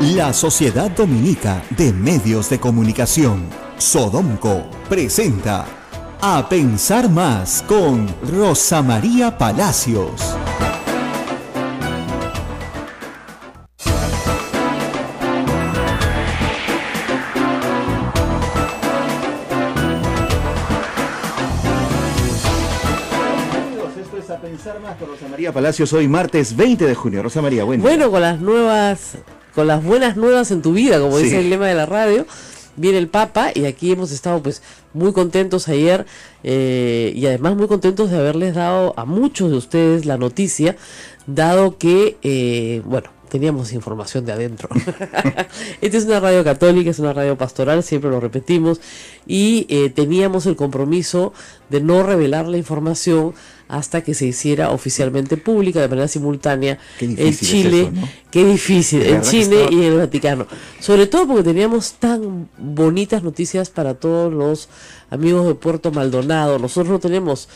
La Sociedad Dominica de Medios de Comunicación, Sodomco, presenta A Pensar Más con Rosa María Palacios. A Pensar Más con Rosa María Palacios, hoy martes 20 de junio. Rosa María, buen día. Bueno, con las buenas nuevas en tu vida, como dice el lema de la radio, viene el Papa y aquí hemos estado pues muy contentos ayer y además muy contentos de haberles dado a muchos de ustedes la noticia, dado que, teníamos información de adentro. Esta es una radio católica, es una radio pastoral, siempre lo repetimos, y teníamos el compromiso de no revelar la información hasta que se hiciera oficialmente pública de manera simultánea en Chile. Es eso, ¿no? Qué difícil, en Chile y en el Vaticano. Sobre todo porque teníamos tan bonitas noticias para todos los amigos de Puerto Maldonado. Nosotros no tenemos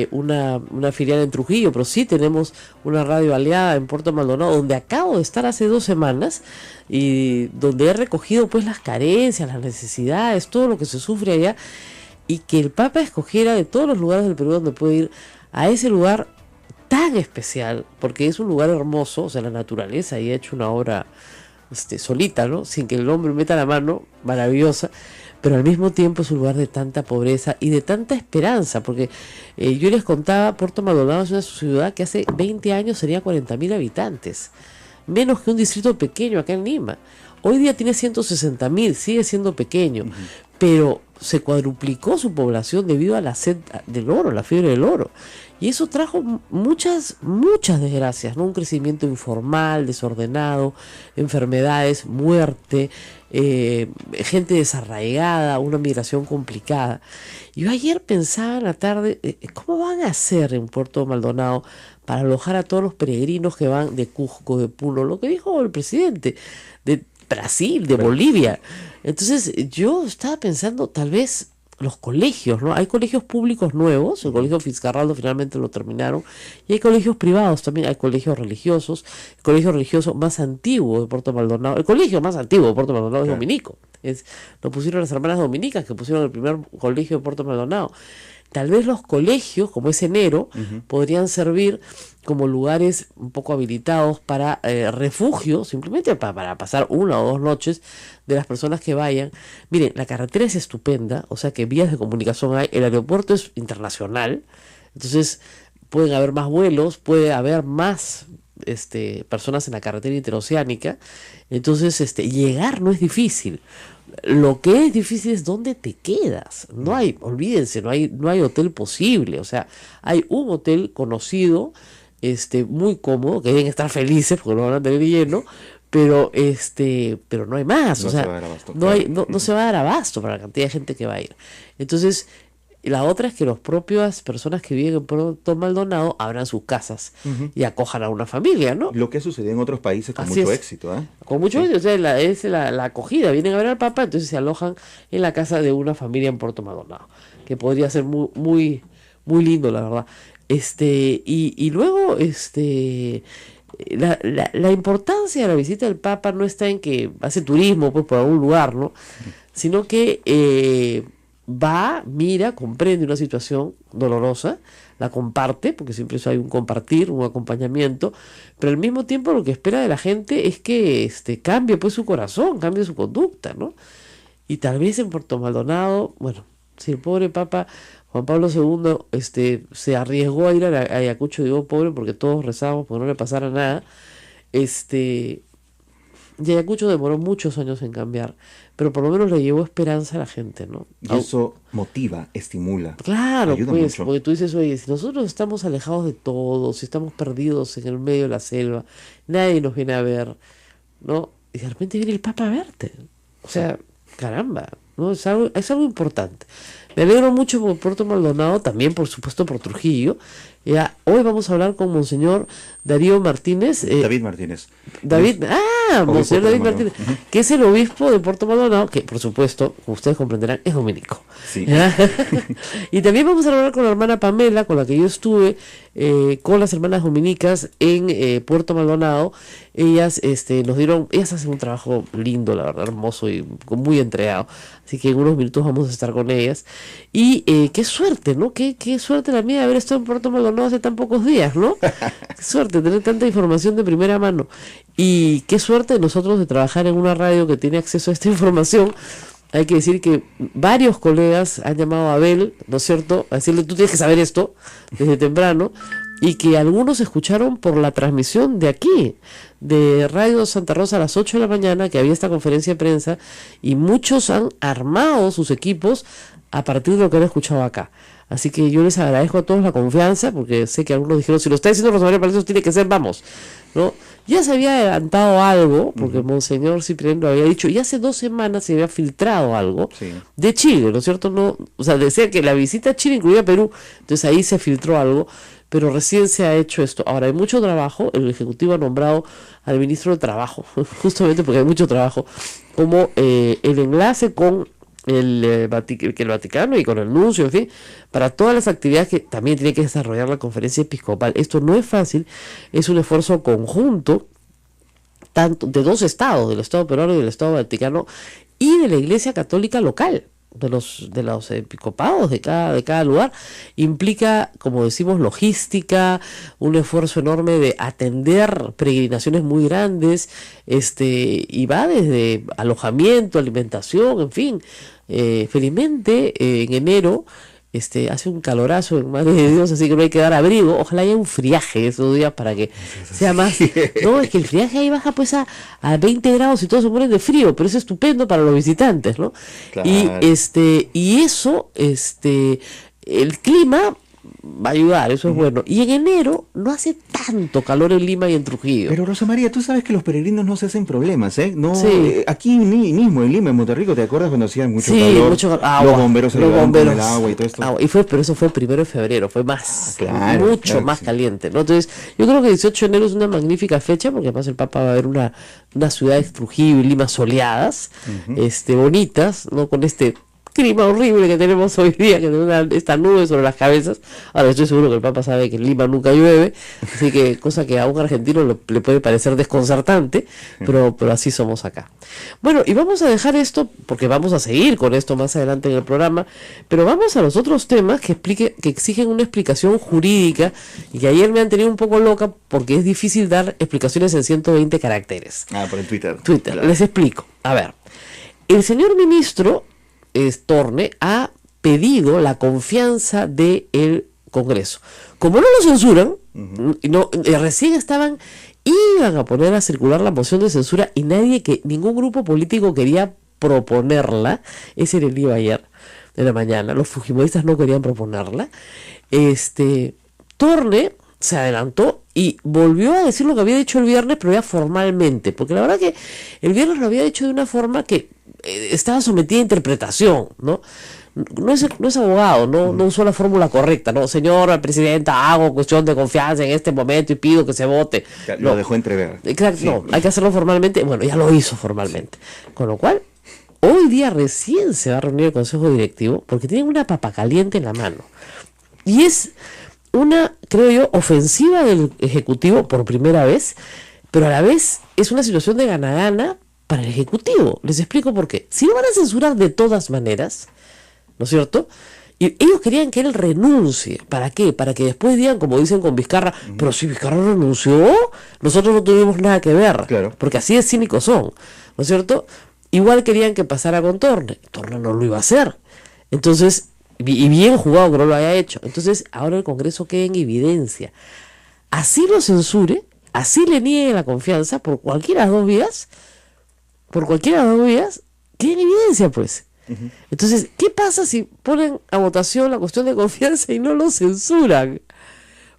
una filial en Trujillo, pero sí tenemos una radio aliada en Puerto Maldonado, donde acabo de estar hace 2 semanas y donde he recogido pues las carencias, las necesidades, todo lo que se sufre allá, y que el Papa escogiera de todos los lugares del Perú donde puede ir a ese lugar tan especial, porque es un lugar hermoso, o sea, la naturaleza ahí ha hecho una obra solita, ¿no? Sin que el hombre meta la mano, maravillosa, pero al mismo tiempo es un lugar de tanta pobreza y de tanta esperanza, porque yo les contaba, Puerto Maldonado es una ciudad que hace 20 años tenía 40.000 habitantes, menos que un distrito pequeño acá en Lima. Hoy día tiene 160.000, sigue siendo pequeño, pero se cuadruplicó su población debido a la sed del oro, la fiebre del oro. Y eso trajo muchas desgracias, ¿no? Un crecimiento informal, desordenado, enfermedades, muerte, gente desarraigada, una migración complicada. Yo ayer pensaba en la tarde, ¿cómo van a hacer en Puerto Maldonado para alojar a todos los peregrinos que van de Cusco, de Puno? Lo que dijo el presidente, de Brasil, de Bolivia. Entonces yo estaba pensando, tal vez los colegios, ¿no? Hay colegios públicos nuevos, el colegio Fitzcarraldo finalmente lo terminaron, y hay colegios privados también, hay colegios religiosos, el colegio religioso más antiguo de Puerto Maldonado, el colegio más antiguo de Puerto Maldonado es dominico, lo pusieron las hermanas dominicas que pusieron el primer colegio de Puerto Maldonado. Tal vez los colegios, como es enero, podrían servir como lugares un poco habilitados para refugio, simplemente para pasar 1 o 2 noches de las personas que vayan. Miren, la carretera es estupenda, o sea que vías de comunicación hay, el aeropuerto es internacional, entonces pueden haber más vuelos, puede haber más personas en la carretera interoceánica, entonces llegar no es difícil. Lo que es difícil es dónde te quedas. No hay, olvídense, no hay hotel posible. O sea, hay un hotel conocido, muy cómodo, que deben estar felices porque lo van a tener lleno, pero no hay más. No o sea, se va a dar abasto, no se va a dar abasto para la cantidad de gente que va a ir. Entonces, la otra es que las propias personas que viven en Puerto Maldonado abran sus casas y acojan a una familia, ¿no? Lo que ha sucedido en otros países con Así mucho es. éxito, ¿eh? Con mucho éxito, o sea, es la acogida. Vienen a ver al Papa, entonces se alojan en la casa de una familia en Puerto Maldonado, que podría ser muy lindo, la verdad. Y luego, la importancia de la visita del Papa no está en que hace turismo pues por algún lugar, ¿no? Sino que va, mira, comprende una situación dolorosa, la comparte, porque siempre eso hay un compartir, un acompañamiento, pero al mismo tiempo lo que espera de la gente es que cambie pues su corazón, cambie su conducta, ¿no? Y tal vez en Puerto Maldonado, bueno, si el pobre Papa Juan Pablo II se arriesgó a ir a Ayacucho, digo pobre porque todos rezamos porque no le pasara nada, y Ayacucho demoró muchos años en cambiar, pero por lo menos le llevó esperanza a la gente, ¿no? Y eso motiva, estimula. Claro, ayuda pues, mucho. porque tú dices, oye, si nosotros estamos alejados de todo, si estamos perdidos en el medio de la selva, nadie nos viene a ver, ¿no? Y de repente viene el Papa a verte. O sea, caramba. ¿no? Es algo importante. Me alegro mucho por Puerto Maldonado, también por supuesto por Trujillo. Ya, hoy vamos a hablar con Monseñor Darío Martínez. David Martínez. Monseñor David Martínez, que es el obispo de Puerto Maldonado, que por supuesto, como ustedes comprenderán, es dominico. Sí. Y también vamos a hablar con la hermana Pamela, con la que yo estuve con las hermanas dominicas en Puerto Maldonado. Ellas hacen un trabajo lindo, la verdad, hermoso y muy entregado. Así que en unos minutos vamos a estar con ellas. Y qué suerte, ¿no? Qué suerte la mía de haber estado en Puerto Maldonado hace tan pocos días, ¿no? Qué suerte tener tanta información de primera mano. Y qué suerte nosotros de trabajar en una radio que tiene acceso a esta información. Hay que decir que varios colegas han llamado a Abel, ¿no es cierto?, a decirle, tú tienes que saber esto desde temprano, y que algunos escucharon por la transmisión de aquí, de Radio Santa Rosa a las 8 de la mañana, que había esta conferencia de prensa, y muchos han armado sus equipos a partir de lo que han escuchado acá. Así que yo les agradezco a todos la confianza, porque sé que algunos dijeron, si lo está diciendo Rosa María Palacios, tiene que ser, vamos, ¿no? Ya se había adelantado algo, porque Monseñor Cipriano lo había dicho, y hace 2 semanas se había filtrado algo de Chile, ¿no es cierto? No, o sea, decía que la visita a Chile incluía Perú, entonces ahí se filtró algo, pero recién se ha hecho esto. Ahora hay mucho trabajo, el Ejecutivo ha nombrado al Ministro de Trabajo, justamente porque hay mucho trabajo, como el enlace con el Vaticano y con el nuncio, en fin, para todas las actividades que también tiene que desarrollar la Conferencia Episcopal. Esto no es fácil, es un esfuerzo conjunto tanto de 2 estados, del Estado peruano y del Estado Vaticano, y de la Iglesia Católica local, de los episcopados de cada lugar. Implica, como decimos, logística, un esfuerzo enorme de atender peregrinaciones muy grandes, y va desde alojamiento, alimentación, en fin. Felizmente en enero hace un calorazo en Madre de Dios, así que no hay que dar abrigo. Ojalá haya un friaje esos días para que sea más. No, es que el friaje ahí baja pues a 20 grados y todos se mueren de frío, pero es estupendo para los visitantes, ¿no? Claro. Y eso, el clima va a ayudar, eso es bueno. Y en enero no hace tanto calor en Lima y en Trujillo. Pero Rosa María, tú sabes que los peregrinos no se hacen problemas, ¿eh? No, aquí mismo en Lima, en Monterrico, ¿te acuerdas cuando hacían mucho calor? Mucho agua, los bomberos ayudaban con el agua y todo esto. Pero eso fue el 1 de febrero, fue más, mucho más caliente, ¿no? Entonces, yo creo que 18 de enero es una magnífica fecha, porque además el Papa va a ver unas ciudades, Trujillo y Lima, soleadas, bonitas, ¿no? Con este clima horrible que tenemos hoy día, que tenemos esta nube sobre las cabezas. Ahora estoy seguro que el Papa sabe que en Lima nunca llueve, así que cosa que a un argentino le puede parecer desconcertante, pero así somos acá. Bueno, y vamos a dejar esto, porque vamos a seguir con esto más adelante en el programa, pero vamos a los otros temas que exigen una explicación jurídica, y que ayer me han tenido un poco loca, porque es difícil dar explicaciones en 120 caracteres. Por el Twitter. Claro. Les explico. A ver, el señor ministro Torne ha pedido la confianza del Congreso. Como no lo censuran, recién iban a poner a circular la moción de censura, y ningún grupo político quería proponerla. Ese era el día ayer de la mañana. Los fujimoristas no querían proponerla. Torne se adelantó y volvió a decir lo que había dicho el viernes, pero ya formalmente, porque la verdad que el viernes lo había dicho de una forma que estaba sometida a interpretación, ¿no? No es abogado, no usó la fórmula correcta, ¿no? Señora presidenta, hago cuestión de confianza en este momento y pido que se vote. Lo dejó entrever. Exacto, sí. No, hay que hacerlo formalmente. Bueno, ya lo hizo formalmente. Con lo cual, hoy día recién se va a reunir el Consejo Directivo, porque tienen una papa caliente en la mano. Y es una, creo yo, ofensiva del Ejecutivo por primera vez, pero a la vez es una situación de gana-gana para el Ejecutivo. Les explico por qué. Si lo van a censurar de todas maneras, ¿no es cierto? Y ellos querían que él renuncie. ¿Para qué? Para que después digan, como dicen con Vizcarra, pero si Vizcarra renunció, nosotros no tuvimos nada que ver. Claro. Porque así de cínicos son, ¿no es cierto? Igual querían que pasara con Torne. Torne no lo iba a hacer. Entonces, y bien jugado que no lo haya hecho. Entonces, ahora el Congreso queda en evidencia. Así lo censure, así le niegue la confianza por cualquiera de las dos vías, queda en evidencia, pues. Entonces, ¿qué pasa si ponen a votación la cuestión de confianza y no lo censuran?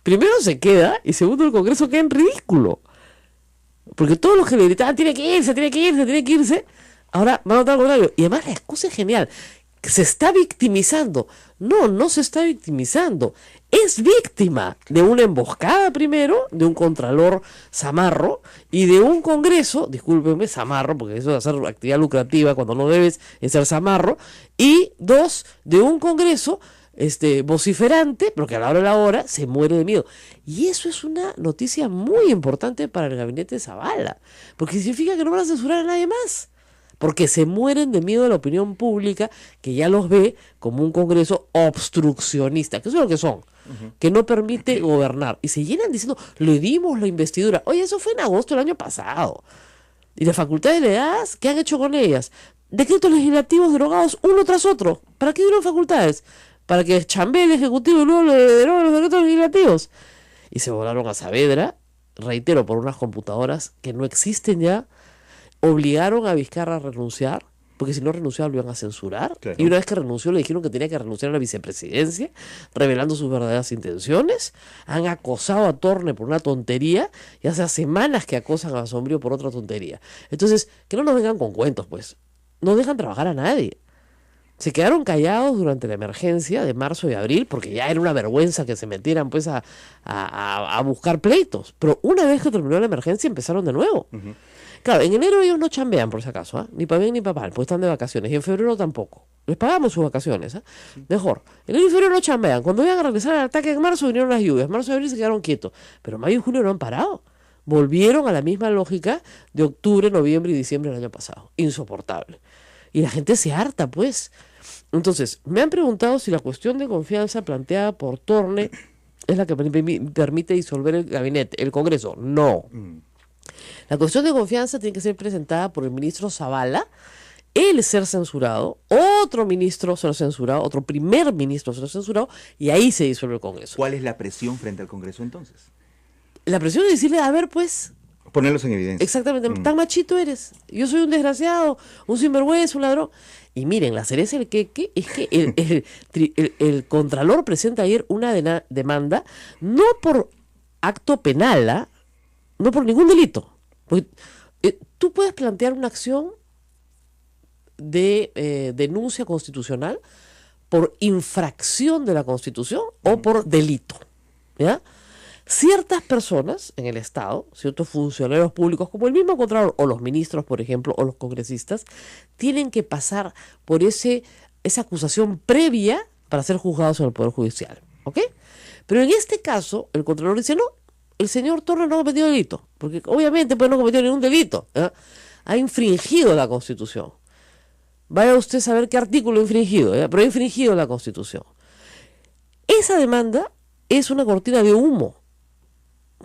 Primero se queda, y segundo el Congreso queda en ridículo. Porque todos los que le gritaban, tiene que irse, Ahora, vamos a notar al contrario. Y además la excusa es genial. Se está victimizando. No, no se está victimizando. Es víctima de una emboscada primero, de un contralor zamarro y de un congreso, discúlpenme, zamarro, porque eso de hacer actividad lucrativa cuando no debes es ser zamarro, y dos, de un congreso vociferante, pero que a la hora se muere de miedo. Y eso es una noticia muy importante para el gabinete de Zavala, porque significa que no van a censurar a nadie más. Porque se mueren de miedo a la opinión pública, que ya los ve como un Congreso obstruccionista, que eso es lo que son, que no permite gobernar. Y se llenan diciendo, le dimos la investidura. Oye, eso fue en agosto del año pasado. ¿Y las facultades le das? ¿Qué han hecho con ellas? Decretos legislativos derogados uno tras otro. ¿Para qué dieron facultades? Para que chambee el Ejecutivo y luego le deroguen los decretos legislativos. Y se volaron a Saavedra, reitero, por unas computadoras que no existen ya. Obligaron a Vizcarra a renunciar, porque si no renunciaba lo iban a censurar. Claro. Y una vez que renunció le dijeron que tenía que renunciar a la vicepresidencia, revelando sus verdaderas intenciones. Han acosado a Torne por una tontería, y hace semanas que acosan a Sombrío por otra tontería. Entonces, que no nos vengan con cuentos, pues. No dejan trabajar a nadie. Se quedaron callados durante la emergencia de marzo y abril, porque ya era una vergüenza que se metieran pues a buscar pleitos. Pero una vez que terminó la emergencia empezaron de nuevo. Claro, en enero ellos no chambean, por si acaso, ¿eh? Ni para bien ni para mal, pues están de vacaciones. Y en febrero tampoco. Les pagamos sus vacaciones, ¿eh? Mejor. En enero y febrero no chambean. Cuando iban a regresar al ataque en marzo vinieron las lluvias. Marzo y abril se quedaron quietos. Pero mayo y junio no han parado. Volvieron a la misma lógica de octubre, noviembre y diciembre del año pasado. Insoportable. Y la gente se harta, pues. Entonces, me han preguntado si la cuestión de confianza planteada por Torne es la que permite disolver el gabinete, el Congreso. No. La cuestión de confianza tiene que ser presentada por el ministro Zavala, él ser censurado, otro ministro ser censurado, otro primer ministro ser censurado, y ahí se disuelve el Congreso. ¿Cuál es la presión frente al Congreso entonces? La presión es decirle, a ver, pues... Ponerlos en evidencia. Exactamente, tan machito eres. Yo soy un desgraciado, un sinvergüenza, un ladrón. Y miren, la cereza del queque es que el Contralor presenta ayer una demanda, no por acto penal, no por ningún delito. Porque, tú puedes plantear una acción de denuncia constitucional por infracción de la Constitución o por delito, ¿ya? Ciertas personas en el Estado, ciertos funcionarios públicos, como el mismo Contralor, o los ministros, por ejemplo, o los congresistas, tienen que pasar por esa acusación previa para ser juzgados en el Poder Judicial, ¿ok? Pero en este caso, el Contralor dice, no, el señor Torres no ha cometido delito, porque obviamente pues no ha cometido ningún delito, ¿eh? Ha infringido la Constitución. Vaya usted a saber qué artículo ha infringido, ¿eh? Pero ha infringido la Constitución. Esa demanda es una cortina de humo.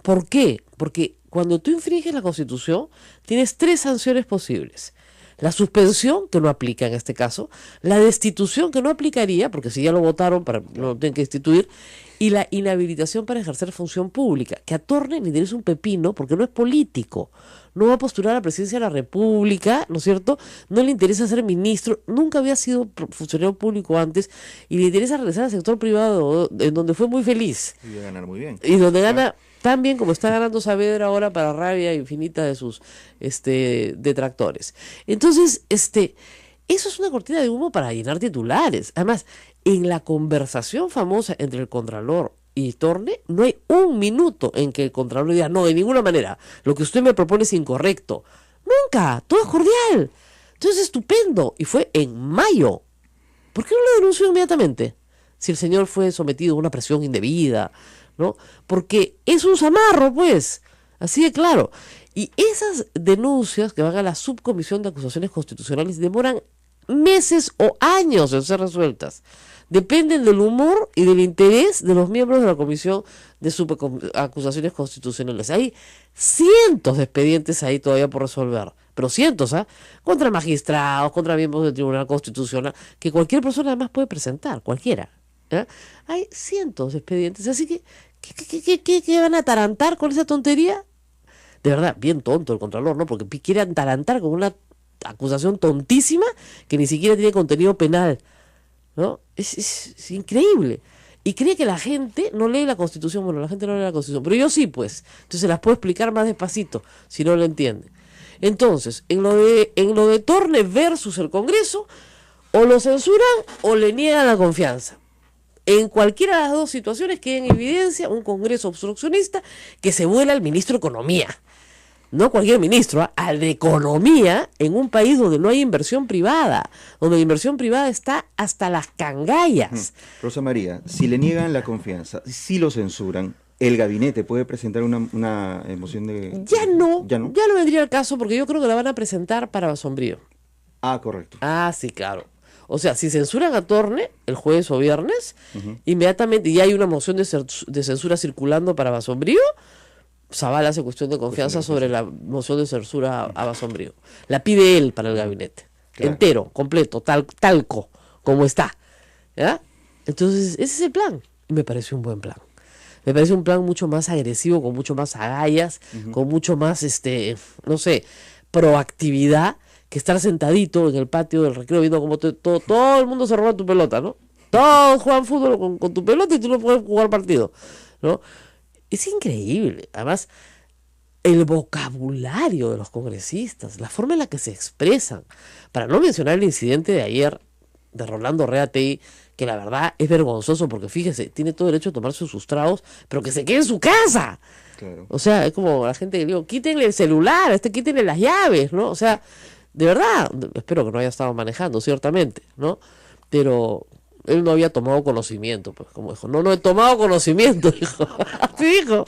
¿Por qué? Porque cuando tú infringes la Constitución, tienes 3 sanciones posibles. La suspensión, que no aplica en este caso, la destitución, que no aplicaría, porque si ya lo votaron, no lo tienen que destituir, y la inhabilitación para ejercer función pública, que a Torne le interesa un pepino, porque no es político, no va a postular a la presidencia de la República, ¿no es cierto? No le interesa ser ministro, nunca había sido funcionario público antes, y le interesa regresar al sector privado, en donde fue muy feliz. Y va a ganar muy bien. Y donde gana... tan bien como está ganando Saavedra ahora, para rabia infinita de sus detractores. Entonces, eso es una cortina de humo para llenar titulares. Además, en la conversación famosa entre el Contralor y Torne, no hay un minuto en que el Contralor diga, no, de ninguna manera, lo que usted me propone es incorrecto. Nunca, todo es cordial. Entonces, estupendo. Y fue en mayo. ¿Por qué no lo denunció inmediatamente? Si el señor fue sometido a una presión indebida, ¿no? Porque es un zamarro, pues, así de claro. Y esas denuncias que van a la Subcomisión de Acusaciones Constitucionales demoran meses o años en ser resueltas. Dependen del humor y del interés de los miembros de la Comisión de Acusaciones Constitucionales. Hay cientos de expedientes ahí todavía por resolver, pero cientos, contra magistrados, contra miembros del Tribunal Constitucional, que cualquier persona además puede presentar, cualquiera. Hay cientos de expedientes, así que ¿qué van a atarantar con esa tontería? De verdad, bien tonto el Contralor, ¿no? Porque quiere atarantar con una acusación tontísima que ni siquiera tiene contenido penal, ¿no? Es increíble. Y cree que la gente no lee la Constitución. Bueno, la gente no lee la Constitución, pero yo sí, pues. Entonces las puedo explicar más despacito, si no lo entienden. Entonces, en lo de Torne versus el Congreso, o lo censuran o le niegan la confianza. En cualquiera de las dos situaciones queda en evidencia un Congreso obstruccionista que se vuela al ministro de Economía. No cualquier ministro, al de Economía, en un país donde no hay inversión privada, donde la inversión privada está hasta las cangallas. Rosa María, si le niegan la confianza, si lo censuran, ¿el gabinete puede presentar una moción de...? Ya no vendría al caso, porque yo creo que la van a presentar para Basombrío. Ah, correcto. Ah, sí, claro. O sea, si censuran a Torne el jueves o viernes, inmediatamente ya hay una moción de censura circulando para Basombrío, Zavala hace cuestión de confianza sobre la moción de censura a Basombrío. La pide él para el gabinete. Claro. Entero, completo, talco, como está. ¿Ya? Entonces, ese es el plan. Y me parece un buen plan. Me parece un plan mucho más agresivo, con mucho más agallas, con mucho más, no sé, proactividad, que estar sentadito en el patio del recreo viendo cómo todo el mundo se roba tu pelota, ¿no? Todos juegan fútbol con tu pelota y tú no puedes jugar partido, ¿no? Es increíble. Además, el vocabulario de los congresistas, la forma en la que se expresan, para no mencionar el incidente de ayer de Rolando Reategui, que la verdad es vergonzoso porque fíjese, tiene todo derecho a tomarse sus tragos, pero que se quede en su casa. Claro. O sea, es como la gente que digo, quítenle el celular, quítenle las llaves, ¿no? O sea, de verdad, espero que no haya estado manejando, ciertamente, ¿no? Pero él no había tomado conocimiento, pues, como dijo, no he tomado conocimiento, dijo, así dijo,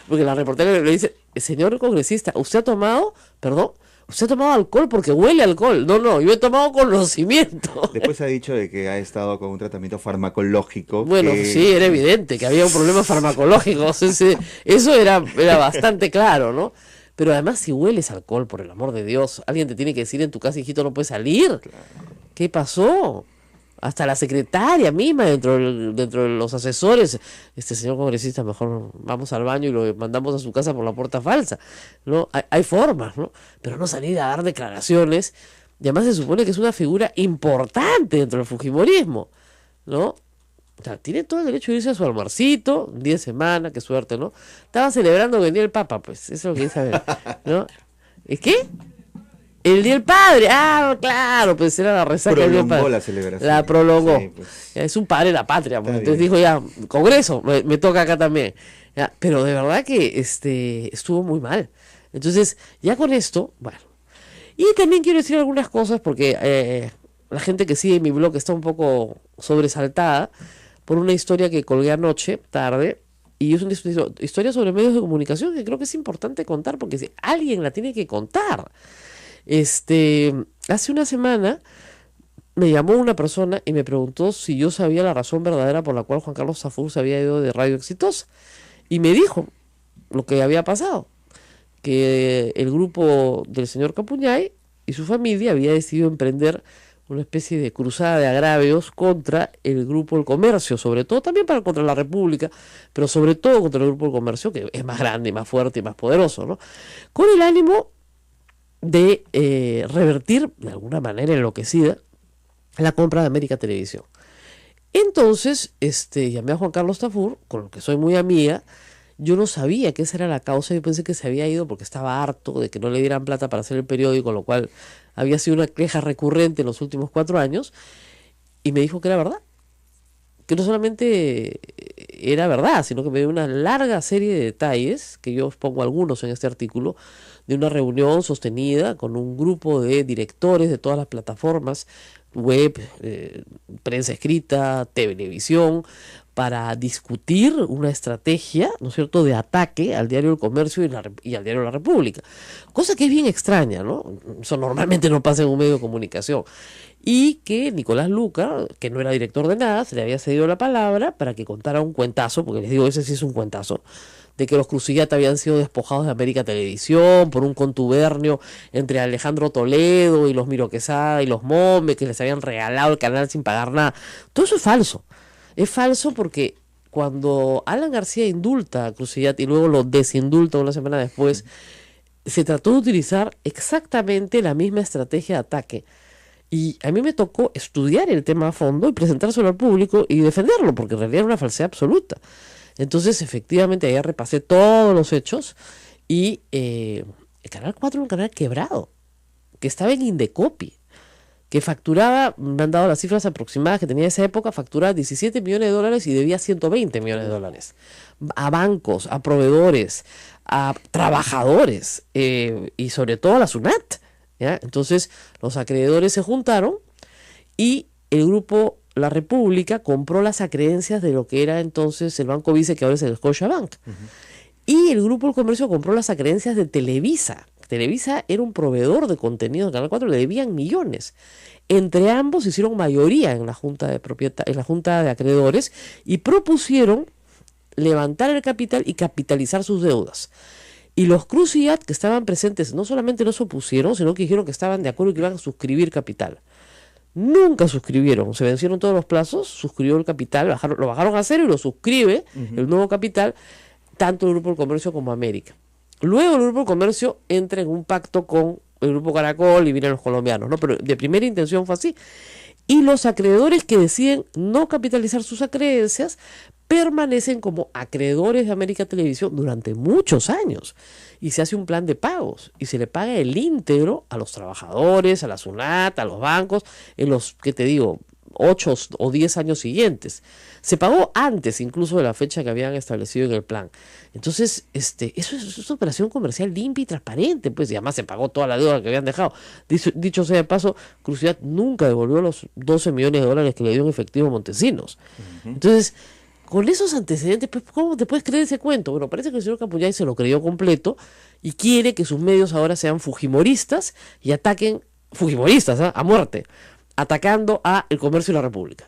porque la reportera le dice, señor congresista, ¿usted ha tomado, usted ha tomado alcohol porque huele a alcohol? No, yo he tomado conocimiento. Después ha dicho de que ha estado con un tratamiento farmacológico. Bueno, sí, era evidente que había un problema farmacológico, eso era bastante claro, ¿no? Pero además, si hueles alcohol, por el amor de Dios, alguien te tiene que decir en tu casa, hijito, no puedes salir. Claro. ¿Qué pasó? Hasta la secretaria misma, dentro de los asesores, señor congresista, mejor vamos al baño y lo mandamos a su casa por la puerta falsa, ¿no? Hay formas, ¿no? Pero no salir a dar declaraciones, y además se supone que es una figura importante dentro del fujimorismo, ¿no? O sea, tiene todo el derecho de irse a su almuercito, 10 semanas, qué suerte, ¿no? Estaba celebrando que venía el Papa, pues, eso es lo que dice a ver, ¿no? ¿Es qué? El Día del Padre, claro, pues era la resaca del Día del Padre. La celebración. La prolongó. Sí, pues. Es un padre de la patria, pues. Entonces dijo ya, Congreso, me toca acá también. Ya, pero de verdad que estuvo muy mal. Entonces, ya con esto, bueno. Y también quiero decir algunas cosas porque la gente que sigue mi blog está un poco sobresaltada por una historia que colgué anoche, tarde, y es una historia sobre medios de comunicación que creo que es importante contar porque si alguien la tiene que contar. Hace una semana me llamó una persona y me preguntó si yo sabía la razón verdadera por la cual Juan Carlos Tafur se había ido de Radio Exitosa. Y me dijo lo que había pasado, que el grupo del señor Capuñay y su familia había decidido emprender una especie de cruzada de agravios contra el grupo del comercio, sobre todo también contra la República, pero sobre todo contra el grupo del comercio, que es más grande, más fuerte y más poderoso, ¿no? Con el ánimo de revertir, de alguna manera enloquecida, la compra de América Televisión. Entonces, llamé a Juan Carlos Tafur, con el que soy muy amiga. Yo no sabía que esa era la causa, yo pensé que se había ido porque estaba harto de que no le dieran plata para hacer el periódico, lo cual había sido una queja recurrente en los últimos 4 años, y me dijo que era verdad, que no solamente era verdad, sino que me dio una larga serie de detalles, que yo os pongo algunos en este artículo, de una reunión sostenida con un grupo de directores de todas las plataformas, web, prensa escrita, televisión, para discutir una estrategia, ¿no es cierto?, de ataque al diario El Comercio y al diario La República. Cosa que es bien extraña, ¿no? Eso normalmente no pasa en un medio de comunicación. Y que Nicolás Lucar, que no era director de nada, se le había cedido la palabra para que contara un cuentazo, porque les digo, ese sí es un cuentazo, de que los Crucillata habían sido despojados de América Televisión por un contubernio entre Alejandro Toledo y los Miro Quesada y los Mombe, que les habían regalado el canal sin pagar nada. Todo eso es falso. Es falso porque cuando Alan García indulta a Crucillata y luego lo desindulta una semana después, se trató de utilizar exactamente la misma estrategia de ataque. Y a mí me tocó estudiar el tema a fondo y presentárselo al público y defenderlo, porque en realidad era una falsedad absoluta. Entonces, efectivamente, ahí repasé todos los hechos y El Canal 4 era un canal quebrado, que estaba en Indecopi, que facturaba, me han dado las cifras aproximadas que tenía en esa época, facturaba $17 millones y debía $120 millones. A bancos, a proveedores, a trabajadores y sobre todo a la SUNAT, ¿ya? Entonces los acreedores se juntaron y el grupo La República compró las acreencias de lo que era entonces el Banco Vice, que ahora es el Scotiabank. Y el Grupo del Comercio compró las acreencias de Televisa. Televisa era un proveedor de contenido de Canal 4, le debían millones. Entre ambos hicieron mayoría en la junta en la junta de acreedores y propusieron levantar el capital y capitalizar sus deudas. Y los Cruciat que estaban presentes no solamente no se opusieron, sino que dijeron que estaban de acuerdo y que iban a suscribir capital. Nunca suscribieron, se vencieron todos los plazos, suscribió el capital, lo bajaron a cero y lo suscribe el nuevo capital, tanto el Grupo del Comercio como América. Luego el Grupo del Comercio entra en un pacto con el Grupo Caracol y vienen los colombianos, ¿no? Pero de primera intención fue así. Y los acreedores que deciden no capitalizar sus acreencias permanecen como acreedores de América Televisión durante muchos años. Y se hace un plan de pagos y se le paga el íntegro a los trabajadores, a la SUNAT, a los bancos, en los, ¿qué te digo?, 8 o 10 años siguientes. Se pagó antes incluso de la fecha que habían establecido en el plan. Entonces, eso es una operación comercial limpia y transparente, pues, y además se pagó toda la deuda que habían dejado. Dicho sea de paso, Cruciat nunca devolvió los $12 millones que le dio en efectivo a Montesinos. Entonces, con esos antecedentes, pues, ¿cómo te puedes creer ese cuento? Bueno, parece que el señor Capuyay se lo creyó completo y quiere que sus medios ahora sean fujimoristas y ataquen, fujimoristas, a muerte, atacando a El Comercio y La República.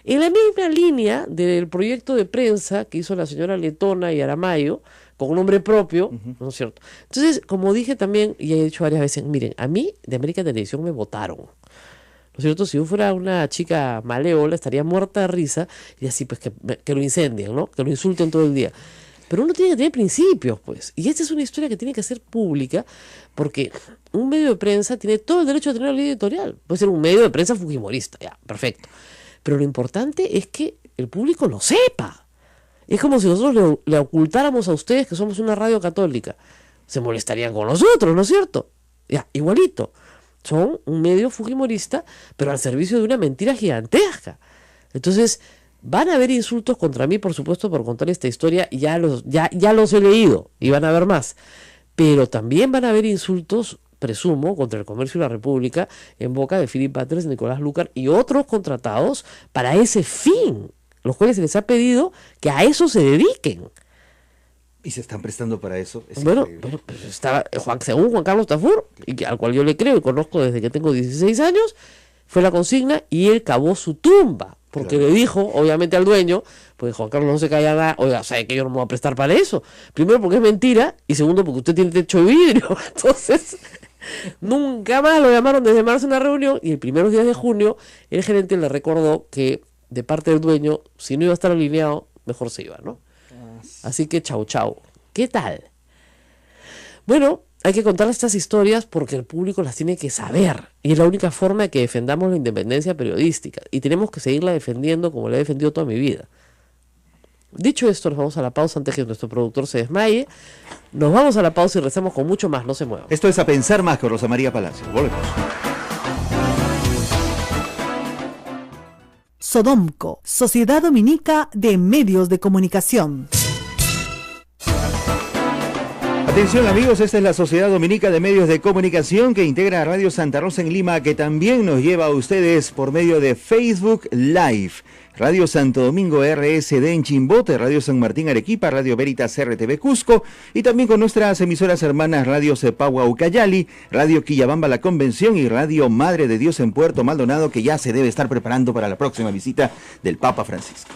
En la misma línea del proyecto de prensa que hizo la señora Letona y Aramayo, con un nombre propio, ¿no es cierto? Entonces, como dije también, y he dicho varias veces, miren, a mí de América Televisión me votaron. ¿No es cierto? Si yo fuera una chica malévola, estaría muerta de risa, y así, pues, que lo incendien, ¿no? Que lo insulten todo el día. Pero uno tiene que tener principios, pues. Y esta es una historia que tiene que ser pública, porque un medio de prensa tiene todo el derecho a tener una línea editorial. Puede ser un medio de prensa fujimorista, ya, perfecto. Pero lo importante es que el público lo sepa. Es como si nosotros le ocultáramos a ustedes que somos una radio católica. Se molestarían con nosotros, ¿no es cierto? Ya, igualito. Son un medio fujimorista, pero al servicio de una mentira gigantesca. Entonces, van a haber insultos contra mí, por supuesto, por contar esta historia, y ya los he leído, y van a haber más. Pero también van a haber insultos, presumo, contra El Comercio y La República, en boca de Philip Butters, Nicolás Lucar y otros contratados para ese fin, los cuales se les ha pedido que a eso se dediquen. ¿Y se están prestando para eso? Bueno, pues estaba según Juan Carlos Tafur, al cual yo le creo y conozco desde que tengo 16 años, fue la consigna y él cavó su tumba. Porque claro, le dijo, obviamente, al dueño, pues Juan Carlos no se calla nada, oiga, ¿sabe que yo no me voy a prestar para eso? Primero porque es mentira, y segundo porque usted tiene techo de vidrio. Entonces, nunca más lo llamaron desde marzo a una reunión, y el primeros días de junio, el gerente le recordó que, de parte del dueño, si no iba a estar alineado, mejor se iba, ¿no? Así que chau. ¿Qué tal? Bueno, hay que contar estas historias porque el público las tiene que saber. Y es la única forma de que defendamos la independencia periodística. Y tenemos que seguirla defendiendo como la he defendido toda mi vida. Dicho esto, nos vamos a la pausa antes que nuestro productor se desmaye. Nos vamos a la pausa y rezamos con mucho más. No se muevan. Esto es A Pensar Más con Rosa María Palacio. Volvemos. Sodomco, Sociedad Dominica de Medios de Comunicación. Atención amigos, esta es la Sociedad Dominica de Medios de Comunicación que integra a Radio Santa Rosa en Lima, que también nos lleva a ustedes por medio de Facebook Live. Radio Santo Domingo RSD en Chimbote, Radio San Martín Arequipa, Radio Veritas RTV Cusco y también con nuestras emisoras hermanas Radio Cepagua Ucayali, Radio Quillabamba La Convención y Radio Madre de Dios en Puerto Maldonado, que ya se debe estar preparando para la próxima visita del Papa Francisco.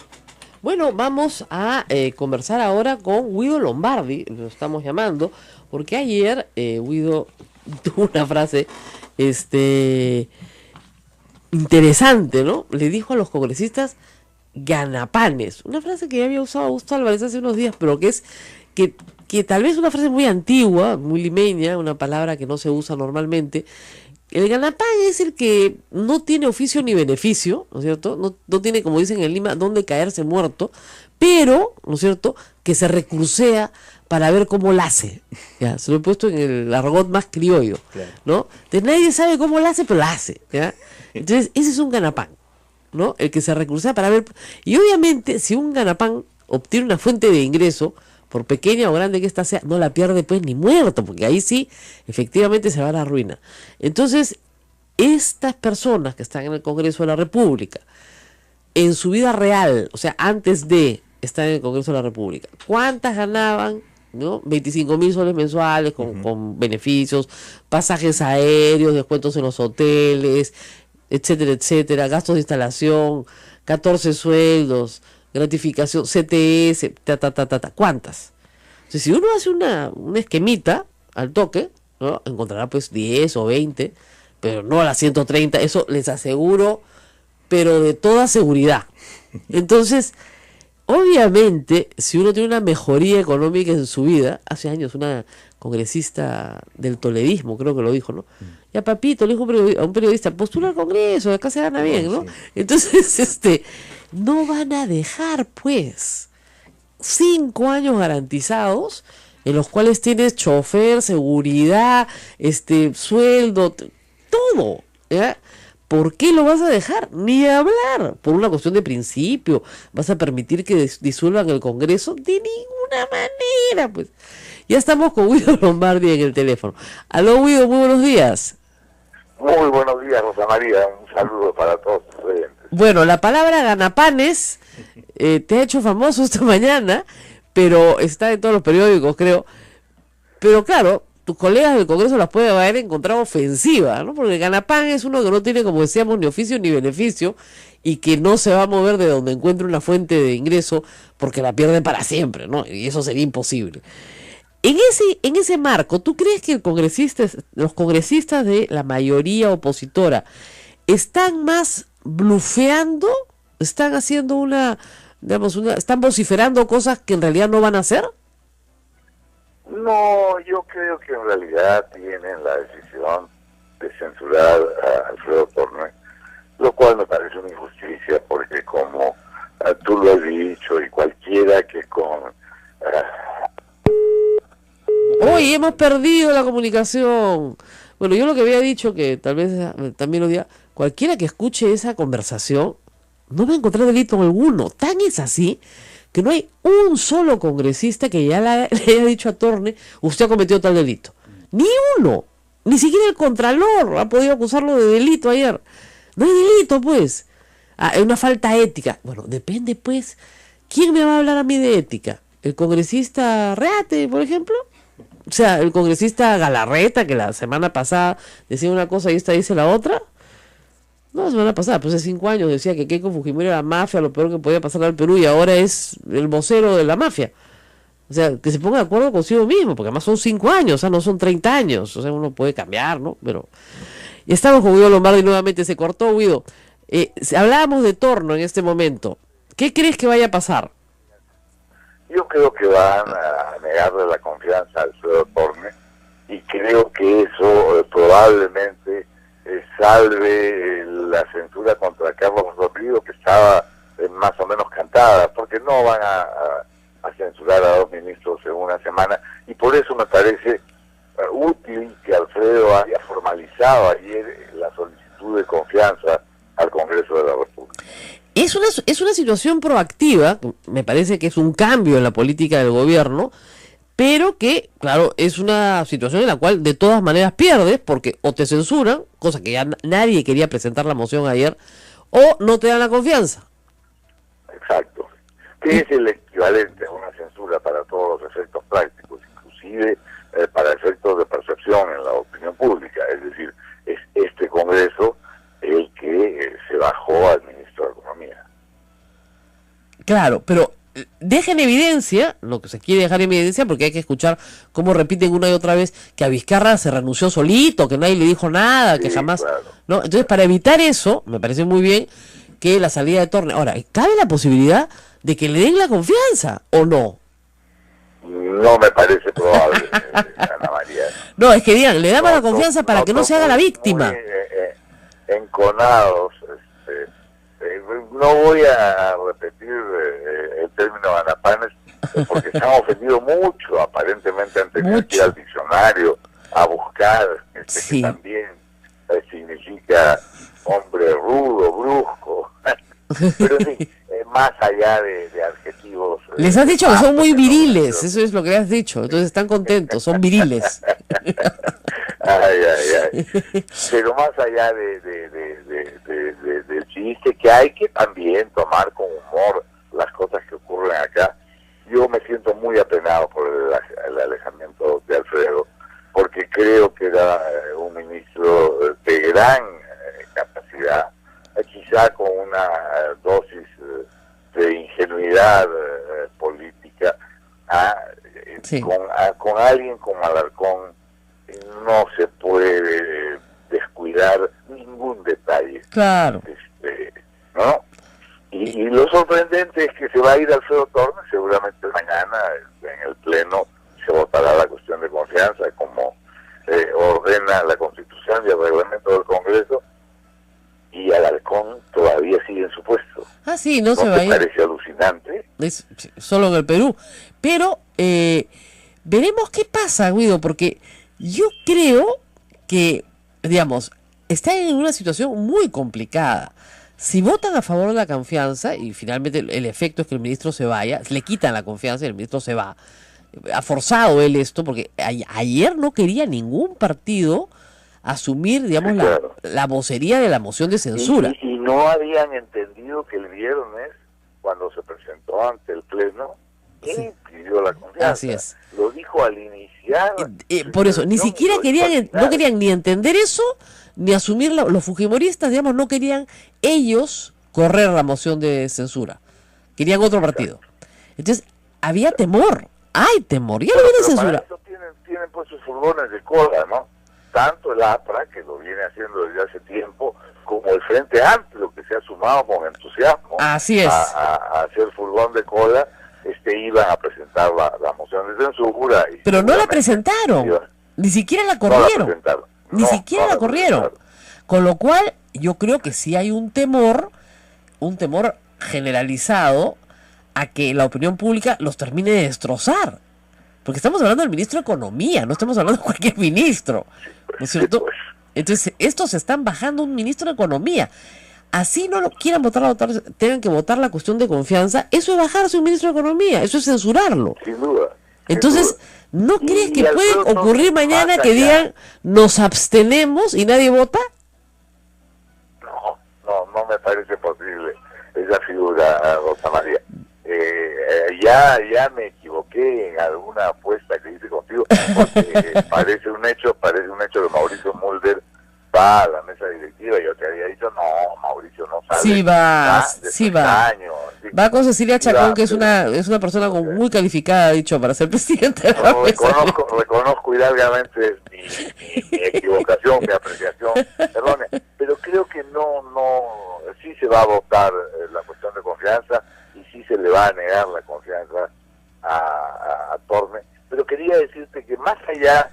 Bueno, vamos a conversar ahora con Guido Lombardi, lo estamos llamando, porque ayer Guido tuvo una frase interesante, ¿no? Le dijo a los congresistas ganapanes, una frase que ya había usado Augusto Álvarez hace unos días, pero que tal vez es una frase muy antigua, muy limeña, una palabra que no se usa normalmente. El ganapán es el que no tiene oficio ni beneficio, ¿no es cierto? No tiene, como dicen en Lima, dónde caerse muerto, pero, ¿no es cierto?, que se recursea para ver cómo la hace. ¿Ya? Se lo he puesto en el argot más criollo, claro, ¿no? Entonces nadie sabe cómo la hace, pero la hace, ¿ya? Entonces ese es un ganapán, ¿no? El que se recursa para ver. Y obviamente, si un ganapán obtiene una fuente de ingreso, por pequeña o grande que ésta sea, no la pierde pues ni muerto, porque ahí sí, efectivamente se va a la ruina. Entonces, estas personas que están en el Congreso de la República, en su vida real, o sea, antes de estar en el Congreso de la República, ¿cuántas ganaban? ¿No? 25.000 soles mensuales con beneficios, pasajes aéreos, descuentos en los hoteles, etcétera, etcétera, gastos de instalación, 14 sueldos, gratificación, CTS, ¿cuántas? Entonces, si uno hace una esquemita al toque, ¿no? Encontrará pues 10 o 20, pero no a las 130, eso les aseguro, pero de toda seguridad. Entonces, obviamente, si uno tiene una mejoría económica en su vida, hace años una congresista del toledismo, creo que lo dijo, ¿no? Ya papito, le dijo a un periodista, postula al Congreso, acá se gana bien, ¿no? Entonces, no van a dejar, pues, 5 años garantizados, en los cuales tienes chofer, seguridad, sueldo, todo, ¿ya? ¿Por qué lo vas a dejar? Ni hablar. Por una cuestión de principio. ¿Vas a permitir que disuelvan el Congreso? De ninguna manera, pues. Ya estamos con Guido Lombardi en el teléfono. Aló, Guido, muy buenos días. Muy buenos días, Rosa María. Un saludo para todos los oyentes. Bueno, la palabra ganapanes te ha hecho famoso esta mañana, pero está en todos los periódicos, creo. Pero claro, tus colegas del Congreso las pueden haber encontrado ofensiva, ¿no? Porque el ganapán es uno que no tiene, como decíamos, ni oficio ni beneficio y que no se va a mover de donde encuentre una fuente de ingreso porque la pierde para siempre, ¿no? Y eso sería imposible. En ese marco, ¿tú crees que los congresistas de la mayoría opositora están más blufeando? ¿Están haciendo están vociferando cosas que en realidad no van a hacer? No, yo creo que en realidad tienen la decisión de censurar a Alfredo Torne, lo cual me parece una injusticia, porque como tú lo has dicho, y cualquiera que con... Hoy hemos perdido la comunicación. Bueno, yo lo que había dicho, que tal vez también lo diga, cualquiera que escuche esa conversación no va a encontrar delito alguno. Tan es así que no hay un solo congresista que ya le haya dicho a Torne, usted ha cometido tal delito. Ni uno. Ni siquiera el Contralor ha podido acusarlo de delito ayer. No hay delito, pues. Es una falta ética. Bueno, depende, pues. ¿Quién me va a hablar a mí de ética? ¿El congresista Reate, por ejemplo? O sea, el congresista Galarreta, que la semana pasada decía una cosa y esta dice la otra. No, la semana pasada, pues hace 5 años decía que Keiko Fujimori era mafia, lo peor que podía pasar al Perú, y ahora es el vocero de la mafia. O sea, que se ponga de acuerdo consigo mismo, porque además son 5 años, o sea, no son 30 años. O sea, uno puede cambiar, ¿no? Pero estamos con Guido Lombardi, nuevamente se cortó, Guido. Hablábamos de Torno en este momento. ¿Qué crees que vaya a pasar? Yo creo que van a negarle la confianza a Alfredo Torne, y creo que eso probablemente salve la censura contra Carlos Rodrigo, que estaba más o menos cantada, porque no van a censurar a 2 ministros en una semana, y por eso me parece útil que Alfredo haya formalizado ayer la solicitud de confianza al Congreso de la República. Es una situación proactiva, me parece que es un cambio en la política del gobierno, pero que, claro, es una situación en la cual de todas maneras pierdes, porque o te censuran, cosa que ya nadie quería presentar la moción ayer, o no te dan la confianza. Exacto. Que es el equivalente a una censura para todos los efectos prácticos, inclusive para efectos de percepción en la opinión pública. Es decir, es este Congreso el que se bajó al ministro de Economía. Claro, pero deja en evidencia, lo que se quiere dejar en evidencia, porque hay que escuchar cómo repiten una y otra vez que a Vizcarra se renunció solito, que nadie le dijo nada, que jamás... Claro. ¿No? Entonces, para evitar eso, me parece muy bien que la salida de Torne... Ahora, ¿cabe la posibilidad de que le den la confianza o no? No me parece probable, Ana María. No, es que digan, le damos la confianza para que no se haga la víctima. Muy, enconados. No voy a repetir el término ganapanes, porque se han ofendido mucho, aparentemente han tenido que ir al diccionario a buscar, sí, que también significa hombre rudo, brusco, pero sí, más allá de adjetivos. Les has dicho que son muy viriles, eso es lo que has dicho, entonces están contentos, son viriles. Ay. Pero más allá del chiste, que hay que también tomar con humor las cosas que ocurren acá, yo me siento muy apenado por el alejamiento de Alfredo, porque creo que era un ministro de gran capacidad, quizá con una dosis de ingenuidad política, sí, con alguien como Alarcón no se puede descuidar ningún detalle. Claro. ¿No? Y lo sorprendente es que se va a ir Alfredo Tormes, seguramente mañana en el Pleno se votará la cuestión de confianza, como ordena la Constitución y el reglamento del Congreso, y Alarcón todavía sigue en su puesto. Ah, sí, no se va a ir. ¿No te parece alucinante? Es solo en el Perú. Pero veremos qué pasa, Guido, porque yo creo que, digamos, está en una situación muy complicada. Si votan a favor de la confianza y finalmente el efecto es que el ministro se vaya, le quitan la confianza y el ministro se va. Ha forzado él esto porque ayer no quería ningún partido asumir, digamos, sí, claro, la vocería de la moción de censura. Y no habían entendido que el viernes, cuando se presentó ante el Pleno, él pidió la confianza. Así es. Lo dijo al iniciar. Por eso, ni siquiera no querían ni entender eso, ni asumir los fujimoristas, digamos, no querían ellos correr la moción de censura. Querían otro partido. Entonces, había temor. Hay temor. Ya no viene censura. Para eso tienen pues sus furgones de cola, ¿no? Tanto el APRA, que lo viene haciendo desde hace tiempo, como el Frente Amplio, que se ha sumado con entusiasmo así es, a hacer furgón de cola, iban a presentar la moción de censura. Pero no la presentaron, ni siquiera la corrieron, ni siquiera la corrieron. Con lo cual, yo creo que sí hay un temor generalizado a que la opinión pública los termine de destrozar. Porque estamos hablando del ministro de Economía, no estamos hablando de cualquier ministro, ¿no es cierto? Entonces, estos se están bajando un ministro de Economía. Así no lo quieran votar, tengan que votar la cuestión de confianza, eso es bajarse un ministro de Economía, eso es censurarlo. Sin duda. Entonces, ¿no crees que puede ocurrir mañana que digan, nos abstenemos y nadie vota? No me parece posible esa figura, Rosa María. Ya me equivoqué en alguna apuesta que hice contigo, porque parece un hecho que Mauricio Mulder va a la mesa directiva. Yo te había dicho, no, Mauricio no sale. Sí va. Va con Cecilia Chacón, que es una persona muy calificada, dicho, para ser presidente de la mesa. Reconozco hidalgamente mi equivocación, mi apreciación, perdone, pero creo que sí se va a votar la cuestión de confianza, y sí se le va a negar la confianza a Tormes. Pero quería decirte que más allá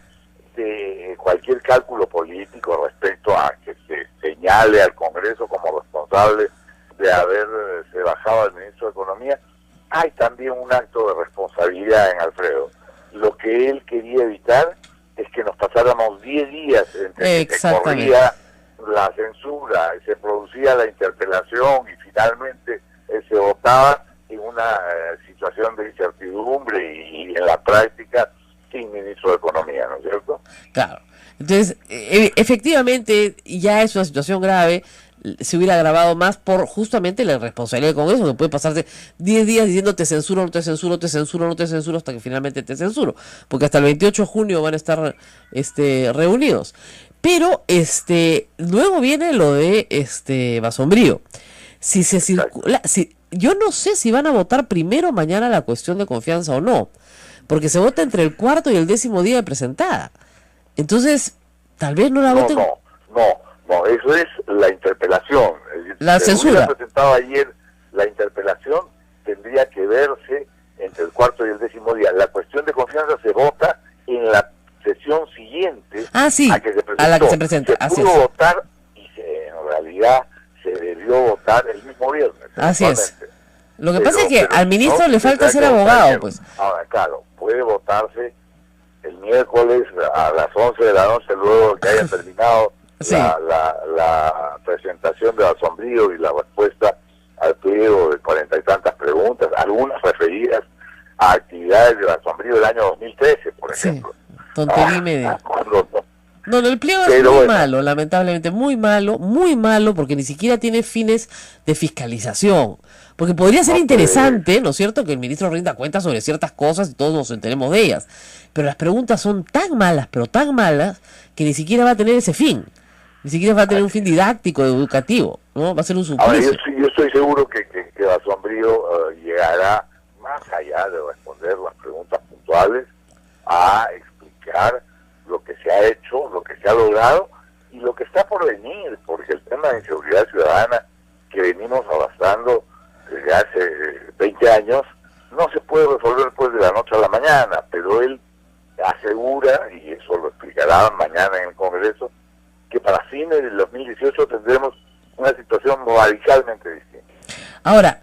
de cualquier cálculo político respecto a que se señale al Congreso como responsable de haberse bajado al ministro de Economía, hay también un acto de responsabilidad en Alfredo. Lo que él quería evitar es que nos pasáramos 10 días entre que se corría la censura, se producía la interpelación y finalmente se votaba en una situación de incertidumbre y en la práctica sin ministro de Economía, ¿no es cierto? Claro. Entonces, efectivamente, ya es una situación grave. Se hubiera agravado más por justamente la irresponsabilidad del Congreso, que puede pasarse 10 días diciendo te censuro, no te censuro, te censuro, no te censuro, hasta que finalmente te censuro, porque hasta el 28 de junio van a estar reunidos. Pero luego viene lo de Basombrío. Si se circula, yo no sé si van a votar primero mañana la cuestión de confianza o no, porque se vota entre el 4º y el 10º día de presentada. Entonces, tal vez no la voten. No, eso es la interpelación. La censura. Si presentado ayer la interpelación, tendría que verse entre el 4º y el 10º día. La cuestión de confianza se vota en la sesión siguiente a la que se presenta. Se pudo votar y en realidad se debió votar el mismo viernes. Así es. Lo que pasa es que al ministro le falta ser abogado, pues. Ahora, claro, puede votarse el miércoles a las 11 de la noche, luego que haya terminado Sí. la presentación de Asombrío y la respuesta al pliego de 40 y tantas preguntas, algunas referidas a actividades de Asombrío del año 2013, por ejemplo. Sí, tontería y media. Cuando No, el pliego es Pero muy bueno. malo, lamentablemente, muy malo, porque ni siquiera tiene fines de fiscalización. Porque podría ser No, interesante, ¿no es cierto?, que el ministro rinda cuentas sobre ciertas cosas y todos nos enteremos de ellas. Pero las preguntas son tan malas, pero tan malas, que ni siquiera va a tener ese fin. Ni siquiera va a tener un fin didáctico, educativo, ¿no? Va a ser un Ahora, suplicio. yo estoy seguro que Asombrío llegará más allá de responder las preguntas puntuales a explicar lo que se ha hecho, lo que se ha logrado y lo que está por venir, porque el tema de inseguridad ciudadana que venimos arrastrando desde hace 20 años no se puede resolver después de la noche a la mañana, pero él asegura, y eso lo explicará mañana en el Congreso, que para fines del 2018 tendremos una situación radicalmente distinta. Ahora,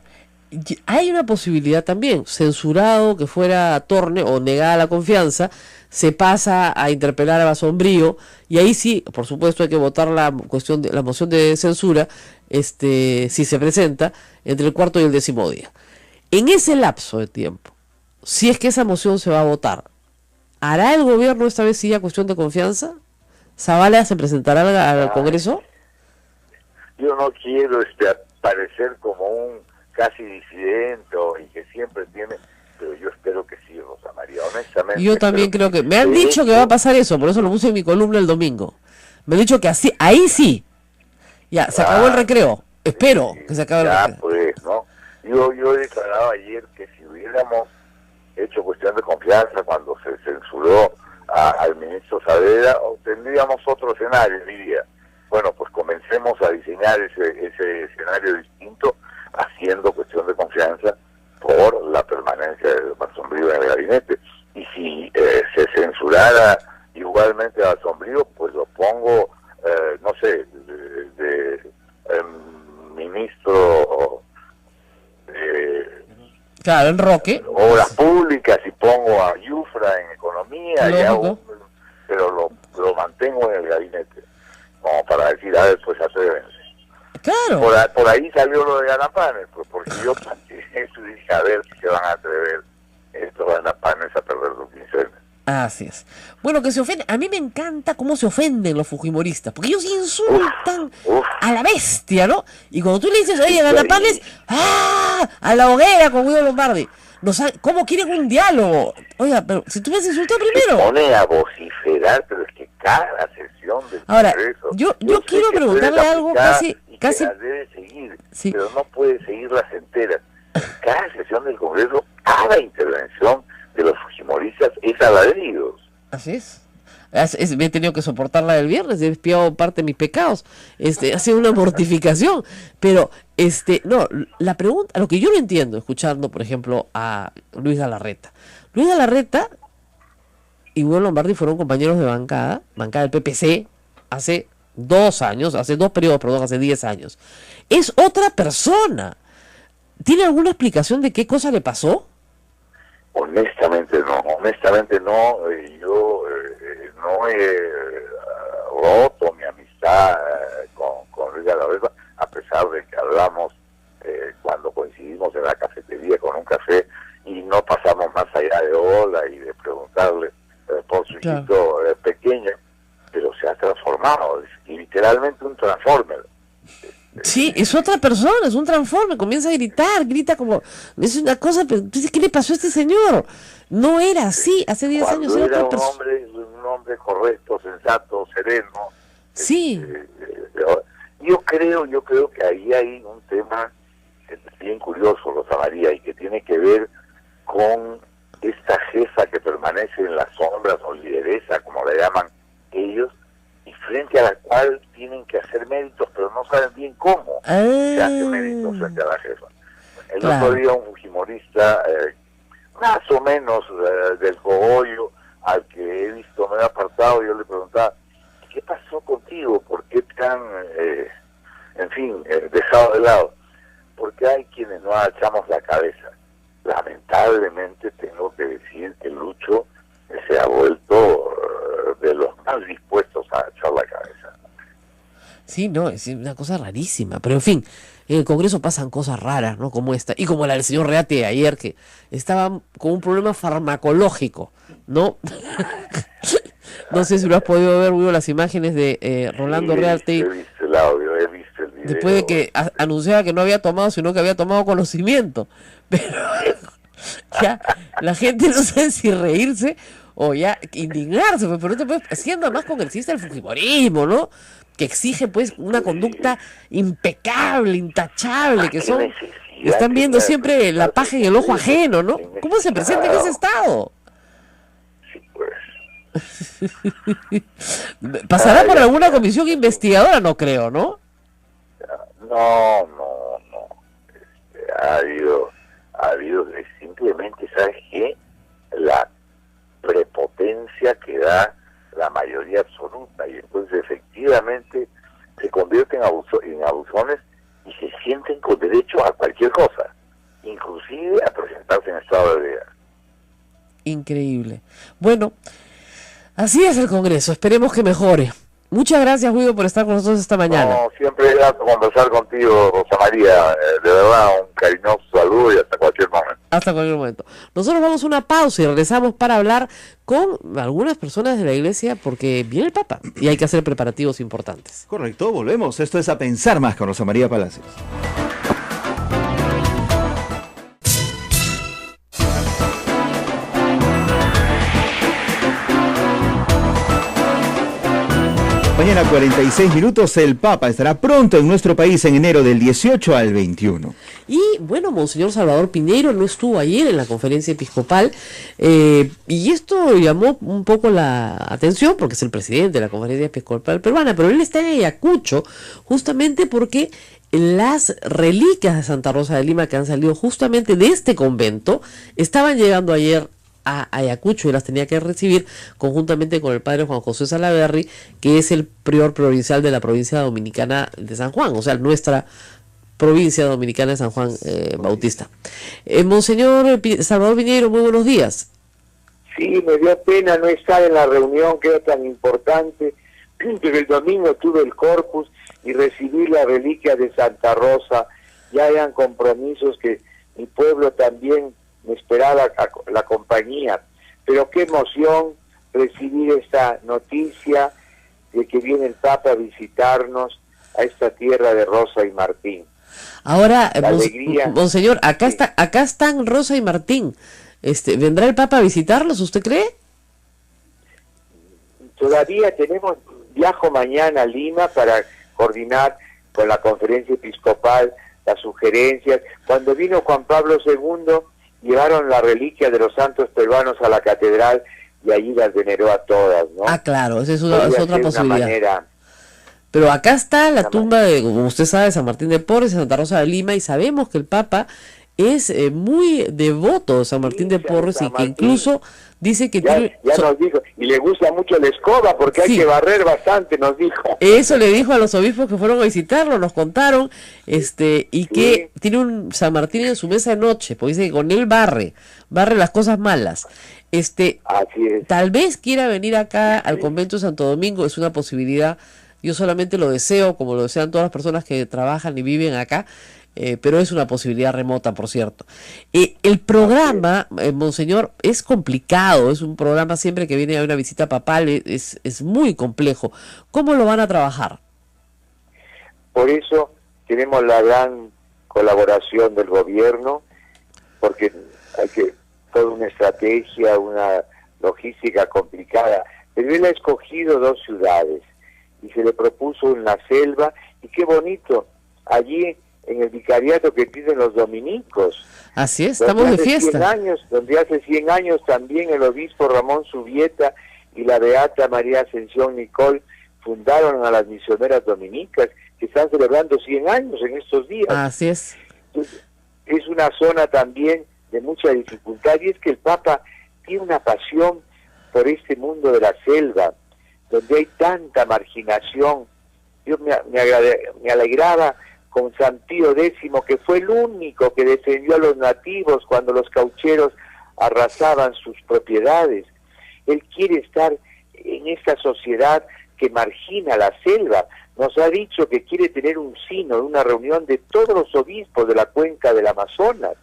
hay una posibilidad también, censurado que fuera Torne o negada la confianza, se pasa a interpelar a Asombrío y ahí sí, por supuesto, hay que votar la moción de censura, si se presenta entre el cuarto y el 10º día. En ese lapso de tiempo, si es que esa moción se va a votar, ¿hará el gobierno esta vez sí a cuestión de confianza? ¿Zavala se presentará al Congreso? Yo no quiero parecer como un casi disidente y que siempre tiene, pero yo espero que sí, Rosa María, honestamente. Yo también creo que... Me han dicho que va a pasar eso, por eso lo puse en mi columna el domingo. Me han dicho que así, ahí sí. Ya, se acabó el recreo. Espero que se acabe el recreo. Pues, ¿no? Yo he declarado ayer que si hubiéramos hecho cuestión de confianza cuando se censuró al ministro Saavedra, tendríamos otro escenario, diría. Bueno, pues comencemos a diseñar ese escenario distinto, haciendo cuestión de confianza por la permanencia de Asombrío en el gabinete. Y si se censurara igualmente a Asombrío, pues lo pongo, no sé, de ministro de Claro, en Roque. Obras Públicas, y pongo a Yufra en Economía, y hago, pero lo mantengo en el gabinete, como para decir, a ver, pues atrévense. Claro. Por ahí salió lo de Ganapanes, pues, porque yo también dije, a ver si se van a atrever estos Ganapanes a perder su quincena. Así es. Bueno, que se ofenden. A mí me encanta cómo se ofenden los fujimoristas, porque ellos insultan a la bestia, ¿no? Y cuando tú le dices, oye, Ganapanes, ¡ah! A la hoguera con Guido Lombardi. ¿Cómo quieren un diálogo? Oiga, pero si tú me has insultado primero. Se pone a vociferar, pero es que cada sesión del Ahora, Congreso... yo quiero preguntarle algo casi... Que las debe seguir, sí, pero no puede seguirlas enteras. Cada sesión del Congreso, cada intervención de los fujimoristas es a ladridos. Así es. Me he tenido que soportar la del viernes, he espiado parte de mis pecados. Ha sido una mortificación. Pero, no, la pregunta, lo que yo no entiendo, escuchando, por ejemplo, a Luis Galarreta. Luis Galarreta y Guido Lombardi fueron compañeros de bancada del PPC, hace 2 años, hace 2 periodos, perdón, hace 10 años. Es otra persona. ¿Tiene alguna explicación de qué cosa le pasó? Honestamente no, yo no he roto mi amistad con Luis Galarreta, a pesar de que hablamos cuando coincidimos en la cafetería con un café y no pasamos más allá de hola y de preguntarle por su hijito pequeño, pero se ha transformado, es literalmente un transformer. Sí, es otra persona, es un transforme, comienza a grita como, es una cosa, pero ¿qué le pasó a este señor? No era así, hace 10 años era otra persona. Un hombre correcto, sensato, sereno. Sí. Yo creo que ahí hay un tema bien curioso, Rosa María, y que tiene que ver con esta jefa que permanece en las sombras, o lideresa, como la llaman ellos, y frente a la cual tienen que hacer méritos, pero no saben bien cómo se hace méritos frente a la jefa. El otro día un fujimorista, más o menos del cogollo, al que he visto medio apartado, yo le preguntaba, ¿qué pasó contigo? ¿Por qué te han, dejado de lado? porque hay quienes no agachamos la cabeza. Lamentablemente tengo que decir que Lucho se ha vuelto de los más dispuestos a agachar la cabeza. Sí, no, es una cosa rarísima, pero en fin, en el Congreso pasan cosas raras, ¿no? Como esta, y como la del señor Reate ayer, que estaba con un problema farmacológico, ¿no? No sé si lo has podido ver, hubo las imágenes de Rolando Reate. He visto el audio, he visto el video. Después de que anunciaba que no había tomado, sino que había tomado conocimiento. Pero ya, la gente no sabe si reírse o ya indignarse, pero no te puedes, haciendo más congresista del fujimorismo, ¿no? Que exige pues una conducta impecable, intachable, que son, están viendo siempre la paja en el ojo ajeno, ¿no? ¿Cómo se presenta en ese estado? Sí, pues. ¿Pasará por alguna comisión investigadora? No creo, ¿no? No. Ha habido simplemente, ¿sabes qué? La prepotencia que da la mayoría absoluta, y entonces efectivamente se convierten en abusones y se sienten con derecho a cualquier cosa, inclusive a presentarse en estado de veda. Increíble. Bueno, así es el Congreso, esperemos que mejore. Muchas gracias, Guido, por estar con nosotros esta mañana. No, siempre es grato conversar contigo, Rosa María. De verdad, un cariñoso saludo y hasta cualquier momento. Hasta cualquier momento. Nosotros vamos a una pausa y regresamos para hablar con algunas personas de la iglesia porque viene el Papa y hay que hacer preparativos importantes. Correcto, volvemos. Esto es A Pensar Más con Rosa María Palacios. Mañana 46 minutos, el Papa estará pronto en nuestro país en enero del 18 al 21. Y bueno, Monseñor Salvador Piñeiro no estuvo ayer en la conferencia episcopal y esto llamó un poco la atención porque es el presidente de la conferencia episcopal peruana, pero él está en Ayacucho justamente porque las reliquias de Santa Rosa de Lima que han salido justamente de este convento estaban llegando ayer a Ayacucho y las tenía que recibir conjuntamente con el padre Juan José Salaverry, que es el prior provincial de la provincia dominicana de San Juan, o sea, nuestra provincia dominicana de San Juan Bautista. Monseñor Salvador Piñeiro, muy buenos días. Sí, me dio pena no estar en la reunión que era tan importante, pero el domingo tuve el Corpus y recibí la reliquia de Santa Rosa. Ya eran compromisos que mi pueblo también me esperaba la compañía, pero qué emoción recibir esta noticia de que viene el Papa a visitarnos a esta tierra de Rosa y Martín. Ahora, alegría, Monseñor, acá están Rosa y Martín. ¿Vendrá el Papa a visitarlos, usted cree? Todavía viajo mañana a Lima para coordinar con la conferencia episcopal las sugerencias. Cuando vino Juan Pablo II, llevaron la reliquia de los santos peruanos a la catedral y allí las veneró a todas, ¿no? Ah, claro, esa es otra posibilidad. Pero acá está la tumba de, como usted sabe, San Martín de Porres, Santa Rosa de Lima, y sabemos que el Papa es muy devoto de San Martín de Porres y que incluso dice que ya nos dijo, y le gusta mucho la escoba porque hay que barrer bastante, nos dijo. Eso le dijo a los obispos que fueron a visitarlo, nos contaron, y que tiene un San Martín en su mesa de noche, porque dice que con él barre las cosas malas. Así es. Tal vez quiera venir acá al convento de Santo Domingo, es una posibilidad. Yo solamente lo deseo, como lo desean todas las personas que trabajan y viven acá, pero es una posibilidad remota, por cierto. El programa, Monseñor, es complicado, es un programa siempre que viene a una visita papal, es muy complejo. ¿Cómo lo van a trabajar? Por eso tenemos la gran colaboración del gobierno, porque hay toda una estrategia, una logística complicada, pero él ha escogido 2 ciudades y se le propuso en la selva, y qué bonito, allí en el vicariato que tienen los dominicos. Así es, estamos de fiesta. Donde hace 100 años también el obispo Ramón Subieta y la beata María Ascensión Nicol fundaron a las misioneras dominicas, que están celebrando 100 años en estos días. Así es. Entonces, es una zona también de mucha dificultad, y es que el Papa tiene una pasión por este mundo de la selva, donde hay tanta marginación. Yo me alegraba con San Pío X, que fue el único que defendió a los nativos cuando los caucheros arrasaban sus propiedades. Él quiere estar en esta sociedad que margina la selva. Nos ha dicho que quiere tener un sínodo, una reunión de todos los obispos de la cuenca del Amazonas,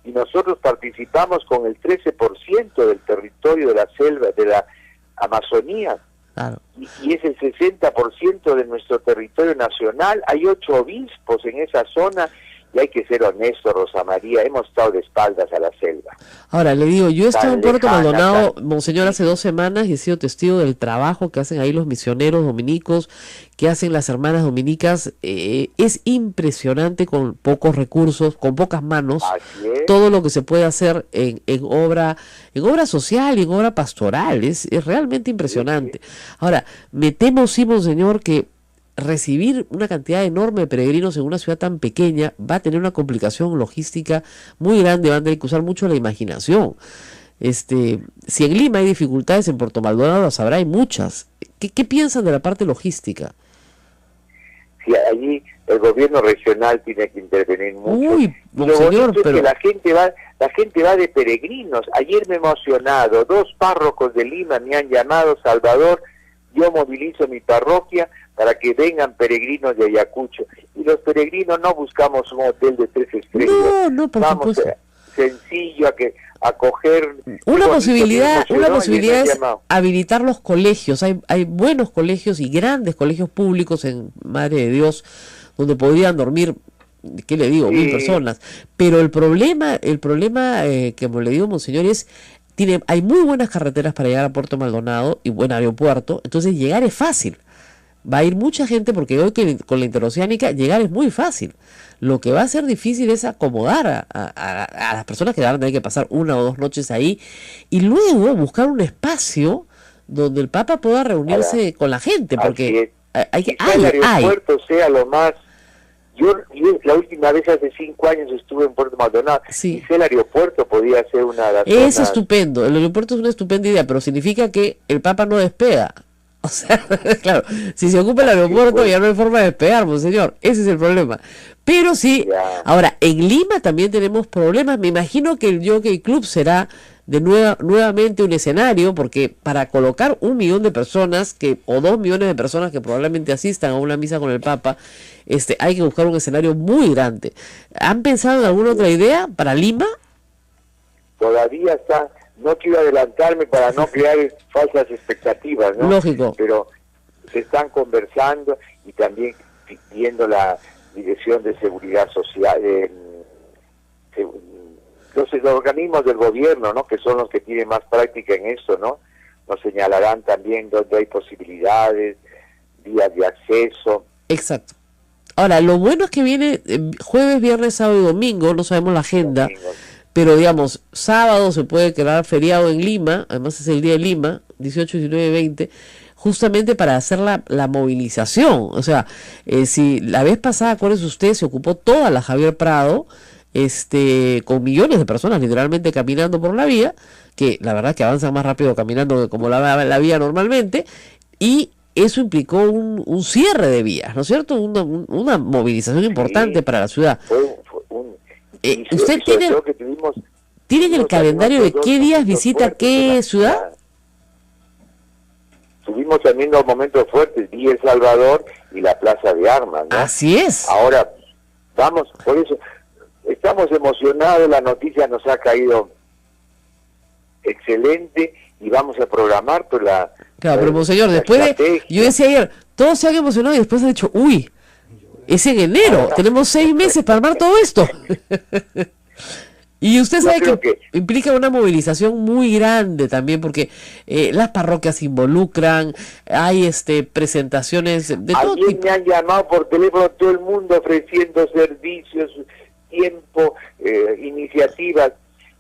y nosotros participamos con el 13% del territorio de la selva, de la Amazonía, Claro. y es el 60% de nuestro territorio nacional. Hay 8 obispos en esa zona, y hay que ser honesto, Rosa María, hemos estado de espaldas a la selva. Ahora, le digo, yo he estado en Puerto lejana, Maldonado, Monseñor, hace 2 semanas y he sido testigo del trabajo que hacen ahí los misioneros dominicos, que hacen las hermanas dominicas. Es impresionante, con pocos recursos, con pocas manos, todo lo que se puede hacer en obra social y en obra pastoral. Es realmente impresionante. Ahora, me temo, sí, Monseñor, que recibir una cantidad enorme de peregrinos en una ciudad tan pequeña va a tener una complicación logística muy grande, van a tener que usar mucho la imaginación. Si en Lima hay dificultades, en Puerto Maldonado las habrá, hay muchas. ¿Qué piensan de la parte logística? Sí, allí el gobierno regional tiene que intervenir mucho. Uy, Lo Monseñor, bonito es pero que la gente va de peregrinos. Ayer me he emocionado, 2 párrocos de Lima me han llamado: Salvador, yo movilizo mi parroquia para que vengan peregrinos de Ayacucho. Y los peregrinos no buscamos un hotel de 3 estrellas. No, por Vamos supuesto. Sencillo a coger. Una posibilidad es es habilitar los colegios. Hay buenos colegios y grandes colegios públicos en Madre de Dios donde podrían dormir, ¿qué le digo? 1000 personas. Pero el problema que, como le digo, Monseñor, es hay muy buenas carreteras para llegar a Puerto Maldonado y buen aeropuerto, entonces llegar es fácil. Va a ir mucha gente, porque hoy con la interoceánica llegar es muy fácil. Lo que va a ser difícil es acomodar a las personas que van a tener que pasar 1 o 2 noches ahí, y luego buscar un espacio donde el Papa pueda reunirse con la gente, porque el aeropuerto sea lo más. Yo la última vez hace 5 años estuve en Puerto Maldonado, sí. Y el aeropuerto podía ser una de las Es zonas. estupendo, el aeropuerto es una estupenda idea, pero significa que el Papa no despega. O sea, claro, si se ocupa el aeropuerto ya no hay forma de despegar, Monseñor, ese es el problema. Pero sí, ahora, en Lima también tenemos problemas. Me imagino que el Jockey Club será nuevamente un escenario, porque para colocar 1 millón de personas o 2 millones de personas que probablemente asistan a una misa con el Papa, hay que buscar un escenario muy grande. ¿Han pensado en alguna otra idea para Lima? Todavía está. No quiero adelantarme para no crear falsas expectativas, ¿no? Lógico. Pero se están conversando, y también viendo la Dirección de Seguridad Social, los organismos del gobierno, ¿no? Que son los que tienen más práctica en esto, ¿no? Nos señalarán también dónde hay posibilidades, vías de acceso. Exacto. Ahora, lo bueno es que viene jueves, viernes, sábado y domingo, no sabemos la agenda. Pero digamos, sábado se puede quedar feriado en Lima, además es el día de Lima, 18, 19, 20, justamente para hacer la movilización. O sea, si la vez pasada, acuérdense usted, se ocupó toda la Javier Prado, con millones de personas literalmente caminando por la vía, que la verdad que avanzan más rápido caminando que como la vía normalmente, y eso implicó un cierre de vías, ¿no es cierto? Una movilización importante para la ciudad. ¿Usted tiene en el calendario de qué días visita qué ciudad? Tuvimos también 2 momentos fuertes, Villa El Salvador y la Plaza de Armas, ¿no? Así es. Ahora, vamos, por eso, estamos emocionados, la noticia nos ha caído excelente, y vamos a programar por la... Claro, pero Monseñor, después yo decía ayer, todos se han emocionado y después han dicho, uy, es en enero, tenemos 6 meses para armar todo esto. Y usted sabe que implica una movilización muy grande también, porque las parroquias se involucran, hay presentaciones de todo tipo. Ayer me han llamado por teléfono todo el mundo ofreciendo servicios, tiempo, iniciativas.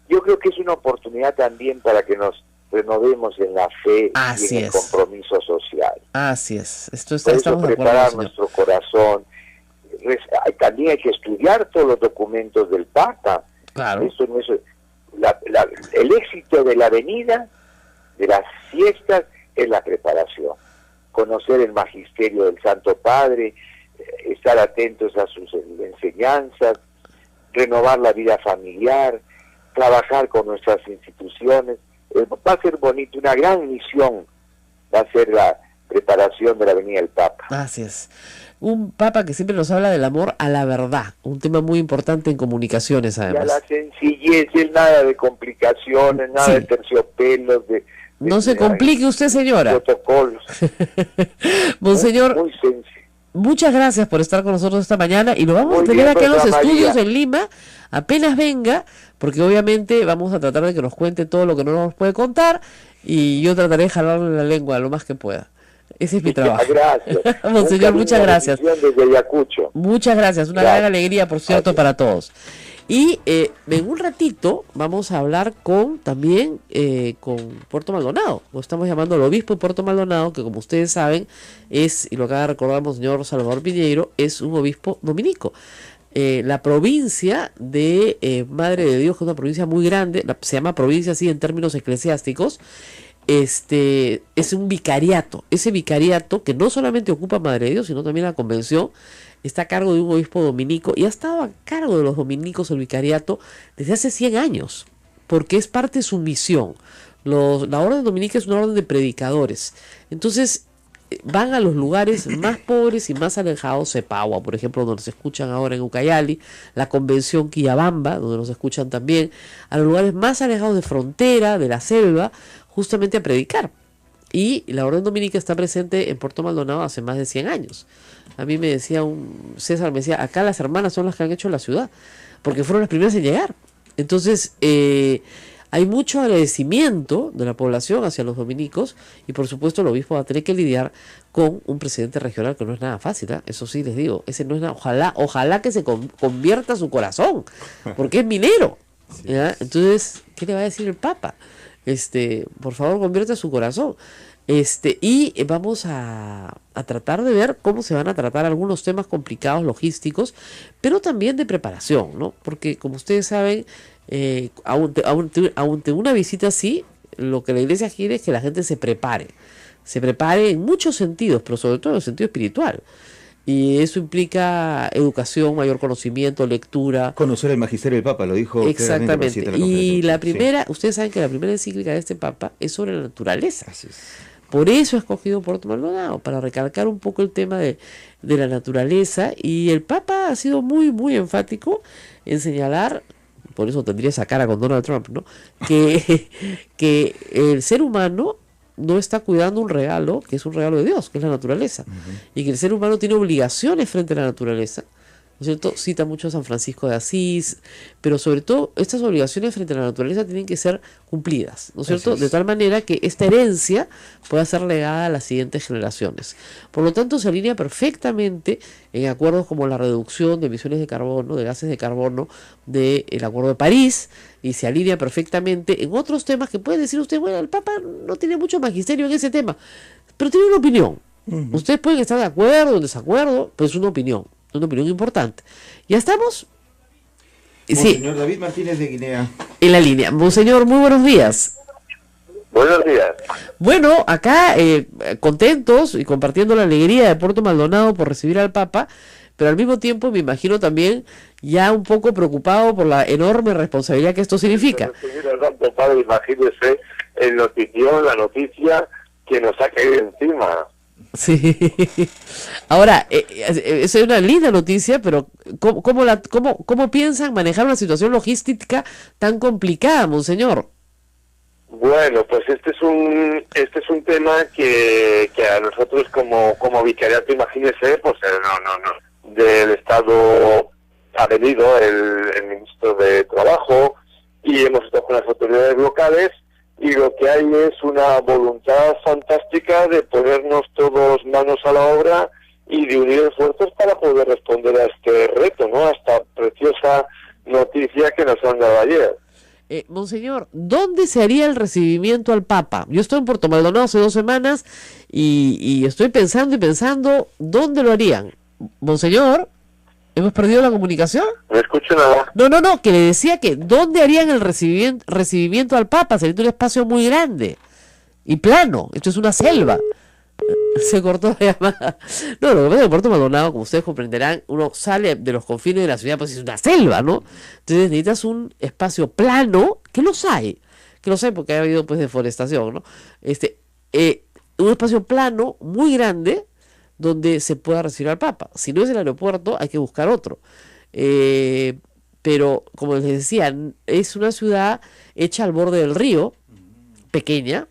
Yo creo que es una oportunidad también para que nos renovemos en la fe y en el compromiso social. Así es. Por eso preparar nuestro corazón. También hay que estudiar todos los documentos del Papa. Claro. Eso no es el éxito de la venida, de las fiestas, es la preparación. Conocer el magisterio del Santo Padre, estar atentos a sus enseñanzas, renovar la vida familiar, trabajar con nuestras instituciones. Va a ser bonito, una gran misión va a ser la preparación de la venida del Papa. Así es. Un Papa que siempre nos habla del amor a la verdad, un tema muy importante en comunicaciones además. Y a la sencillez, él nada de complicaciones, nada de terciopelos, no se complique usted, señora. Protocolos. Monseñor, muy sencillo. Muchas gracias por estar con nosotros esta mañana y lo vamos a tener aquí en los estudios en Lima, apenas venga, porque obviamente vamos a tratar de que nos cuente todo lo que no nos puede contar y yo trataré de jalarle la lengua lo más que pueda. Ese es mi trabajo. Gracias. Monseñor, muchas gracias. Desde Ayacucho. Muchas gracias, una gran alegría, por cierto, para todos. Y en un ratito vamos a hablar también con Puerto Maldonado. Lo estamos llamando al obispo de Puerto Maldonado, que como ustedes saben y lo acaba de recordar el Monseñor Salvador Piñeiro, es un obispo dominico. La provincia de Madre de Dios, que es una provincia muy grande, se llama provincia así en términos eclesiásticos, es un vicariato. Ese vicariato que no solamente ocupa Madre de Dios, sino también la convención, está a cargo de un obispo dominico y ha estado a cargo de los dominicos el vicariato desde hace 100 años, porque es parte de su misión. La orden dominica es una orden de predicadores. Entonces van a los lugares más pobres y más alejados, Cepagua, por ejemplo, donde nos escuchan ahora en Ucayali, la convención Quillabamba, donde nos escuchan también, a los lugares más alejados de frontera, de la selva, justamente a predicar. Y la orden dominica está presente en Puerto Maldonado hace más de 100 años. A mí me decía César, me decía, acá las hermanas son las que han hecho la ciudad, porque fueron las primeras en llegar. Entonces, hay mucho agradecimiento de la población hacia los dominicos y por supuesto el obispo va a tener que lidiar con un presidente regional que no es nada fácil, ¿eh? Eso sí les digo, ese no es nada, ojalá que se convierta su corazón, porque es minero, ¿ya? Entonces, ¿qué le va a decir el Papa? Por favor, convierta su corazón. Y vamos a tratar de ver cómo se van a tratar algunos temas complicados logísticos, pero también de preparación, ¿no? Porque como ustedes saben, ante una visita así, lo que la iglesia quiere es que la gente se prepare en muchos sentidos, pero sobre todo en el sentido espiritual. Y eso implica educación, mayor conocimiento, lectura. Conocer el magisterio del Papa, lo dijo. Exactamente. Y ustedes saben que la primera encíclica de este Papa es sobre la naturaleza. Así es. Por eso ha escogido Puerto Maldonado, para recalcar un poco el tema de la naturaleza. Y el Papa ha sido muy, muy enfático en señalar, por eso tendría esa cara con Donald Trump, ¿no? Que el ser humano no está cuidando un regalo, que es un regalo de Dios, que es la naturaleza. Y que el ser humano tiene obligaciones frente a la naturaleza, ¿no es cierto? Cita mucho a San Francisco de Asís, pero sobre todo estas obligaciones frente a la naturaleza tienen que ser cumplidas, ¿no es cierto? De tal manera que esta herencia pueda ser legada a las siguientes generaciones. Por lo tanto, se alinea perfectamente en acuerdos como la reducción de emisiones de carbono, de gases de carbono, del Acuerdo de París, y se alinea perfectamente en otros temas que puede decir usted, bueno, el Papa no tiene mucho magisterio en ese tema, pero tiene una opinión. Ustedes pueden estar de acuerdo o en desacuerdo, pero es una opinión importante. ¿Ya estamos? Monseñor David Martínez de Guinea. En la línea. Monseñor, muy buenos días. Buenos días. Bueno, acá contentos y compartiendo la alegría de Puerto Maldonado por recibir al Papa, pero al mismo tiempo me imagino también ya un poco preocupado por la enorme responsabilidad que esto significa. Santo Padre, imagínese la noticia que nos ha caído encima. Sí. Ahora, es una linda noticia, pero ¿cómo piensan manejar una situación logística tan complicada, Monseñor? Bueno, pues este es un tema que a nosotros como vicariato, imagínese, pues del Estado ha venido el ministro de Trabajo y hemos estado con las autoridades locales. Y lo que hay es una voluntad fantástica de ponernos todos manos a la obra y de unir esfuerzos para poder responder a este reto, ¿no? A esta preciosa noticia que nos han dado ayer. Monseñor, ¿dónde se haría el recibimiento al Papa? Yo estoy en Puerto Maldonado hace 2 semanas y estoy pensando, ¿dónde lo harían? Monseñor, ¿hemos perdido la comunicación? No escucho nada. No, que le decía que ¿dónde harían el recibimiento al Papa? Sería un espacio muy grande y plano, esto es una selva. Se cortó la llamada. No, lo que pasa es que Puerto Maldonado, como ustedes comprenderán, uno sale de los confines de la ciudad, pues es una selva, ¿no? Entonces necesitas un espacio plano, que los hay porque ha habido pues deforestación, ¿no? Un espacio plano muy grande donde se pueda recibir al Papa. Si no es el aeropuerto, hay que buscar otro. Pero, como les decía, es una ciudad hecha al borde del río, pequeña,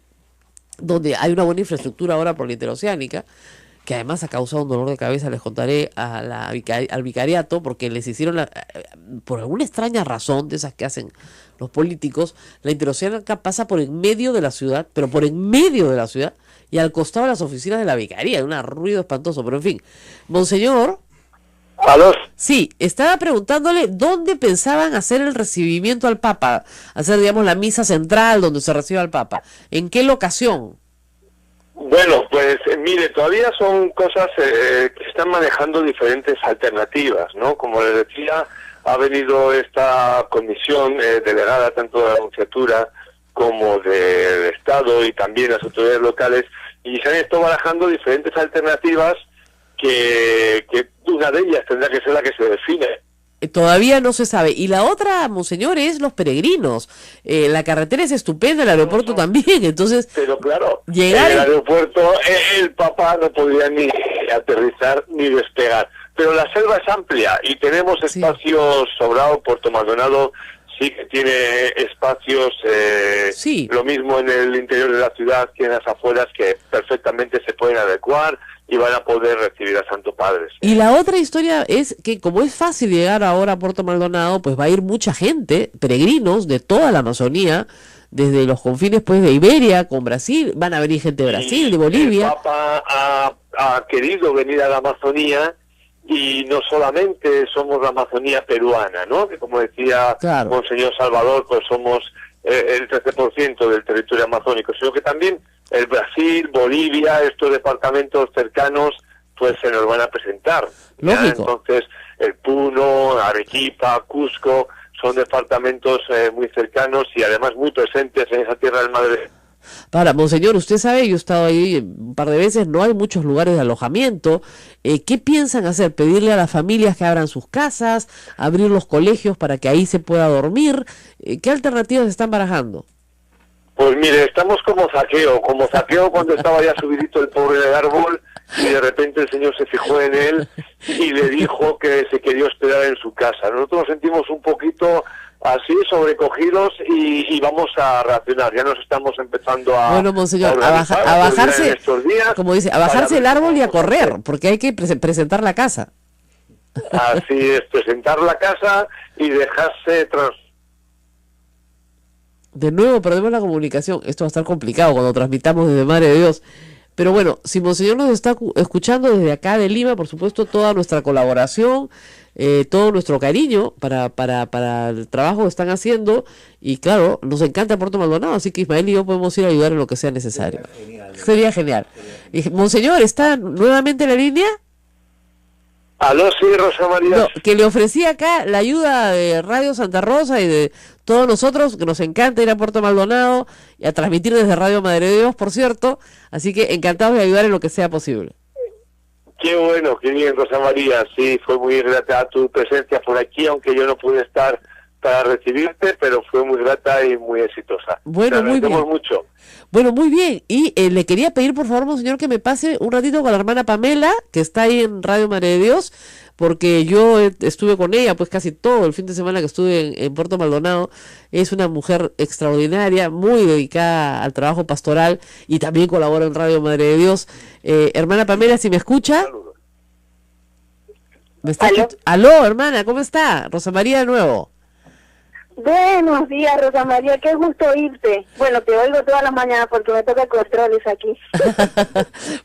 donde hay una buena infraestructura ahora por la interoceánica, que además ha causado un dolor de cabeza, les contaré, al vicariato, porque les hicieron, por alguna extraña razón de esas que hacen los políticos, la interoceánica pasa por en medio de la ciudad, pero por en medio de la ciudad, y al costado de las oficinas de la vicaría, un ruido espantoso, pero en fin. Monseñor. ¿Aló? Sí, estaba preguntándole dónde pensaban hacer el recibimiento al Papa, hacer, digamos, la misa central donde se recibe al Papa. ¿En qué locación? Bueno, pues mire, todavía son cosas que están manejando diferentes alternativas, ¿no? Como les decía, ha venido esta comisión delegada tanto de la Nunciatura como del Estado y también las autoridades locales, y se han estado barajando diferentes alternativas que una de ellas tendrá que ser la que se define. Todavía no se sabe. Y la otra, monseñor, es los peregrinos. La carretera es estupenda, el aeropuerto también, entonces... Pero claro, llegar en el aeropuerto el Papa no podría ni aterrizar ni despegar. Pero la selva es amplia y tenemos espacios sobrados. Puerto Maldonado sí que tiene espacios, lo mismo en el interior de la ciudad que en las afueras, que perfectamente se pueden adecuar y van a poder recibir a Santo Padre. Y la otra historia es que como es fácil llegar ahora a Puerto Maldonado, pues va a ir mucha gente, peregrinos de toda la Amazonía, desde los confines pues de Iberia con Brasil, van a venir gente de Brasil, de Bolivia. El Papa ha querido venir a la Amazonía, y no solamente somos la Amazonía peruana, ¿no? Que como decía Monseñor Salvador, pues somos el 13% del territorio amazónico, sino que también el Brasil, Bolivia, estos departamentos cercanos, pues se nos van a presentar. Entonces, el Puno, Arequipa, Cusco, son departamentos muy cercanos y además muy presentes en esa tierra del Madre. Para, monseñor, usted sabe, yo he estado ahí un par de veces, no hay muchos lugares de alojamiento. ¿Qué piensan hacer? ¿Pedirle a las familias que abran sus casas? ¿Abrir los colegios para que ahí se pueda dormir? ¿Qué alternativas están barajando? Pues mire, estamos como Zaqueo cuando estaba ya subidito el pobre del árbol, y de repente el Señor se fijó en él y le dijo que se quería hospedar en su casa. Nosotros nos sentimos un poquito así, sobrecogidos, y vamos a reaccionar. Ya nos estamos empezando a... Bueno, monseñor, a bajarse, estos días, como dice, a bajarse el árbol y a correr, porque hay que presentar la casa. Así es, presentar la casa y dejarse De nuevo perdemos la comunicación. Esto va a estar complicado cuando transmitamos desde Madre de Dios. Pero bueno, si monseñor nos está escuchando desde acá de Lima, por supuesto, toda nuestra colaboración, todo nuestro cariño para el trabajo que están haciendo. Y claro, nos encanta Puerto Maldonado, así que Ismael y yo podemos ir a ayudar en lo que sea necesario. Sería genial. Monseñor, ¿está nuevamente en la línea? Aló, sí, Rosa María. No, que le ofrecí acá la ayuda de Radio Santa Rosa y de todos nosotros, que nos encanta ir a Puerto Maldonado y a transmitir desde Radio Madre de Dios, por cierto, así que encantados de ayudar en lo que sea posible. Qué bueno, qué bien, Rosa María, sí, fue muy grata tu presencia por aquí, aunque yo no pude estar para recibirte, pero fue muy grata y muy exitosa. Bueno, muy bien. Mucho. Bueno, muy bien. Y le quería pedir, por favor, monseñor, que me pase un ratito con la hermana Pamela, que está ahí en Radio Madre de Dios, porque yo estuve con ella pues casi todo el fin de semana que estuve en Puerto Maldonado. Es una mujer extraordinaria, muy dedicada al trabajo pastoral y también colabora en Radio Madre de Dios. Hermana Pamela, si me escucha. ¿Me está ¿Aló, hermana? ¿Cómo está? Rosa María de nuevo. Buenos días, Rosa María, qué gusto oírte. Bueno, te oigo todas las mañanas porque me toca controles aquí.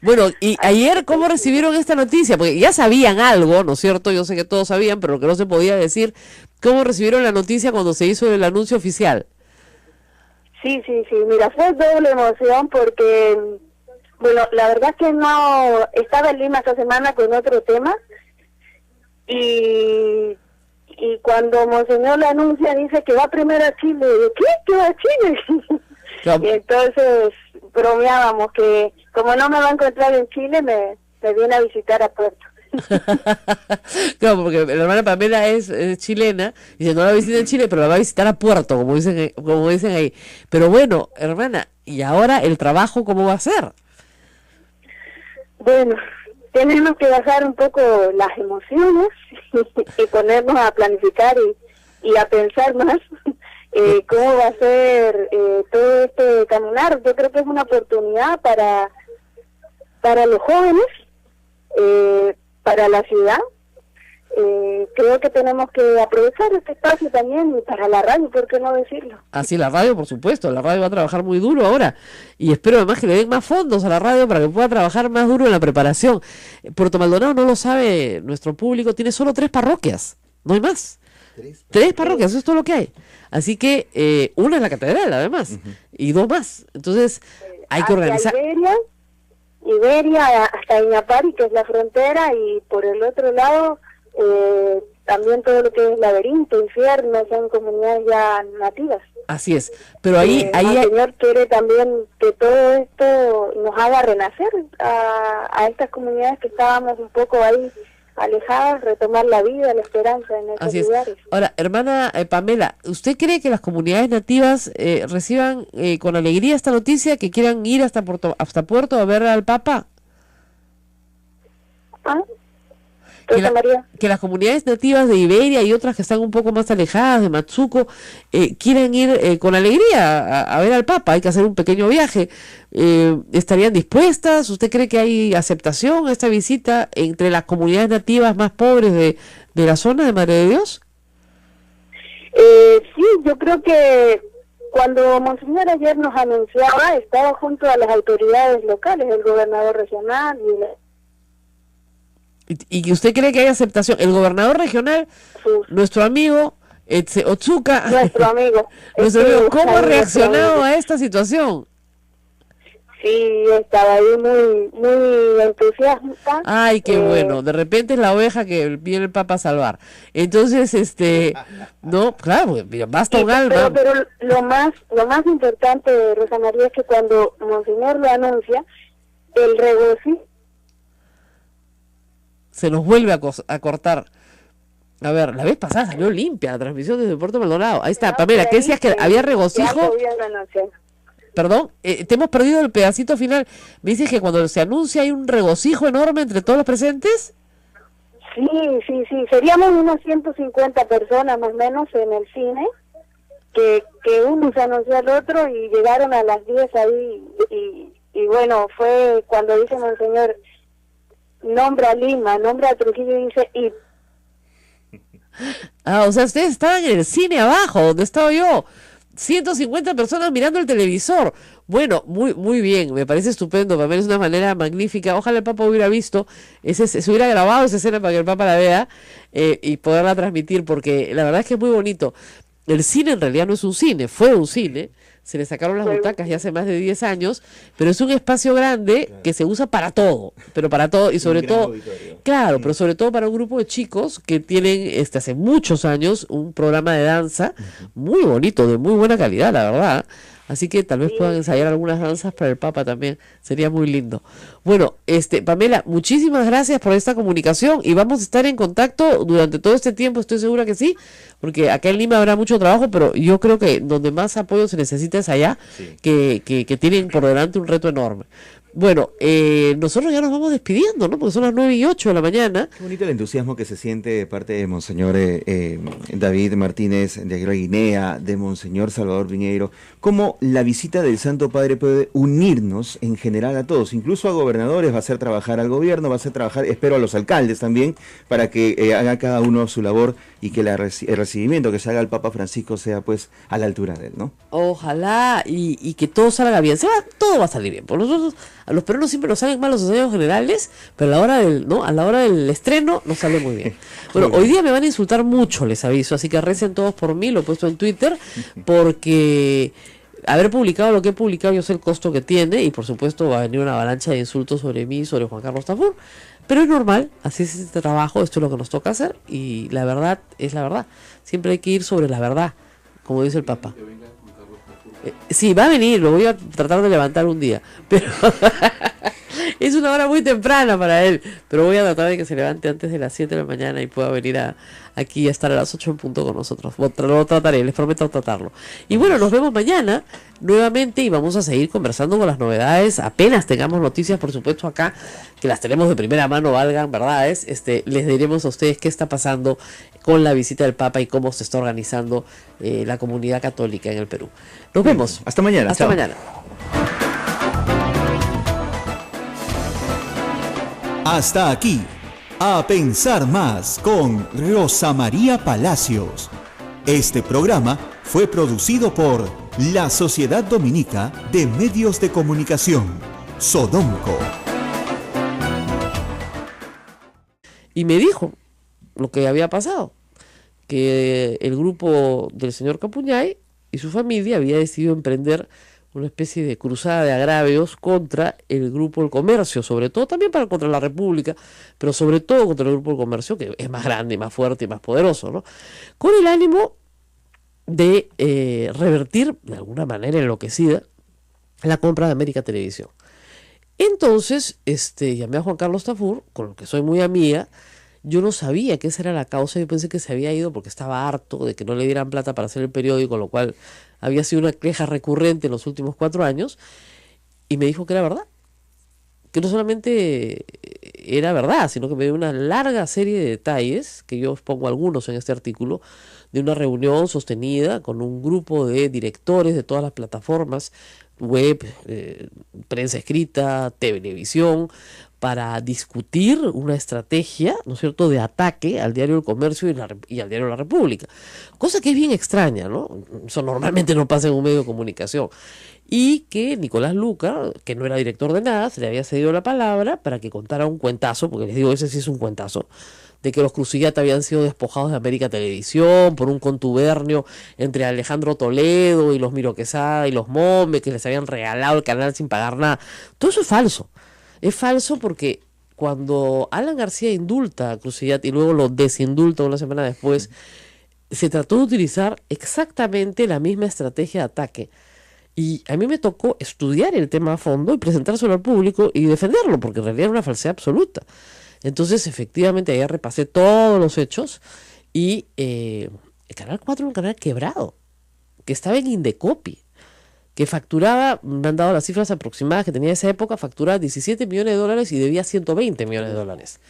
Bueno, y ayer, ¿cómo recibieron esta noticia? Porque ya sabían algo, ¿no es cierto? Yo sé que todos sabían, pero lo que no se podía decir, ¿cómo recibieron la noticia cuando se hizo el anuncio oficial? Sí, mira, fue doble emoción porque, bueno, la verdad es que no, estaba en Lima esta semana con otro tema, y cuando monseñor le anuncia, dice que va primero a Chile. Digo, ¿qué? ¿Que va a Chile? Y entonces bromeábamos que como no me va a encontrar en Chile, me viene a visitar a Puerto. Claro, porque la hermana Pamela es chilena y no la visita en Chile, pero la va a visitar a Puerto, como dicen ahí. Pero bueno, hermana, ¿y ahora el trabajo cómo va a ser? Bueno, tenemos que bajar un poco las emociones y ponernos a planificar y a pensar más cómo va a ser todo este caminar. Yo creo que es una oportunidad para los jóvenes, para la ciudad. Creo que tenemos que aprovechar este espacio también, y para la radio, ¿por qué no decirlo? Así la radio, por supuesto, la radio va a trabajar muy duro ahora, y espero además que le den más fondos a la radio para que pueda trabajar más duro en la preparación. Puerto Maldonado, no lo sabe nuestro público, tiene solo 3 parroquias, no hay más. 3 parroquias, eso es todo lo que hay. Así que una es la catedral, además, y 2 más. Entonces, hay que organizar. Iberia hasta Iñapari, que es la frontera, y por el otro lado también todo lo que es Laberinto, Infierno, son comunidades ya nativas. Así es, pero ahí el Señor quiere también que todo esto nos haga renacer a estas comunidades que estábamos un poco ahí alejadas, retomar la vida, la esperanza en esos lugares. Ahora, hermana Pamela, ¿usted cree que las comunidades nativas reciban con alegría esta noticia, que quieran ir hasta Puerto a ver al Papa? Que las comunidades nativas de Iberia y otras que están un poco más alejadas, de Matsuco, quieren ir con alegría a ver al Papa. Hay que hacer un pequeño viaje. ¿Estarían dispuestas? ¿Usted cree que hay aceptación a esta visita entre las comunidades nativas más pobres de la zona de Madre de Dios? Sí, yo creo que cuando Monseñor ayer nos anunciaba, estaba junto a las autoridades locales, el gobernador regional ¿Y usted cree que hay aceptación? El gobernador regional, nuestro amigo Otsuka, nuestro amigo, ¿cómo ha reaccionado a esta situación? Sí, estaba ahí muy entusiasta. Ay, qué bueno, de repente es la oveja que viene el Papa a salvar. Entonces, no, claro, basta un alma. Pero lo más importante, Rosa María, es que cuando Monseñor lo anuncia, el regocijo se nos vuelve a cortar. A ver, la vez pasada salió limpia la transmisión desde Puerto Maldonado. Ahí está, Pamela, ¿qué decías que había regocijo? Perdón, te hemos perdido el pedacito final. ¿Me dices que cuando se anuncia hay un regocijo enorme entre todos los presentes? Sí, seríamos unos 150 personas más o menos en el cine, que uno se anunció al otro y llegaron a las 10 ahí, y bueno, fue cuando dice Monseñor, nombra a Lima, nombra a Trujillo, y dice, o sea, ustedes estaban en el cine abajo, donde estaba yo, 150 personas mirando el televisor. Bueno, muy bien, me parece estupendo, Pamela, es una manera magnífica. Ojalá el Papa hubiera visto, se hubiera grabado esa escena para que el Papa la vea y poderla transmitir, porque la verdad es que es muy bonito. El cine en realidad no es un cine, fue un cine, se le sacaron las butacas ya hace más de 10 años, pero es un espacio grande que se usa para todo, pero para todo, y sobre todo, claro, pero sobre todo para un grupo de chicos que tienen hace muchos años un programa de danza muy bonito, de muy buena calidad, la verdad. Así que tal vez puedan ensayar algunas danzas para el Papa también, sería muy lindo. Bueno, Pamela, muchísimas gracias por esta comunicación y vamos a estar en contacto durante todo este tiempo, estoy segura que sí, porque acá en Lima habrá mucho trabajo, pero yo creo que donde más apoyo se necesita es allá, que tienen por delante un reto enorme. Bueno, nosotros ya nos vamos despidiendo, ¿no? Porque son las 9:08 de la mañana. Qué bonito el entusiasmo que se siente de parte de Monseñor David Martínez de Aguilar Guinea, de Monseñor Salvador Piñeiro, cómo la visita del Santo Padre puede unirnos en general a todos, incluso a gobernadores, va a hacer trabajar al gobierno, va a hacer trabajar, espero, a los alcaldes también, para que haga cada uno su labor y que el recibimiento que se haga al Papa Francisco sea pues a la altura de él, ¿no? Ojalá y que todo salga bien, todo va a salir bien, por nosotros. A los peruanos siempre nos salen mal los ensayos generales, pero a la hora del estreno nos sale muy bien. Bueno, hoy día me van a insultar mucho, les aviso, así que recen todos por mí, lo he puesto en Twitter, porque haber publicado lo que he publicado, yo sé el costo que tiene, y por supuesto va a venir una avalancha de insultos sobre mí, sobre Juan Carlos Tafur, pero es normal, así es este trabajo, esto es lo que nos toca hacer, y la verdad es la verdad. Siempre hay que ir sobre la verdad, como dice el Papa. Sí, va a venir, lo voy a tratar de levantar un día, pero es una hora muy temprana para él, pero voy a tratar de que se levante antes de las 7 de la mañana y pueda venir aquí a estar a las 8 en punto con nosotros. Lo trataré, les prometo tratarlo. Y bueno, nos vemos mañana nuevamente y vamos a seguir conversando con las novedades. Apenas tengamos noticias, por supuesto, acá, que las tenemos de primera mano, valgan verdades, les diremos a ustedes qué está pasando con la visita del Papa y cómo se está organizando la comunidad católica en el Perú. Nos vemos. Hasta mañana. Hasta Chao. mañana. Hasta aquí, A Pensar Más con Rosa María Palacios. Este programa fue producido por la Sociedad Dominica de Medios de Comunicación, Sodomco. Y me dijo lo que había pasado, que el grupo del señor Capuñay y su familia había decidido emprender una especie de cruzada de agravios contra el Grupo del Comercio, sobre todo también contra la República, pero sobre todo contra el Grupo del Comercio, que es más grande, más fuerte y más poderoso, ¿no? Con el ánimo de revertir, de alguna manera enloquecida, la compra de América Televisión. Entonces, llamé a Juan Carlos Tafur, con el que soy muy amiga. Yo no sabía que esa era la causa, yo pensé que se había ido porque estaba harto de que no le dieran plata para hacer el periódico, lo cual había sido una queja recurrente en los últimos 4 años, y me dijo que era verdad, que no solamente era verdad, sino que me dio una larga serie de detalles, que yo os pongo algunos en este artículo, de una reunión sostenida con un grupo de directores de todas las plataformas, web, prensa escrita, televisión, para discutir una estrategia, ¿no es cierto?, de ataque al diario El Comercio y al diario La República. Cosa que es bien extraña, ¿no? Eso normalmente no pasa en un medio de comunicación. Y que Nicolás Luca, que no era director de nada, se le había cedido la palabra para que contara un cuentazo, porque les digo, ese sí es un cuentazo, de que los Cruzillat habían sido despojados de América Televisión por un contubernio entre Alejandro Toledo y los Miro Quesada y los Mombe, que les habían regalado el canal sin pagar nada. Todo eso es falso. Es falso porque cuando Alan García indulta a Cruzillat y luego lo desindulta una semana después, se trató de utilizar exactamente la misma estrategia de ataque. Y a mí me tocó estudiar el tema a fondo y presentárselo al público y defenderlo, porque en realidad era una falsedad absoluta. Entonces, efectivamente, ahí repasé todos los hechos y el Canal 4 era un canal quebrado, que estaba en Indecopi, que facturaba, me han dado las cifras aproximadas que tenía esa época, facturaba $17 millones y debía $120 millones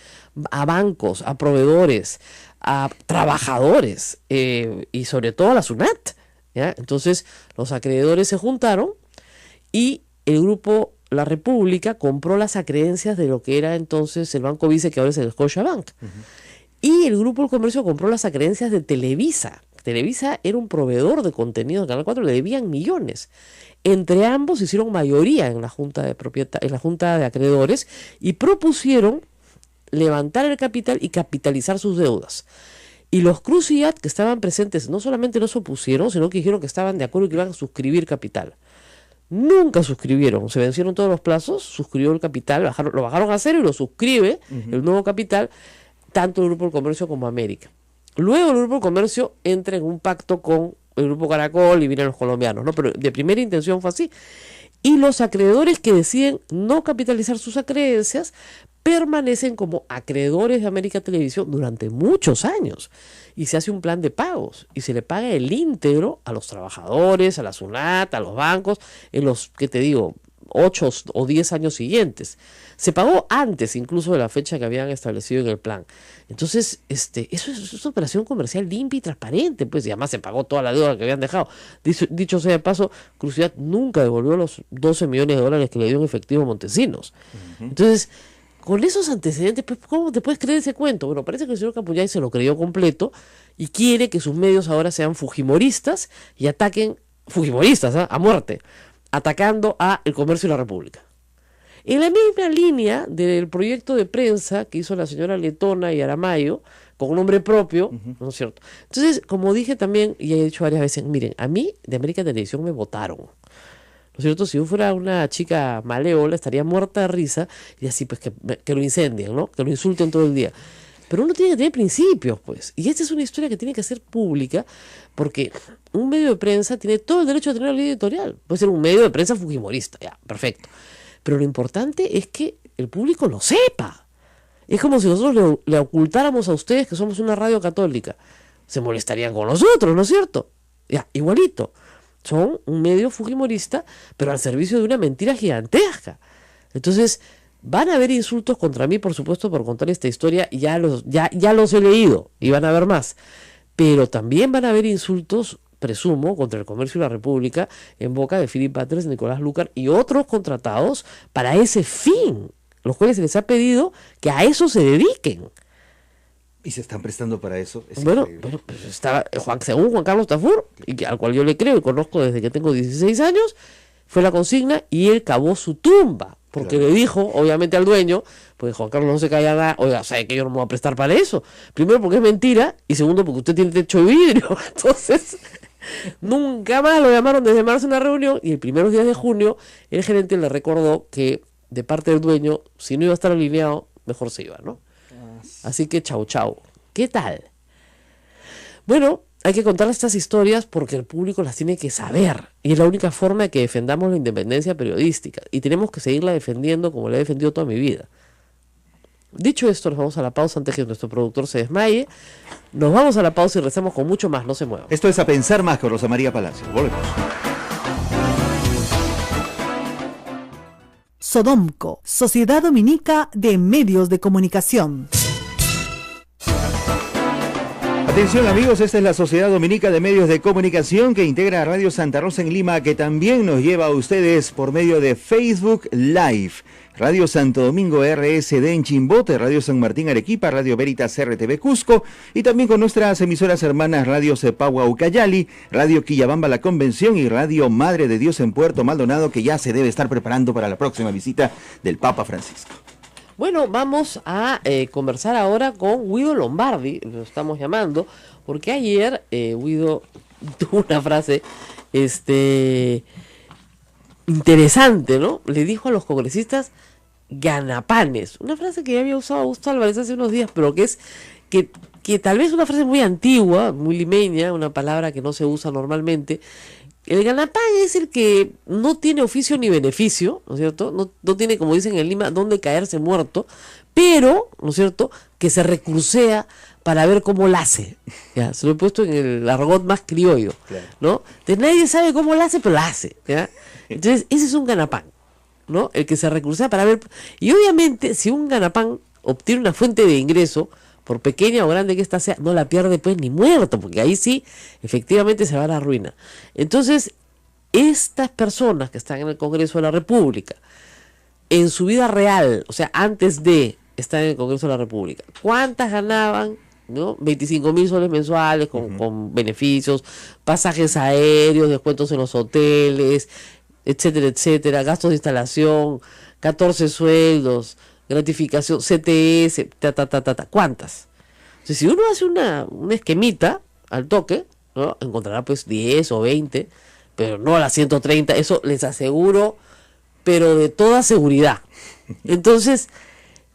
a bancos, a proveedores, a trabajadores y sobre todo a la SUNAT, ¿ya? Entonces los acreedores se juntaron y el grupo La República compró las acreencias de lo que era entonces el Banco Vice, que ahora es el Scotiabank. Y el Grupo del Comercio compró las acreencias de Televisa. Televisa era un proveedor de contenido de Canal 4, le debían millones. Entre ambos hicieron mayoría en la junta de acreedores y propusieron levantar el capital y capitalizar sus deudas. Y los Cruzillat, que estaban presentes, no solamente no se opusieron, sino que dijeron que estaban de acuerdo y que iban a suscribir capital. Nunca suscribieron, se vencieron todos los plazos, suscribió el capital, lo bajaron a cero y lo suscribe el nuevo capital, tanto el Grupo del Comercio como América. Luego el Grupo del Comercio entra en un pacto con el Grupo Caracol y vienen los colombianos, ¿no? Pero de primera intención fue así. Y los acreedores que deciden no capitalizar sus acreencias permanecen como acreedores de América Televisión durante muchos años. Y se hace un plan de pagos y se le paga el íntegro a los trabajadores, a la SUNAT, a los bancos, en los, ¿qué te digo?, 8 o 10 años siguientes. Se pagó antes incluso de la fecha que habían establecido en el plan. Entonces, eso es una operación comercial limpia y transparente, pues, y además se pagó toda la deuda que habían dejado. Dicho sea de paso, Cruzillat nunca devolvió los $12 millones que le dio en efectivo a Montesinos. Entonces, con esos antecedentes, pues, ¿cómo te puedes creer ese cuento? Bueno, parece que el señor Capuñay se lo creyó completo y quiere que sus medios ahora sean fujimoristas y ataquen, fujimoristas, a muerte, atacando a El Comercio y La República. En la misma línea del proyecto de prensa que hizo la señora Letona y Aramayo, con un nombre propio, ¿no es cierto? Entonces, como dije también, y he dicho varias veces, miren, a mí de América Televisión me votaron, ¿no es cierto? Si yo fuera una chica malévola, estaría muerta de risa, y así, pues, que lo incendien, ¿no? Que lo insulten todo el día. Pero uno tiene que tener principios, pues. Y esta es una historia que tiene que ser pública, porque un medio de prensa tiene todo el derecho a tener una línea editorial. Puede ser un medio de prensa fujimorista, ya, perfecto. Pero lo importante es que el público lo sepa. Es como si nosotros le ocultáramos a ustedes que somos una radio católica. Se molestarían con nosotros, ¿no es cierto? Ya, igualito. Son un medio fujimorista, pero al servicio de una mentira gigantesca. Entonces, van a haber insultos contra mí, por supuesto, por contar esta historia. Ya los he leído y van a haber más. Pero también van a haber insultos, presumo, contra el comercio y la República en boca de Philip Butters, Nicolás Lucar y otros contratados para ese fin, los cuales se les ha pedido que a eso se dediquen. ¿Y se están prestando para eso? Bueno, pues está según Juan Carlos Tafur, al cual yo le creo y conozco desde que tengo 16 años, fue la consigna y él cavó su tumba, porque le dijo, obviamente, al dueño, porque Juan Carlos no se calla nada, oiga, sabe que yo no me voy a prestar para eso. Primero porque es mentira, y segundo porque usted tiene techo de vidrio. Entonces, nunca más lo llamaron desde marzo a una reunión, y el primeros días de junio, el gerente le recordó que, de parte del dueño, si no iba a estar alineado, mejor se iba, ¿no? Así que chau. ¿Qué tal? Bueno, hay que contar estas historias porque el público las tiene que saber. Y es la única forma de que defendamos la independencia periodística. Y tenemos que seguirla defendiendo como la he defendido toda mi vida. Dicho esto, nos vamos a la pausa antes que nuestro productor se desmaye. Nos vamos a la pausa y rezamos con mucho más. No se muevan. Esto es A Pensar Más con Rosa María Palacio. Volvemos. Sodomco, Sociedad Dominica de Medios de Comunicación. Atención amigos, esta es la Sociedad Dominica de Medios de Comunicación que integra a Radio Santa Rosa en Lima, que también nos lleva a ustedes por medio de Facebook Live. Radio Santo Domingo RSD en Chimbote, Radio San Martín Arequipa, Radio Veritas RTV Cusco y también con nuestras emisoras hermanas Radio Cepagua Ucayali, Radio Quillabamba La Convención y Radio Madre de Dios en Puerto Maldonado, que ya se debe estar preparando para la próxima visita del Papa Francisco. Bueno, vamos a conversar ahora con Guido Lombardi, lo estamos llamando, porque ayer Guido tuvo una frase interesante, ¿no? Le dijo a los congresistas ganapanes, una frase que ya había usado Augusto Álvarez hace unos días, pero que tal vez es una frase muy antigua, muy limeña, una palabra que no se usa normalmente. El ganapán es el que no tiene oficio ni beneficio, ¿no es cierto? No tiene, como dicen en Lima, dónde caerse muerto, pero, ¿no es cierto?, que se recursea para ver cómo la hace. Ya, se lo he puesto en el argot más criollo, claro, ¿no? Entonces nadie sabe cómo la hace, pero la hace, ¿ya? Entonces ese es un ganapán, ¿no? El que se recursea para ver. Y obviamente, si un ganapán obtiene una fuente de ingreso, por pequeña o grande que ésta sea, no la pierde pues ni muerto, porque ahí sí, efectivamente se va a la ruina. Entonces, estas personas que están en el Congreso de la República, en su vida real, o sea, antes de estar en el Congreso de la República, ¿cuántas ganaban? ¿No? 25.000 soles mensuales con beneficios, pasajes aéreos, descuentos en los hoteles, etcétera, etcétera, gastos de instalación, 14 sueldos, gratificación, CTS, ¿cuántas? O sea, si uno hace una esquemita al toque, ¿no?, encontrará pues 10 o 20, pero no a las 130, eso les aseguro, pero de toda seguridad. Entonces,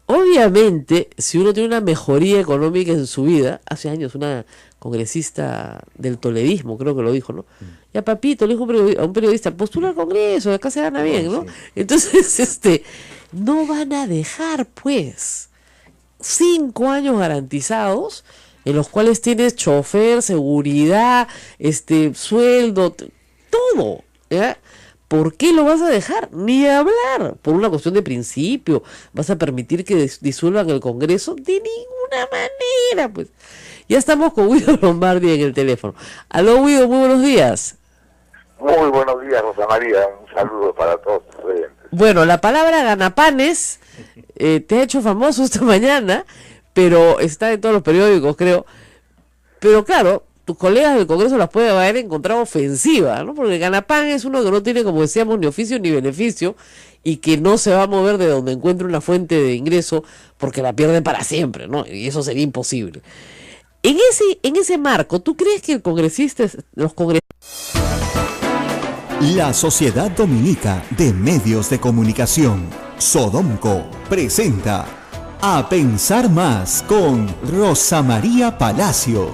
obviamente, si uno tiene una mejoría económica en su vida, hace años una congresista del toledismo, creo que lo dijo, ¿no? Ya papito, le dijo a un periodista, postula al Congreso, acá se gana bien, ¿no? Entonces, no van a dejar, pues, 5 años garantizados, en los cuales tienes chofer, seguridad, sueldo, todo, ¿ya? ¿Por qué lo vas a dejar? Ni hablar. Por una cuestión de principio. ¿Vas a permitir que disuelvan el Congreso? De ninguna manera, pues. Ya estamos con Guido Lombardi en el teléfono. Aló, Guido, muy buenos días. Muy buenos días, Rosa María. Un saludo para todos los oyentes. Bueno, la palabra ganapanes te ha hecho famoso esta mañana, pero está en todos los periódicos, creo. Pero claro, tus colegas del Congreso las pueden haber encontrado ofensiva, ¿no? Porque el ganapán es uno que no tiene, como decíamos, ni oficio ni beneficio y que no se va a mover de donde encuentre una fuente de ingreso porque la pierde para siempre, ¿no? Y eso sería imposible. En ese marco, ¿tú crees que los congresistas... La Sociedad Dominica de Medios de Comunicación, Sodomco, presenta A Pensar Más con Rosa María Palacios.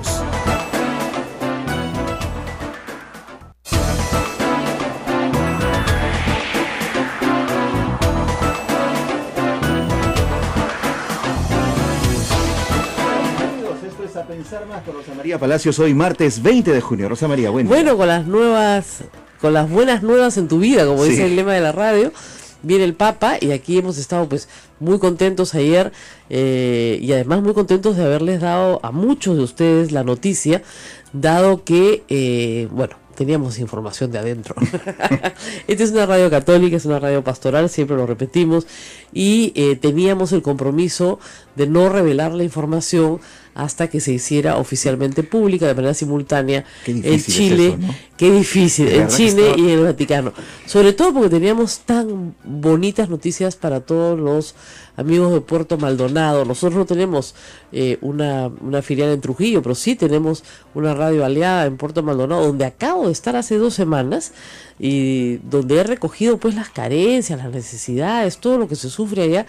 Esto es A Pensar Más con Rosa María Palacios, hoy martes 20 de junio. Rosa María, bueno, con las buenas nuevas en tu vida, como dice el lema de la radio. Viene el Papa y aquí hemos estado pues muy contentos ayer y además muy contentos de haberles dado a muchos de ustedes la noticia, dado que, teníamos información de adentro. Esta es una radio católica, es una radio pastoral, siempre lo repetimos, y teníamos el compromiso de no revelar la información hasta que se hiciera oficialmente pública de manera simultánea en Chile. Es eso, ¿no? Qué difícil, en Chile y en el Vaticano. Sobre todo porque teníamos tan bonitas noticias para todos los amigos de Puerto Maldonado. Nosotros no tenemos una filial en Trujillo, pero sí tenemos una radio aliada en Puerto Maldonado, donde acabo de estar hace 2 semanas y donde he recogido pues las carencias, las necesidades, todo lo que se sufre allá,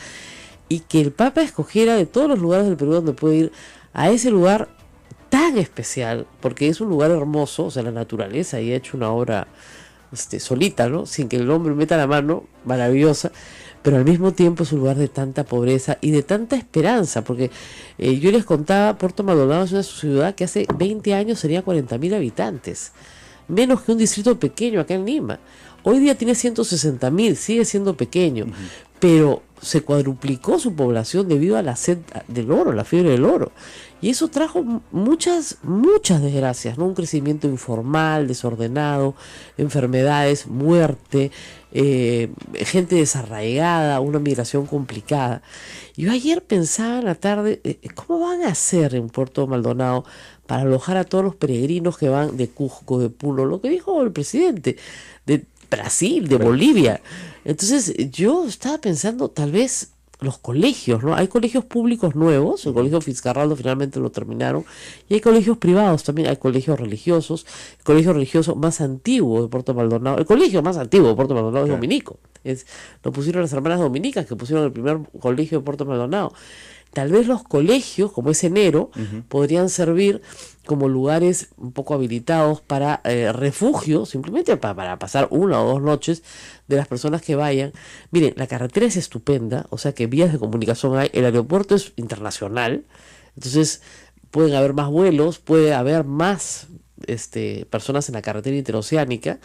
y que el Papa escogiera de todos los lugares del Perú donde puede ir a ese lugar tan especial, porque es un lugar hermoso, o sea, la naturaleza, y ha hecho una obra solita, ¿no? Sin que el hombre meta la mano, maravillosa, pero al mismo tiempo es un lugar de tanta pobreza y de tanta esperanza, porque yo les contaba, Puerto Maldonado es una ciudad que hace 20 años tenía 40.000 habitantes, menos que un distrito pequeño acá en Lima. Hoy día tiene 160.000, sigue siendo pequeño, pero se cuadruplicó su población debido a la sed del oro, la fiebre del oro. Y eso trajo muchas desgracias, ¿no? Un crecimiento informal, desordenado, enfermedades, muerte, gente desarraigada, una migración complicada. Yo ayer pensaba en la tarde, ¿cómo van a hacer en Puerto Maldonado para alojar a todos los peregrinos que van de Cusco, de Puno? Lo que dijo el presidente, de Brasil, de Bolivia. Entonces yo estaba pensando, tal vez los colegios, ¿no? Hay colegios públicos nuevos, el colegio Fitzcarraldo finalmente lo terminaron, y hay colegios privados también, hay colegios religiosos. El colegio religioso más antiguo de Puerto Maldonado, el colegio más antiguo de Puerto Maldonado es Dominico, lo pusieron las hermanas dominicas, que pusieron el primer colegio de Puerto Maldonado. Tal vez los colegios, como es enero, podrían servir como lugares un poco habilitados para refugio, simplemente para pasar 1 o 2 noches de las personas que vayan. Miren, la carretera es estupenda, o sea que vías de comunicación hay, el aeropuerto es internacional, entonces pueden haber más vuelos, puede haber más personas en la carretera interoceánica,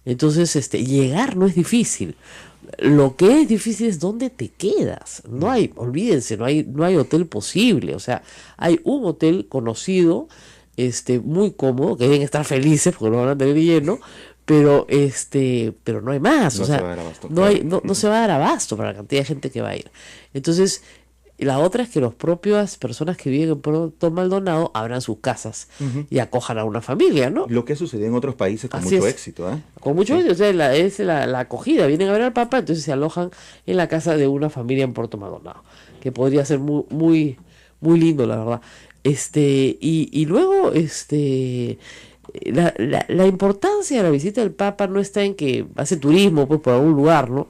entonces llegar no es difícil. Lo que es difícil es dónde te quedas. No hay, olvídense, no hay hotel posible. O sea, hay un hotel conocido, muy cómodo, que deben estar felices porque lo van a tener lleno, pero no hay más. No, o sea, no se va a dar abasto para la cantidad de gente que va a ir. Entonces, la otra es que las propias personas que viven en Puerto Maldonado abran sus casas y acojan a una familia, ¿no? Lo que ha sucedido en otros países con mucho éxito, ¿eh? Con mucho éxito, o sea, es la acogida. Vienen a ver al Papa, entonces se alojan en la casa de una familia en Puerto Maldonado, que podría ser muy, muy lindo, la verdad. Y luego, la importancia de la visita del Papa no está en que hace turismo pues por algún lugar, ¿no?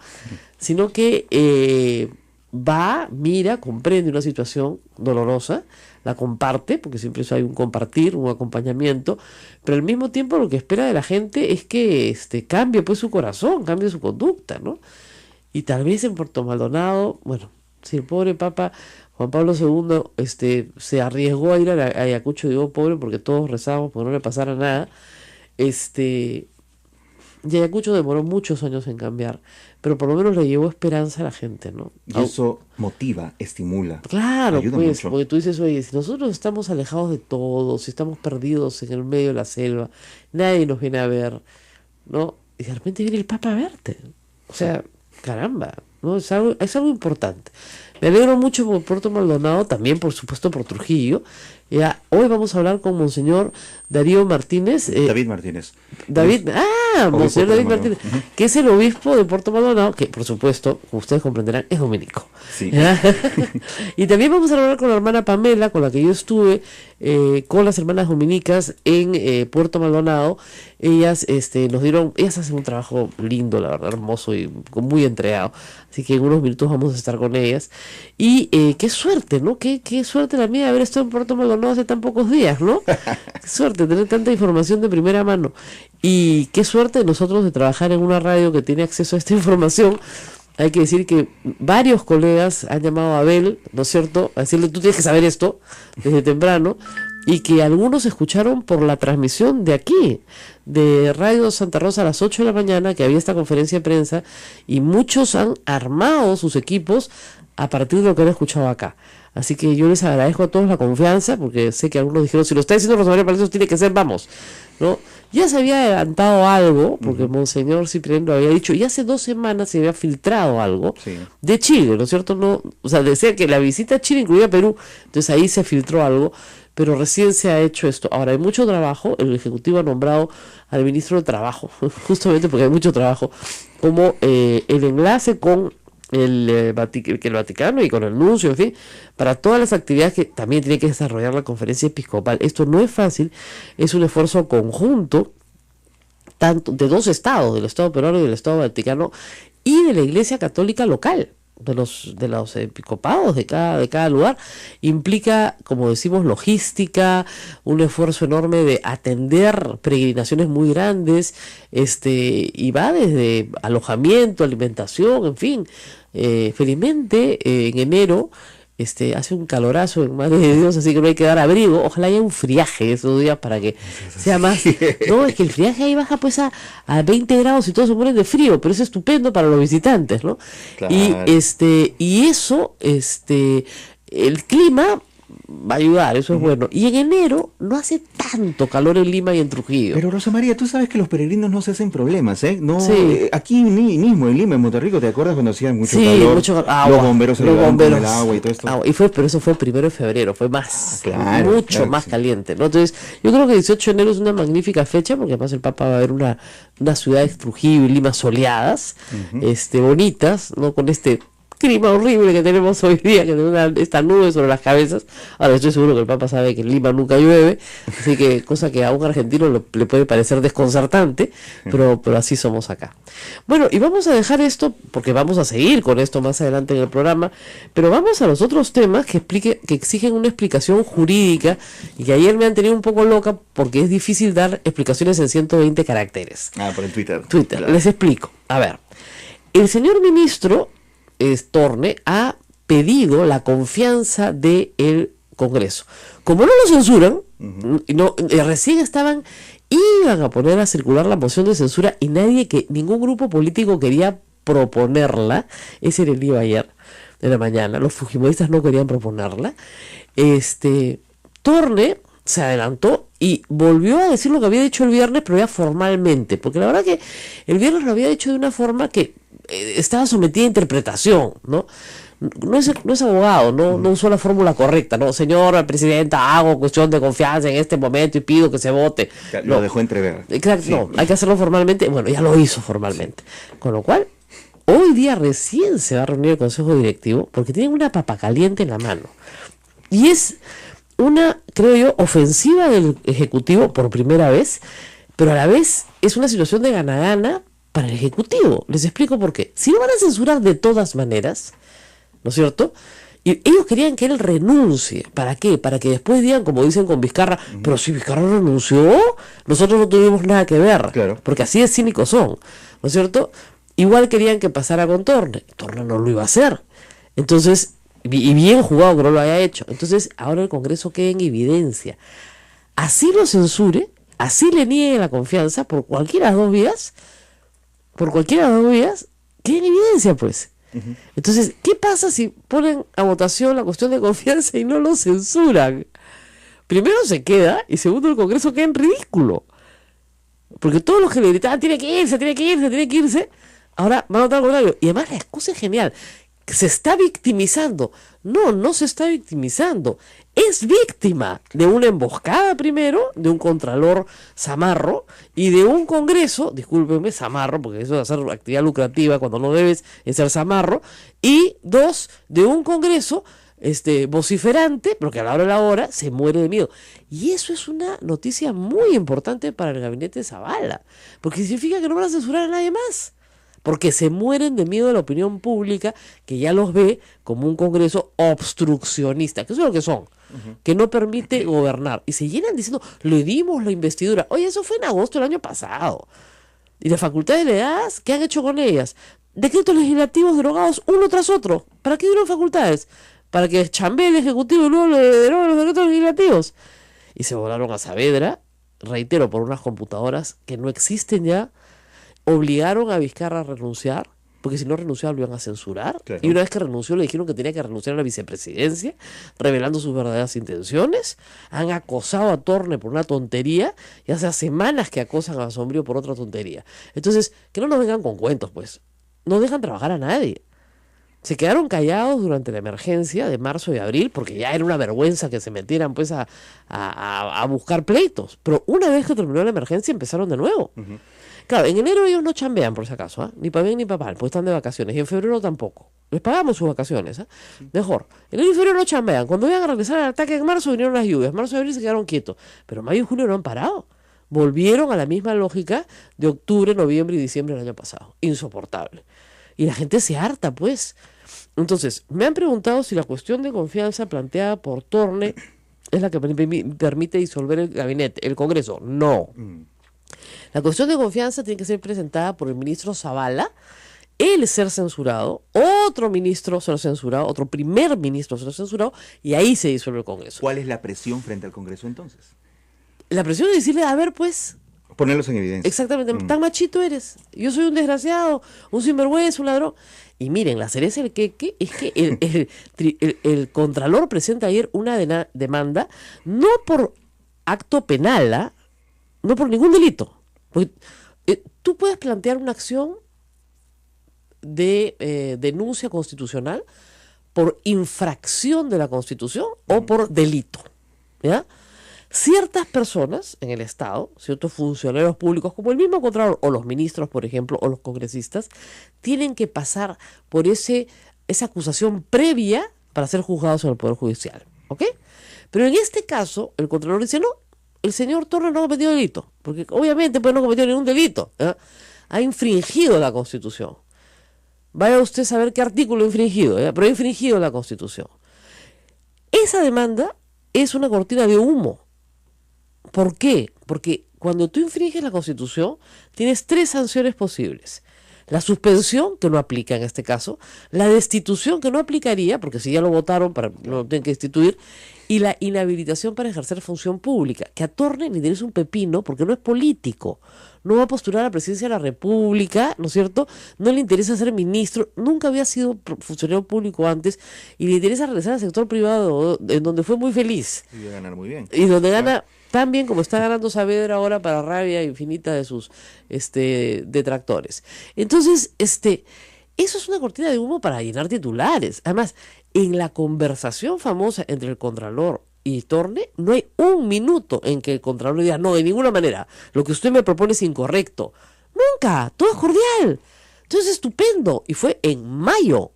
Sino que va, mira, comprende una situación dolorosa, la comparte, porque siempre hay un compartir, un acompañamiento, pero al mismo tiempo lo que espera de la gente es que cambie pues su corazón, cambie su conducta, ¿no? Y tal vez en Puerto Maldonado, bueno, si el pobre Papa Juan Pablo II se arriesgó a ir a Ayacucho, digo pobre porque todos rezábamos porque no le pasara nada, y Ayacucho demoró muchos años en cambiar, pero por lo menos le llevó esperanza a la gente, ¿no? Y eso motiva, estimula. Claro, ayuda pues, mucho. porque tú dices, oye, si nosotros estamos alejados de todo, si estamos perdidos en el medio de la selva, nadie nos viene a ver, ¿no? Y de repente viene el Papa a verte. O sea, caramba, ¿no? Es algo importante. Me alegro mucho por Puerto Maldonado, también por supuesto por Trujillo. Ya, hoy vamos a hablar con Monseñor Darío Martínez. David Martínez. David, hablamos, señor David Martínez, que es el obispo de Puerto Maldonado, que por supuesto, como ustedes comprenderán, es dominico. Sí. Y también vamos a hablar con la hermana Pamela, con la que yo estuve, con las hermanas dominicas en Puerto Maldonado. Ellas ellas hacen un trabajo lindo, la verdad, hermoso y muy entregado. Así que en unos minutos vamos a estar con ellas. Y qué suerte, ¿no? Qué suerte la mía de haber estado en Puerto Maldonado hace tan pocos días, ¿no? Qué suerte tener tanta información de primera mano. Y qué suerte nosotros de trabajar en una radio que tiene acceso a esta información. Hay que decir que varios colegas han llamado a Abel, ¿no es cierto?, a decirle, tú tienes que saber esto desde temprano, y que algunos escucharon por la transmisión de aquí, de Radio Santa Rosa a las 8 de la mañana, que había esta conferencia de prensa, y muchos han armado sus equipos a partir de lo que han escuchado acá. Así que yo les agradezco a todos la confianza, porque sé que algunos dijeron, si lo está diciendo Rosa María Palacios, tiene que ser, vamos, ¿no? Ya se había adelantado algo, porque Monseñor Cipriano lo había dicho, y hace 2 semanas se había filtrado algo de Chile, ¿no es cierto? No, o sea, decía que la visita a Chile incluía Perú, entonces ahí se filtró algo, pero recién se ha hecho esto. Ahora hay mucho trabajo, el Ejecutivo ha nombrado al Ministro de Trabajo, justamente porque hay mucho trabajo, como el enlace con el Vaticano y con el nuncio, en fin, para todas las actividades que también tiene que desarrollar la Conferencia Episcopal. Esto no es fácil, es un esfuerzo conjunto, tanto de 2 estados, del Estado peruano y del Estado Vaticano, y de la Iglesia Católica local, de los episcopados de cada lugar. Implica, como decimos, logística, un esfuerzo enorme de atender peregrinaciones muy grandes, y va desde alojamiento, alimentación, en fin. Felizmente en enero hace un calorazo en Madre de Dios, así que no hay que dar abrigo. Ojalá haya un friaje esos días para que sea más. No, es que el friaje ahí baja pues a 20 grados y todos se mueren de frío, pero es estupendo para los visitantes, ¿no? Claro. Y eso, el clima va a ayudar, eso es bueno. Y en enero no hace tanto calor en Lima y en Trujillo. Pero Rosa María, tú sabes que los peregrinos no se hacen problemas, ¿eh? No, aquí mismo en Lima, en Monterrico, ¿te acuerdas cuando hacían mucho calor? Los bomberos se llevaban con el agua y todo esto. Pero eso fue el 1 de febrero, fue más, mucho más caliente, ¿no? Entonces, yo creo que el 18 de enero es una magnífica fecha, porque además el Papa va a ver unas ciudades, Trujillo y Lima, soleadas, bonitas, ¿no? Con este clima horrible que tenemos hoy día, que tenemos esta nube sobre las cabezas. Ahora estoy seguro que el Papa sabe que en Lima nunca llueve, así que cosa que a un argentino le puede parecer desconcertante, pero así somos acá. Bueno, y vamos a dejar esto, porque vamos a seguir con esto más adelante en el programa, pero vamos a los otros temas que exigen una explicación jurídica, y que ayer me han tenido un poco loca, porque es difícil dar explicaciones en 120 caracteres. Por el Twitter. Claro. Les explico. A ver, el señor ministro Torne ha pedido la confianza del Congreso. Como no lo censuran, recién iban a poner a circular la moción de censura, y ningún grupo político quería proponerla. Ese era el día ayer de la mañana. Los fujimoristas no querían proponerla. Torne se adelantó y volvió a decir lo que había dicho el viernes, pero ya formalmente, porque la verdad que el viernes lo había dicho de una forma que estaba sometida a interpretación, ¿no? No es abogado, no usó la fórmula correcta, ¿no? Señora presidenta, hago cuestión de confianza en este momento y pido que se vote. Lo dejó entrever. Exacto, sí. No, hay que hacerlo formalmente. Bueno, ya lo hizo formalmente. Sí. Con lo cual, hoy día recién se va a reunir el Consejo Directivo, porque tienen una papa caliente en la mano. Y es una, creo yo, ofensiva del Ejecutivo por primera vez, pero a la vez es una situación de gana-gana para el Ejecutivo. Les explico por qué. Si lo van a censurar de todas maneras, ¿no es cierto? Y ellos querían que él renuncie. ¿Para qué? Para que después digan, como dicen con Vizcarra, pero si Vizcarra renunció, nosotros no tuvimos nada que ver. Claro. Porque así de cínicos son, ¿no es cierto? Igual querían que pasara con Torne. Torne no lo iba a hacer. Entonces, y bien jugado que no lo haya hecho. Entonces, ahora el Congreso queda en evidencia. Así lo censure, así le niegue la confianza por cualquiera de las dos vías, queda en evidencia, pues. Entonces, ¿qué pasa si ponen a votación la cuestión de confianza y no lo censuran? Primero se queda, y segundo el Congreso queda en ridículo. Porque todos los que le gritaban, tiene que irse, ahora van a votar al contrario. Y además la excusa es genial. Se está victimizando. No se está victimizando. es víctima de una emboscada primero, de un contralor zamarro y de un Congreso, discúlpenme, zamarro, porque eso de hacer actividad lucrativa cuando no debes es ser zamarro, y dos, de un Congreso vociferante, porque a la hora se muere de miedo. Y eso es una noticia muy importante para el gabinete de Zavala, porque significa que no van a censurar a nadie más, porque se mueren de miedo de la opinión pública, que ya los ve como un Congreso obstruccionista, que eso es lo que son, que no permite gobernar, y se llenan diciendo, le dimos la investidura. Oye, eso fue en agosto del año pasado, y las facultades delegadas, ¿qué han hecho con ellas? Decretos legislativos derogados uno tras otro. ¿Para qué dieron facultades? Para que chambee el Ejecutivo y luego le deroguen los decretos legislativos. Y se volaron a Saavedra, reitero, por unas computadoras que no existen ya. Obligaron a Vizcarra a renunciar, porque si no renunciaba lo iban a censurar. Claro. Y una vez que renunció le dijeron que tenía que renunciar a la vicepresidencia, revelando sus verdaderas intenciones. Han acosado a Torne por una tontería, y hace semanas que acosan a Sombrío por otra tontería. Entonces, que no nos vengan con cuentos, pues. No dejan trabajar a nadie. Se quedaron callados durante la emergencia de marzo y abril, porque ya era una vergüenza que se metieran pues a buscar pleitos. Pero una vez que terminó la emergencia empezaron de nuevo. Claro, en enero ellos no chambean, por si acaso, ni para bien ni para mal, pues están de vacaciones. Y en febrero tampoco. Les pagamos sus vacaciones. Mejor. En enero y febrero no chambean. Cuando iban a regresar al ataque en marzo vinieron las lluvias. Marzo y abril se quedaron quietos. Pero mayo y junio no han parado. Volvieron a la misma lógica de octubre, noviembre y diciembre del año pasado. Insoportable. Y la gente se harta, pues. Entonces, me han preguntado si la cuestión de confianza planteada por Torne es la que permite disolver el gabinete, el Congreso. No. La cuestión de confianza tiene que ser presentada por el ministro Zavala, él ser censurado, otro ministro ser censurado, otro primer ministro ser censurado, y ahí se disuelve el Congreso. ¿Cuál es la presión frente al Congreso entonces? La presión es decirle, a ver, pues... Ponerlos en evidencia. Exactamente, tan machito eres. Yo soy un desgraciado, un sinvergüenza, un ladrón. Y miren, la cereza del queque es que el Contralor presenta ayer una demanda, no por acto penal, no por ningún delito. Porque tú puedes plantear una acción de denuncia constitucional por infracción de la Constitución o por delito, ¿ya? Ciertas personas en el Estado, ciertos funcionarios públicos, como el mismo Contralor, o los ministros, por ejemplo, o los congresistas, tienen que pasar por esa acusación previa para ser juzgados en el Poder Judicial, ¿ok? Pero en este caso, el Contralor dice, no, el señor Torres no ha cometido delito, porque obviamente pues no cometió ningún delito, ¿eh? Ha infringido la Constitución. Vaya usted a saber qué artículo ha infringido, ¿eh? Pero ha infringido la Constitución. Esa demanda es una cortina de humo. ¿Por qué? Porque cuando tú infringes la Constitución, tienes 3 sanciones posibles. La suspensión, que no aplica en este caso, la destitución, que no aplicaría, porque si ya lo votaron, no lo tienen que destituir, y la inhabilitación para ejercer función pública, que a Torne le interesa un pepino, porque no es político, no va a postular a la presidencia de la República, ¿no es cierto? No le interesa ser ministro, nunca había sido funcionario público antes, y le interesa regresar al sector privado, en donde fue muy feliz. Y va a ganar muy bien. Y donde gana... tan bien como está ganando Saavedra ahora, para rabia infinita de sus detractores. Entonces, eso es una cortina de humo para llenar titulares. Además, en la conversación famosa entre el Contralor y Torne, no hay un minuto en que el Contralor diga, no, de ninguna manera, lo que usted me propone es incorrecto. Nunca, todo es cordial. Entonces, estupendo. Y fue en mayo.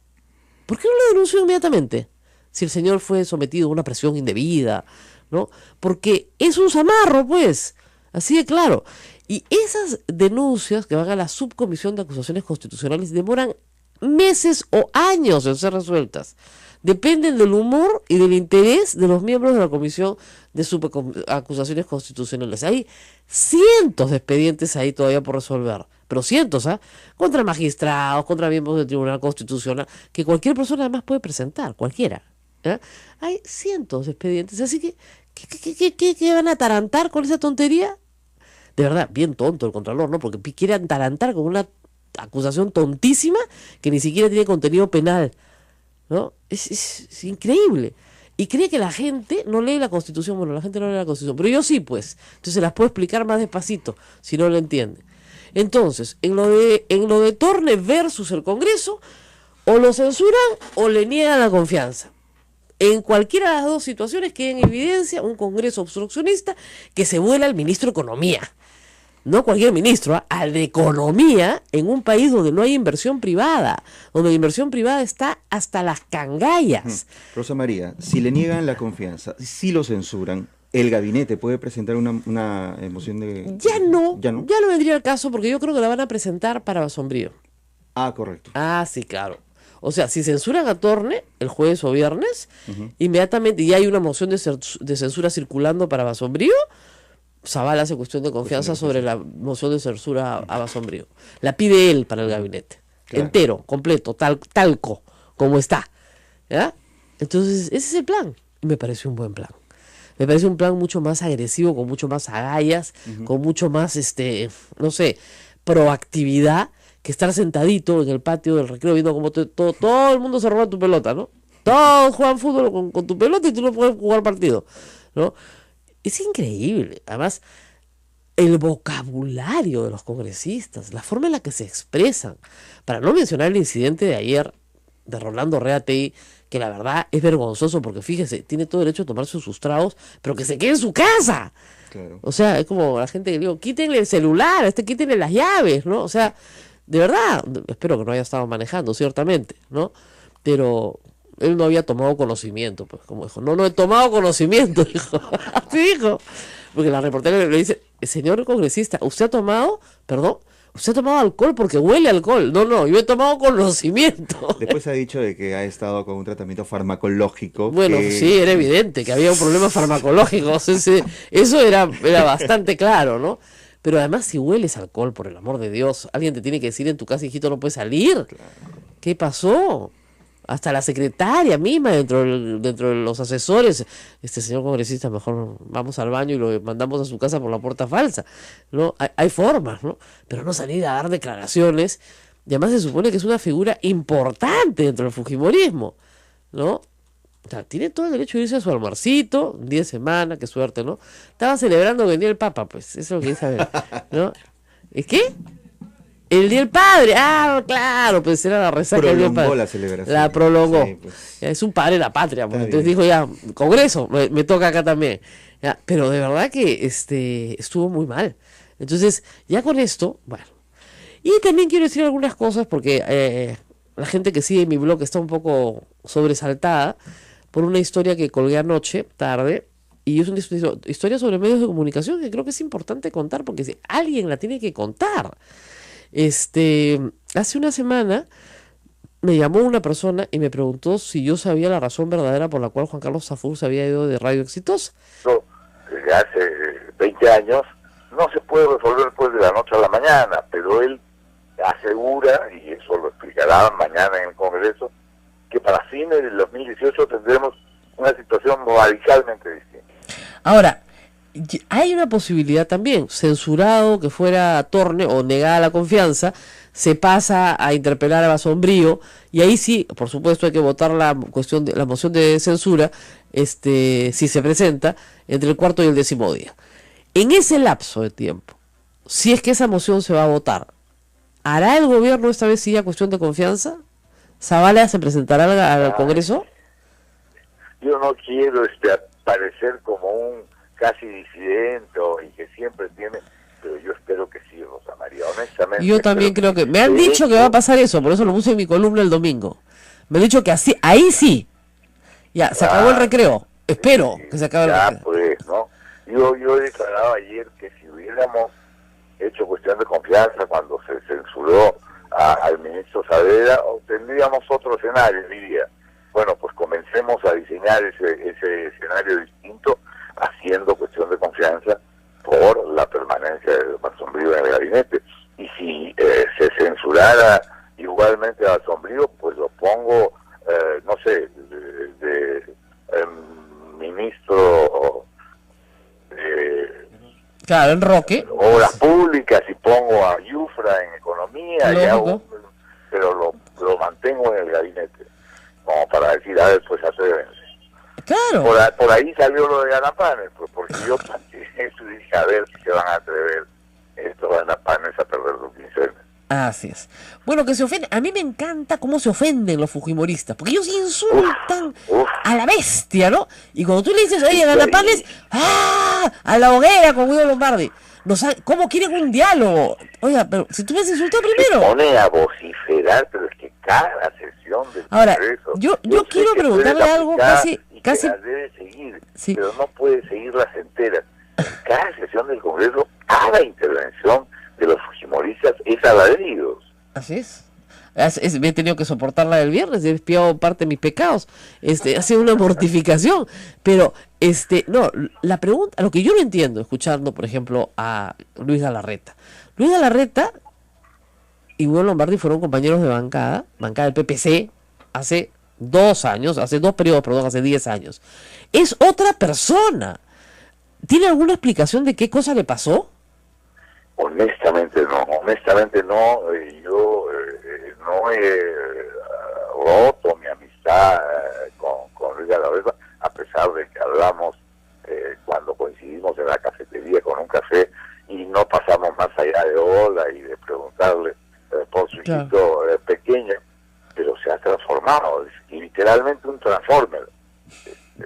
¿Por qué no lo denunció inmediatamente? Si el señor fue sometido a una presión indebida, ¿no? Porque es un zamarro, pues, así de claro. Y esas denuncias que van a la subcomisión de acusaciones constitucionales demoran meses o años en ser resueltas. Dependen del humor y del interés de los miembros de la comisión de acusaciones constitucionales. Hay cientos de expedientes ahí todavía por resolver, pero cientos, contra magistrados, contra miembros del Tribunal Constitucional, que cualquier persona además puede presentar, cualquiera. Hay cientos de expedientes, así que ¿qué van a atarantar con esa tontería? De verdad, bien tonto el Contralor, ¿no? Porque quiere atarantar con una acusación tontísima que ni siquiera tiene contenido penal, ¿no? Es increíble. Y cree que la gente no lee la Constitución. Bueno, la gente no lee la Constitución, pero yo sí, pues. Entonces se las puedo explicar más despacito, si no lo entiende. Entonces, en lo de Torne versus el Congreso, o lo censuran o le niegan la confianza. en cualquiera de las dos situaciones queda en evidencia un Congreso obstruccionista que se vuela al ministro de Economía. No cualquier ministro, al de Economía, en un país donde no hay inversión privada, donde la inversión privada está hasta las cangallas. Rosa María, si le niegan la confianza, si lo censuran, ¿el gabinete puede presentar una moción de...? Ya no vendría el caso, porque yo creo que la van a presentar para Basombrío. Ah, correcto. Ah, sí, claro. O sea, si censuran a Torne el jueves o viernes, inmediatamente ya hay una moción de censura circulando para Basombrío. Zavala hace cuestión de confianza sobre la moción de censura a Basombrío. La pide él para el gabinete. Claro. Entero, completo, talco, como está. ¿Ya? Entonces, ese es el plan. Y me parece un buen plan. Me parece un plan mucho más agresivo, con mucho más agallas, con mucho más, no sé, proactividad, que estar sentadito en el patio del recreo viendo cómo todo el mundo se roba tu pelota, ¿no? Todos juegan fútbol con tu pelota y tú no puedes jugar partido, ¿no? Es increíble. Además, el vocabulario de los congresistas, la forma en la que se expresan, para no mencionar el incidente de ayer de Rolando Reatey, que la verdad es vergonzoso porque fíjese, tiene todo derecho a tomarse sus tragos, pero que se quede en su casa. Claro. O sea, es como la gente que digo, quítenle el celular, quítenle las llaves, ¿no? O sea, de verdad, espero que no haya estado manejando, ciertamente, ¿no? Pero él no había tomado conocimiento, pues, como dijo, no he tomado conocimiento, dijo, así dijo, porque la reportera le dice, señor congresista, ¿usted ha tomado alcohol porque huele a alcohol? No, yo he tomado conocimiento. Después ha dicho de que ha estado con un tratamiento farmacológico. Bueno, sí, era evidente que había un problema farmacológico, eso era bastante claro, ¿no? Pero además, si hueles alcohol, por el amor de Dios, alguien te tiene que decir en tu casa, hijito, no puedes salir. Claro. ¿Qué pasó? Hasta la secretaria misma, dentro de los asesores, señor congresista, mejor vamos al baño y lo mandamos a su casa por la puerta falsa, ¿no? Hay formas, ¿no? Pero no salir a dar declaraciones, y además se supone que es una figura importante dentro del fujimorismo, ¿no? O sea, tiene todo el derecho de irse a su almuercito, un día de semana, qué suerte, ¿no? Estaba celebrando que venía el Papa, pues, eso es lo que dice, ¿no? ¿Es qué? El Día del Padre, claro, pues era la resaca del Día del Padre. La celebración. La prolongó. Sí, pues. Es un padre de la patria, pues. Entonces dijo ya, Congreso, me toca acá también. Ya, pero de verdad que estuvo muy mal. Entonces, ya con esto, bueno. Y también quiero decir algunas cosas porque la gente que sigue mi blog está un poco sobresaltada por una historia que colgué anoche, tarde, y es una historia sobre medios de comunicación que creo que es importante contar porque si alguien la tiene que contar. Hace una semana me llamó una persona y me preguntó si yo sabía la razón verdadera por la cual Juan Carlos Zafur se había ido de Radio Exitosa. Desde hace 20 años no se puede resolver pues de la noche a la mañana, pero él asegura, y eso lo explicará mañana en el Congreso, que para fines del 2018 tendremos una situación radicalmente distinta. Ahora, hay una posibilidad también, censurado que fuera Torne o negada la confianza, se pasa a interpelar a Basombrío y ahí sí, por supuesto hay que votar la moción de censura, si se presenta entre el cuarto y el 10º día. En ese lapso de tiempo, si es que esa moción se va a votar, ¿hará el gobierno esta vez sí a cuestión de confianza? ¿Zavala se presentará al Congreso? Yo no quiero parecer como un casi disidente y que siempre tiene, pero yo espero que sí, Rosa María, honestamente. Yo también creo que me han dicho que va a pasar eso, por eso lo puse en mi columna el domingo. Me han dicho que así, ahí sí. Ya, se acabó el recreo. Espero que se acabe el recreo. Pues, ¿no? Yo he declarado ayer que si hubiéramos hecho cuestión de confianza cuando se censuró al ministro Saavedra, tendríamos otro escenario, diría. Bueno, pues comencemos a diseñar ese escenario distinto, haciendo cuestión de confianza por la permanencia de Basombrío en el gabinete. Y si se censurara igualmente a Basombrío, pues lo pongo, no sé, de ministro claro, en Roque. Obras Públicas, y pongo a Yufra en Economía, pero lo mantengo en el gabinete, como para decir, a ver, pues atrévense. Claro. Por ahí salió lo de Ganapanes, pues porque yo planteé eso y dije, a ver si se van a atrever estos Ganapanes a perder su quincena. Así es. Bueno, que se ofenden. A mí me encanta cómo se ofenden los fujimoristas, porque ellos insultan a la bestia, ¿no? Y cuando tú le dices, oye, Ganapales, ¡ah! A la hoguera con Guido Lombardi. No sabe, ¿cómo quieren un diálogo? Oiga, pero si tú me has insultado primero. Se pone a vociferar, pero es que cada sesión del Ahora, Congreso... yo quiero preguntarle algo casi... Las debe seguir, sí. Pero no puede seguirlas enteras. En cada sesión del Congreso, cada intervención de los fujimoristas es a ladridos. Así es. Me he tenido que soportarla el viernes, he espiado parte de mis pecados. Ha sido una mortificación. Pero, no, la pregunta, lo que yo no entiendo, escuchando, por ejemplo, a Luis Galarreta. Luis Galarreta y Guido Lombardi fueron compañeros de bancada del PPC, hace 2 años, hace 2 periodos, perdón, hace 10 años. Es otra persona. ¿Tiene alguna explicación de qué cosa le pasó? Honestamente no. Yo no he roto mi amistad con Luis Galarreta, a pesar de que hablamos cuando coincidimos en la cafetería con un café y no pasamos más allá de hola y de preguntarle por su hijito pequeño, pero se ha transformado, es literalmente un transformer.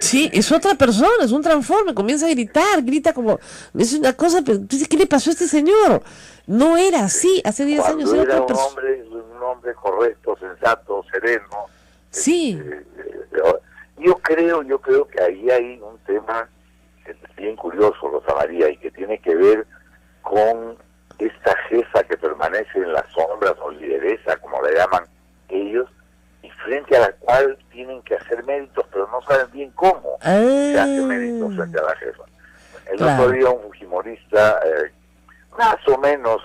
Sí, es otra persona, es un transforme, comienza a grita como, es una cosa, pero ¿qué le pasó a este señor? No era así, hace 10 años era otra persona. Un hombre correcto, sensato, sereno. Sí. Yo creo que ahí hay un tema bien curioso, Rosa María, y que tiene que ver con esta jefa que permanece en las sombras, o lideresa, como la llaman ellos, y frente a la cual tienen que hacer méritos, pero no saben bien cómo se hace méritos frente a la jefa. El otro día un fujimorista, más o menos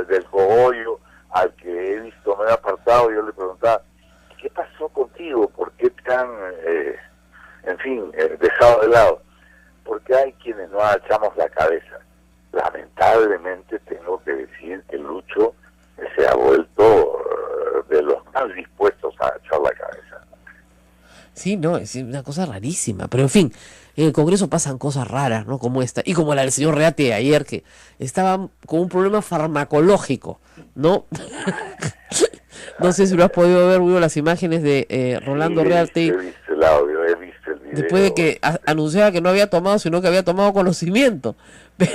del cogollo, al que he visto me he apartado, yo le preguntaba, ¿qué pasó contigo? ¿Por qué te han, dejado de lado? Porque hay quienes no agachamos la cabeza. Lamentablemente tengo que decir que Lucho se ha vuelto de los más dispuestos a echar la cabeza. Sí, no, es una cosa rarísima, pero en fin, en el Congreso pasan cosas raras, ¿no? Como esta, y como la del señor Reate ayer, que estaba con un problema farmacológico, ¿no? No sé si lo has podido ver, Hugo, las imágenes de Rolando Reate. He visto el audio, he visto el video. Después de que anunciaba que no había tomado, sino que había tomado conocimiento. Pero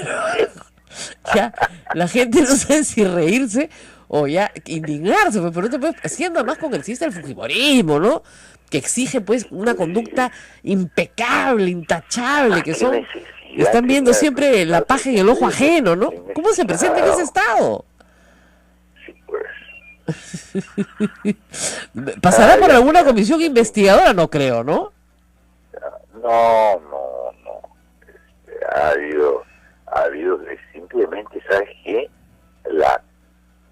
ya la gente no sabe si reírse o ya indignarse, pero no te puedes, haciendo además con el sistema del fujimorismo, ¿no? Que exige pues una conducta impecable, intachable, que son, están viendo siempre la paja en el ojo ajeno, ¿no? ¿Cómo se presenta en ese estado? Sí, pues. ¿Pasará por alguna comisión investigadora? No creo, ¿no? No. Ha habido simplemente, ¿sabes qué? La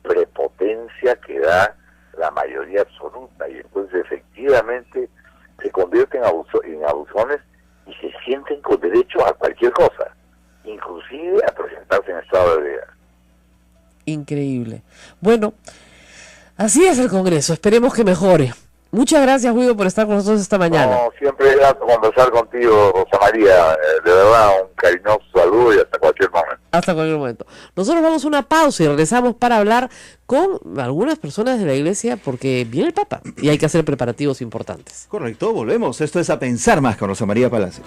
prepotencia que da la mayoría absoluta, y entonces efectivamente se convierten en abusones y se sienten con derecho a cualquier cosa, inclusive a presentarse en estado de veda. Increíble. Bueno, así es el Congreso, esperemos que mejore. Muchas gracias, Guido, por estar con nosotros esta mañana. No, siempre es grato conversar contigo, Rosa María. De verdad, un cariñoso saludo y hasta cualquier momento. Hasta cualquier momento. Nosotros vamos a una pausa y regresamos para hablar con algunas personas de la iglesia porque viene el Papa y hay que hacer preparativos importantes. Correcto, volvemos. Esto es A Pensar Más con Rosa María Palacios.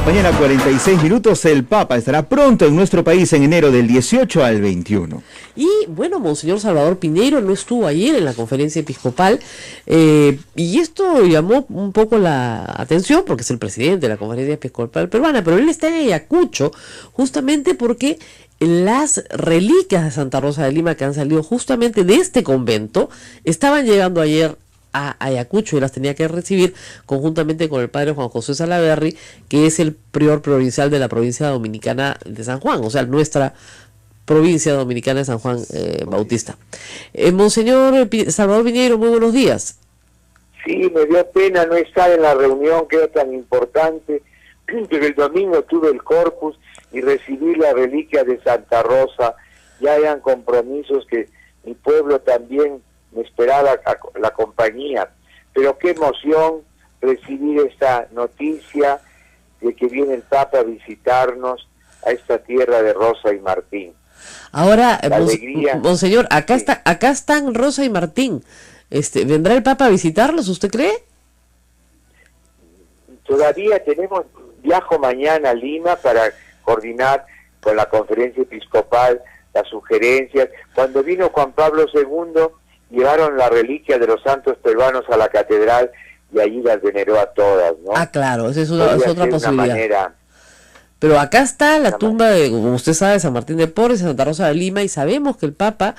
Mañana 46 minutos, el Papa estará pronto en nuestro país en enero del 18 al 21. Y bueno, Monseñor Salvador Piñeiro no estuvo ayer en la conferencia episcopal y esto llamó un poco la atención porque es el presidente de la conferencia episcopal peruana, pero él está en Ayacucho justamente porque las reliquias de Santa Rosa de Lima que han salido justamente de este convento estaban llegando ayer a Ayacucho y las tenía que recibir conjuntamente con el padre Juan José Salaverry, que es el prior provincial de la provincia dominicana de San Juan, o sea, nuestra provincia dominicana de San Juan Bautista. Monseñor Salvador Piñeiro, muy buenos días. Sí, me dio pena no estar en la reunión que era tan importante, pero el domingo tuve el Corpus y recibí la reliquia de Santa Rosa. Ya hayan compromisos que mi pueblo también me esperaba la compañía. Pero qué emoción recibir esta noticia de que viene el Papa a visitarnos a esta tierra de Rosa y Martín. Ahora, alegría, monseñor, acá sí. acá están Rosa y Martín. ¿Vendrá el Papa a visitarlos, usted cree? Todavía viajo mañana a Lima para coordinar con la conferencia episcopal las sugerencias. Cuando vino Juan Pablo II, llevaron la reliquia de los santos peruanos a la catedral y allí las veneró a todas, ¿no? Ah, claro, esa es otra posibilidad. Pero acá está la tumba de, como usted sabe, San Martín de Porres, Santa Rosa de Lima, y sabemos que el Papa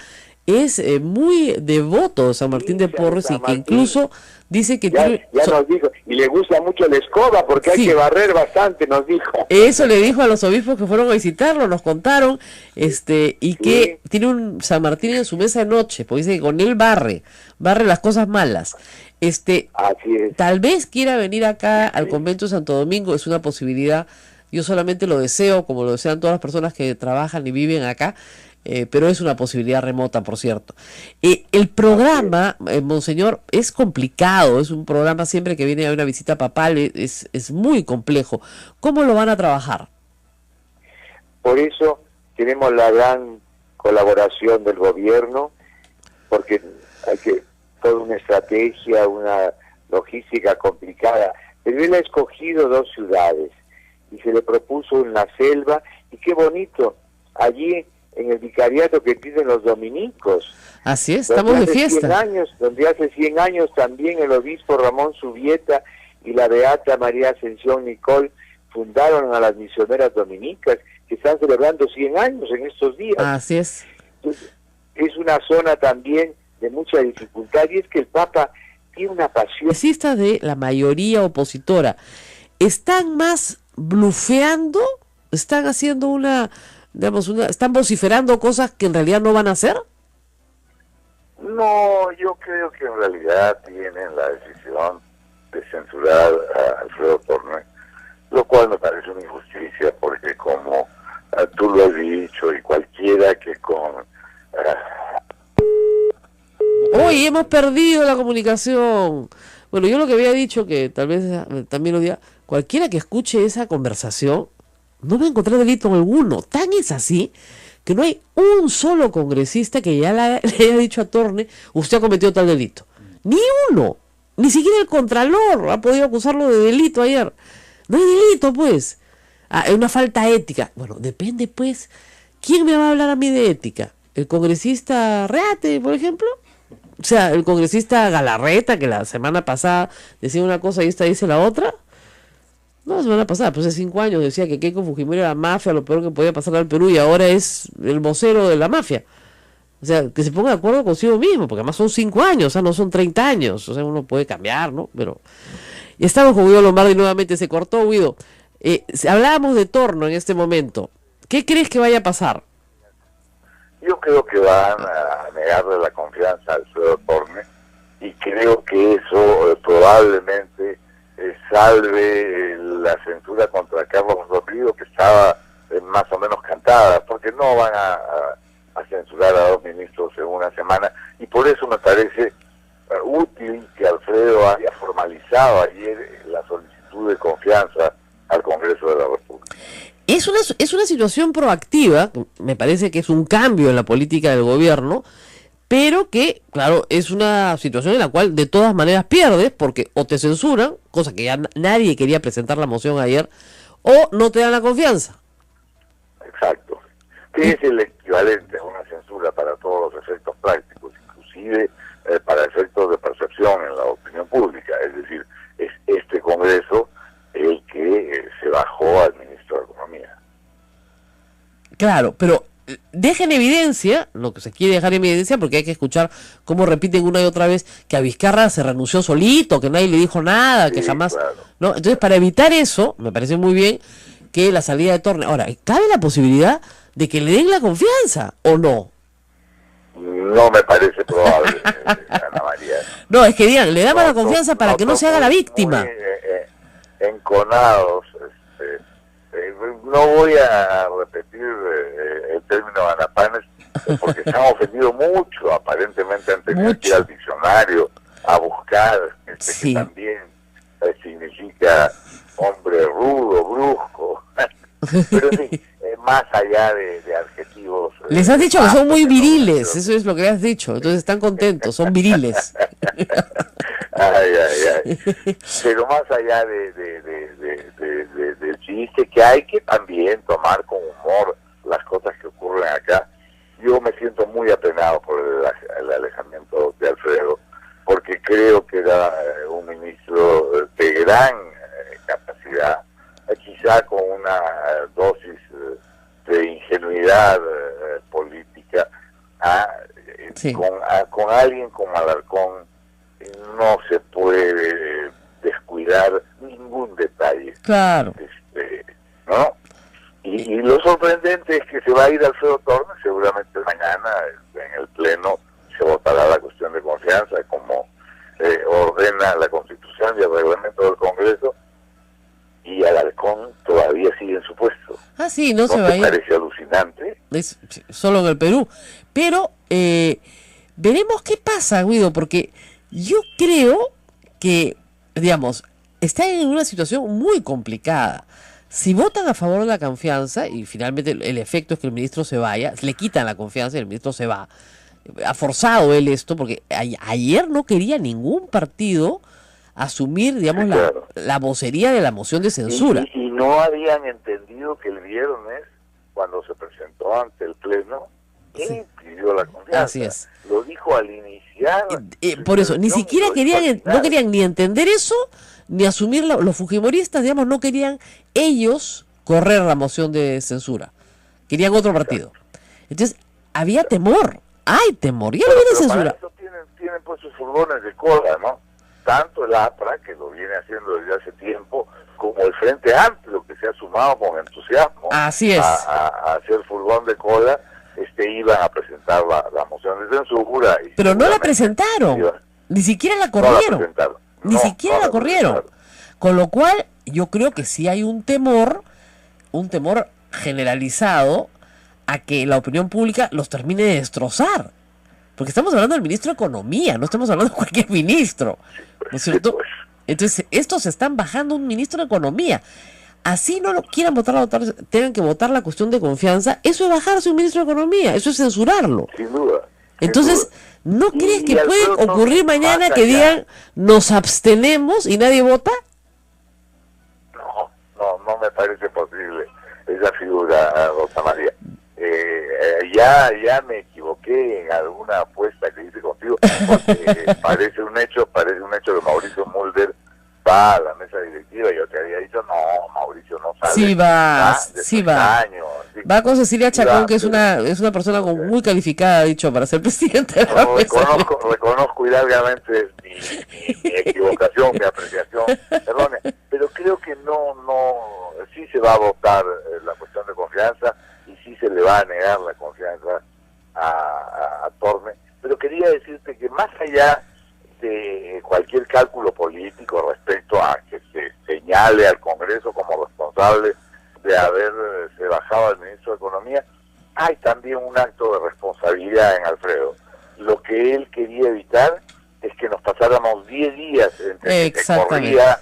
es muy devoto de San Martín de Porres, y que incluso dice que ya nos dijo, y le gusta mucho la escoba porque hay que barrer bastante, nos dijo. Eso le dijo a los obispos que fueron a visitarlo, nos contaron, y que tiene un San Martín en su mesa de noche, porque dice que con él barre las cosas malas. Así es. Tal vez quiera venir acá al convento de Santo Domingo, es una posibilidad. Yo solamente lo deseo, como lo desean todas las personas que trabajan y viven acá, pero es una posibilidad remota, por cierto. El programa, monseñor, es complicado, es un programa siempre que viene a una visita papal, es muy complejo. ¿Cómo lo van a trabajar? Por eso tenemos la gran colaboración del gobierno, porque hay toda una estrategia, una logística complicada. Pero él ha escogido 2 ciudades y se le propuso en la selva, y qué bonito, allí en el vicariato que piden los dominicos. Así es, estamos de fiesta. Donde hace 100 años también el obispo Ramón Subieta y la beata María Ascensión Nicol fundaron a las misioneras dominicas, que están celebrando 100 años en estos días. Así es. Entonces, es una zona también de mucha dificultad, y es que el Papa tiene una pasión. Congresistas de la mayoría opositora están más blufeando, están haciendo están vociferando cosas que en realidad no van a hacer. No, yo creo que en realidad tienen la decisión de censurar a Alfredo Torne, lo cual me parece una injusticia, porque como tú lo has dicho, y cualquiera que con... Hoy hemos perdido la comunicación. Bueno, yo lo que había dicho, que tal vez también lo diga, cualquiera que escuche esa conversación no va a encontrar delito alguno. Tan es así que no hay un solo congresista que ya le haya dicho a Torne, usted ha cometido tal delito. Ni uno. Ni siquiera el Contralor ha podido acusarlo de delito ayer. No hay delito, pues. Es una falta ética. Bueno, depende, pues. ¿Quién me va a hablar a mí de ética? ¿El congresista Reate, por ejemplo? O sea, el congresista Galarreta, que la semana pasada decía una cosa y esta dice la otra. No, la semana pasada, pues hace 5 años decía que Keiko Fujimori era mafia, lo peor que podía pasar al Perú, y ahora es el vocero de la mafia. O sea, que se ponga de acuerdo consigo mismo, porque además son 5 años, o sea, no son 30 años. O sea, uno puede cambiar, ¿no? Pero... Y estamos con Guido Lombardi nuevamente, se cortó, Guido. Hablábamos de Torno en este momento. ¿Qué crees que vaya a pasar? Yo creo que van a negarle la confianza a Alfredo Torne, y creo que eso probablemente salve la censura contra Carlos Rodrigo, que estaba más o menos cantada, porque no van a censurar a 2 ministros en una semana, y por eso me parece útil que Alfredo haya formalizado ayer la solicitud de confianza al Congreso de la República. Es una situación proactiva, me parece que es un cambio en la política del gobierno, pero que, claro, es una situación en la cual de todas maneras pierdes, porque o te censuran, cosa que ya nadie quería presentar la moción ayer, o no te dan la confianza. Exacto. Que es el equivalente a una censura para todos los efectos prácticos, inclusive para efectos de percepción en la opinión pública. Es decir, es este Congreso el que se bajó al ministro de Economía. Claro, pero deja en evidencia, lo que se quiere dejar en evidencia, porque hay que escuchar cómo repiten una y otra vez que a Vizcarra se renunció solito, que nadie le dijo nada, sí, que jamás... Claro. ¿No? Entonces, para evitar eso, me parece muy bien que la salida de Torne... Ahora, ¿cabe la posibilidad de que le den la confianza o no? No me parece probable, Ana María. No, es que digan, le damos la confianza para que no se haga la víctima. Muy enconados. No voy a repetir el término ganapanes, porque se han ofendido mucho, aparentemente han tenido que ir al diccionario a buscar, que también significa hombre rudo, brusco. Pero sí, más allá de adjetivos. Les has dicho que son muy viriles, eso es lo que has dicho, entonces están contentos, son viriles. Ay. Pero más allá del chiste, que hay que también tomar con humor las cosas que ocurren acá, yo me siento muy apenado por el alejamiento de Alfredo, porque creo que era un ministro de gran capacidad, quizá con una dosis de ingenuidad política, con alguien como Alarcón no se puede descuidar ningún detalle. Claro. ¿No? Y lo sorprendente es que se va a ir Alfredo Tormes, seguramente mañana en el Pleno se votará la cuestión de confianza como ordena la Constitución y el reglamento del Congreso, y Alarcón todavía sigue en su puesto. Sí, no se va a ir. Parece alucinante. Es solo en el Perú. Pero veremos qué pasa, Guido, porque yo creo que, digamos, está en una situación muy complicada. Si votan a favor de la confianza y finalmente el efecto es que el ministro se vaya, le quitan la confianza y el ministro se va. Ha forzado él esto porque ayer no quería ningún partido asumir, digamos, la vocería de la moción de censura. Y no habían entendido que el viernes, cuando se presentó ante el Pleno, él pidió la confianza. Así es. Lo dijo al iniciar. Por eso, ni siquiera no querían ni entender eso, ni asumir los fujimoristas, digamos, no querían ellos correr la moción de censura. Querían otro partido. Entonces, había temor, hay temor, ya no viene censura. Para eso tienen pues sus furgones de cola, ¿no? Tanto el APRA, que lo viene haciendo desde hace tiempo, como el Frente Amplio, que se ha sumado con entusiasmo Así es. a hacer furgón de cola, iban a presentar la moción de censura. Pero no la presentaron, ni siquiera la corrieron. Ni siquiera la corrieron. Con lo cual, yo creo que sí hay un temor generalizado a que la opinión pública los termine de destrozar. Porque estamos hablando del ministro de Economía, no estamos hablando de cualquier ministro. ¿No es cierto? Entonces, estos están bajando un ministro de Economía. Así no lo quieran votar, tengan que votar la cuestión de confianza. Eso es bajarse un ministro de Economía, eso es censurarlo. Sin duda. Entonces, ¿no crees que puede ocurrir mañana que digan nos abstenemos y nadie vota? No me parece posible esa figura, Rosa María. Ya me equivoqué en alguna apuesta que hice contigo, porque parece un hecho que Mauricio Mulder va a la mesa directiva. Yo te había dicho, no, Mauricio no sale. Sí va. Va con Cecilia Chacón, que es una persona muy calificada, dicho, para ser presidente de la mesa. Reconozco largamente mi equivocación, mi apreciación errónea, pero creo que sí se va a votar la cuestión de confianza y sí se le va a negar la confianza a Tormes. Pero quería decirte que más allá de cualquier cálculo político respecto a que se señale al Congreso como responsable de haberse bajado al ministro de Economía, hay también un acto de responsabilidad en Alfredo. Lo que él quería evitar es que nos pasáramos 10 días entre que se corría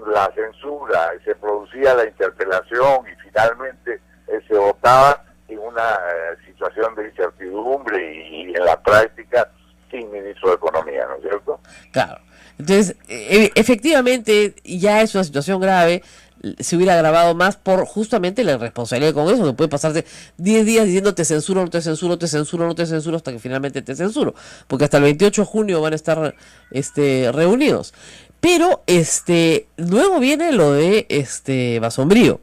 la censura, se producía la interpelación y finalmente se votaba en una situación de incertidumbre y en la práctica sin ministro de Economía, ¿no es cierto? Claro. Entonces, efectivamente, ya es una situación grave. Se hubiera agravado más por justamente la irresponsabilidad del Congreso, que puede pasarse 10 días diciendo te censuro, no te censuro, te censuro, no te censuro, hasta que finalmente te censuro, porque hasta el 28 de junio van a estar reunidos. Pero luego viene lo de Basombrío.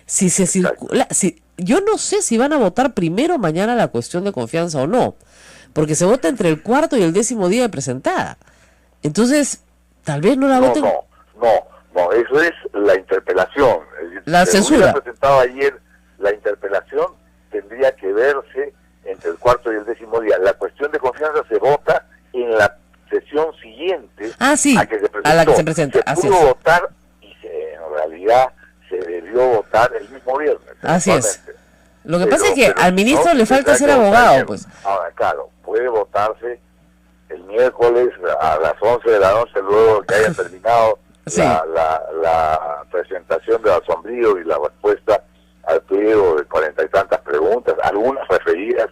Si se circula, yo no sé si van a votar primero mañana la cuestión de confianza o no, porque se vota entre el 4º y el 10º día de presentada. Entonces, tal vez no la voten. No, eso es la interpelación. La censura. Si hubiera presentado ayer la interpelación, tendría que verse entre el 4º y el 10º día. La cuestión de confianza se vota en la sesión siguiente a la que se presenta. Se pudo votar y en realidad se debió votar el mismo viernes. Así es. Lo que pasa es que al ministro le falta ser abogado, pues. Ahora, claro, puede votarse el miércoles a las 11 de la noche, luego que haya terminado sí. la presentación de Asombrío y la respuesta al pliego de 40 y tantas preguntas, algunas referidas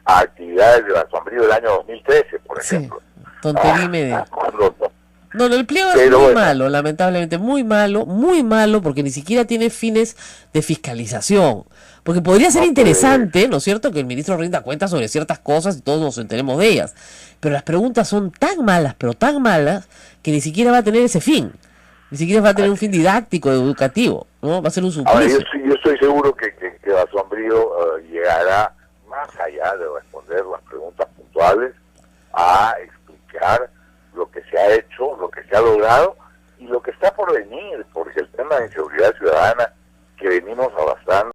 a actividades de Asombrío del año 2013, por ejemplo. Tontería y media. No, el pliego es muy malo, lamentablemente, muy malo, porque ni siquiera tiene fines de fiscalización. Porque podría ser interesante, ¿no es cierto?, que el ministro rinda cuentas sobre ciertas cosas y todos nos enteremos de ellas. Pero las preguntas son tan malas, pero tan malas, que ni siquiera va a tener ese fin. Ni siquiera va a tener un fin didáctico, educativo, ¿no? Va a ser un suplicio. Ahora, yo estoy seguro que Asombrío llegará más allá de responder las preguntas puntuales a explicar lo que se ha hecho, lo que se ha logrado y lo que está por venir, porque el tema de inseguridad ciudadana que venimos arrastrando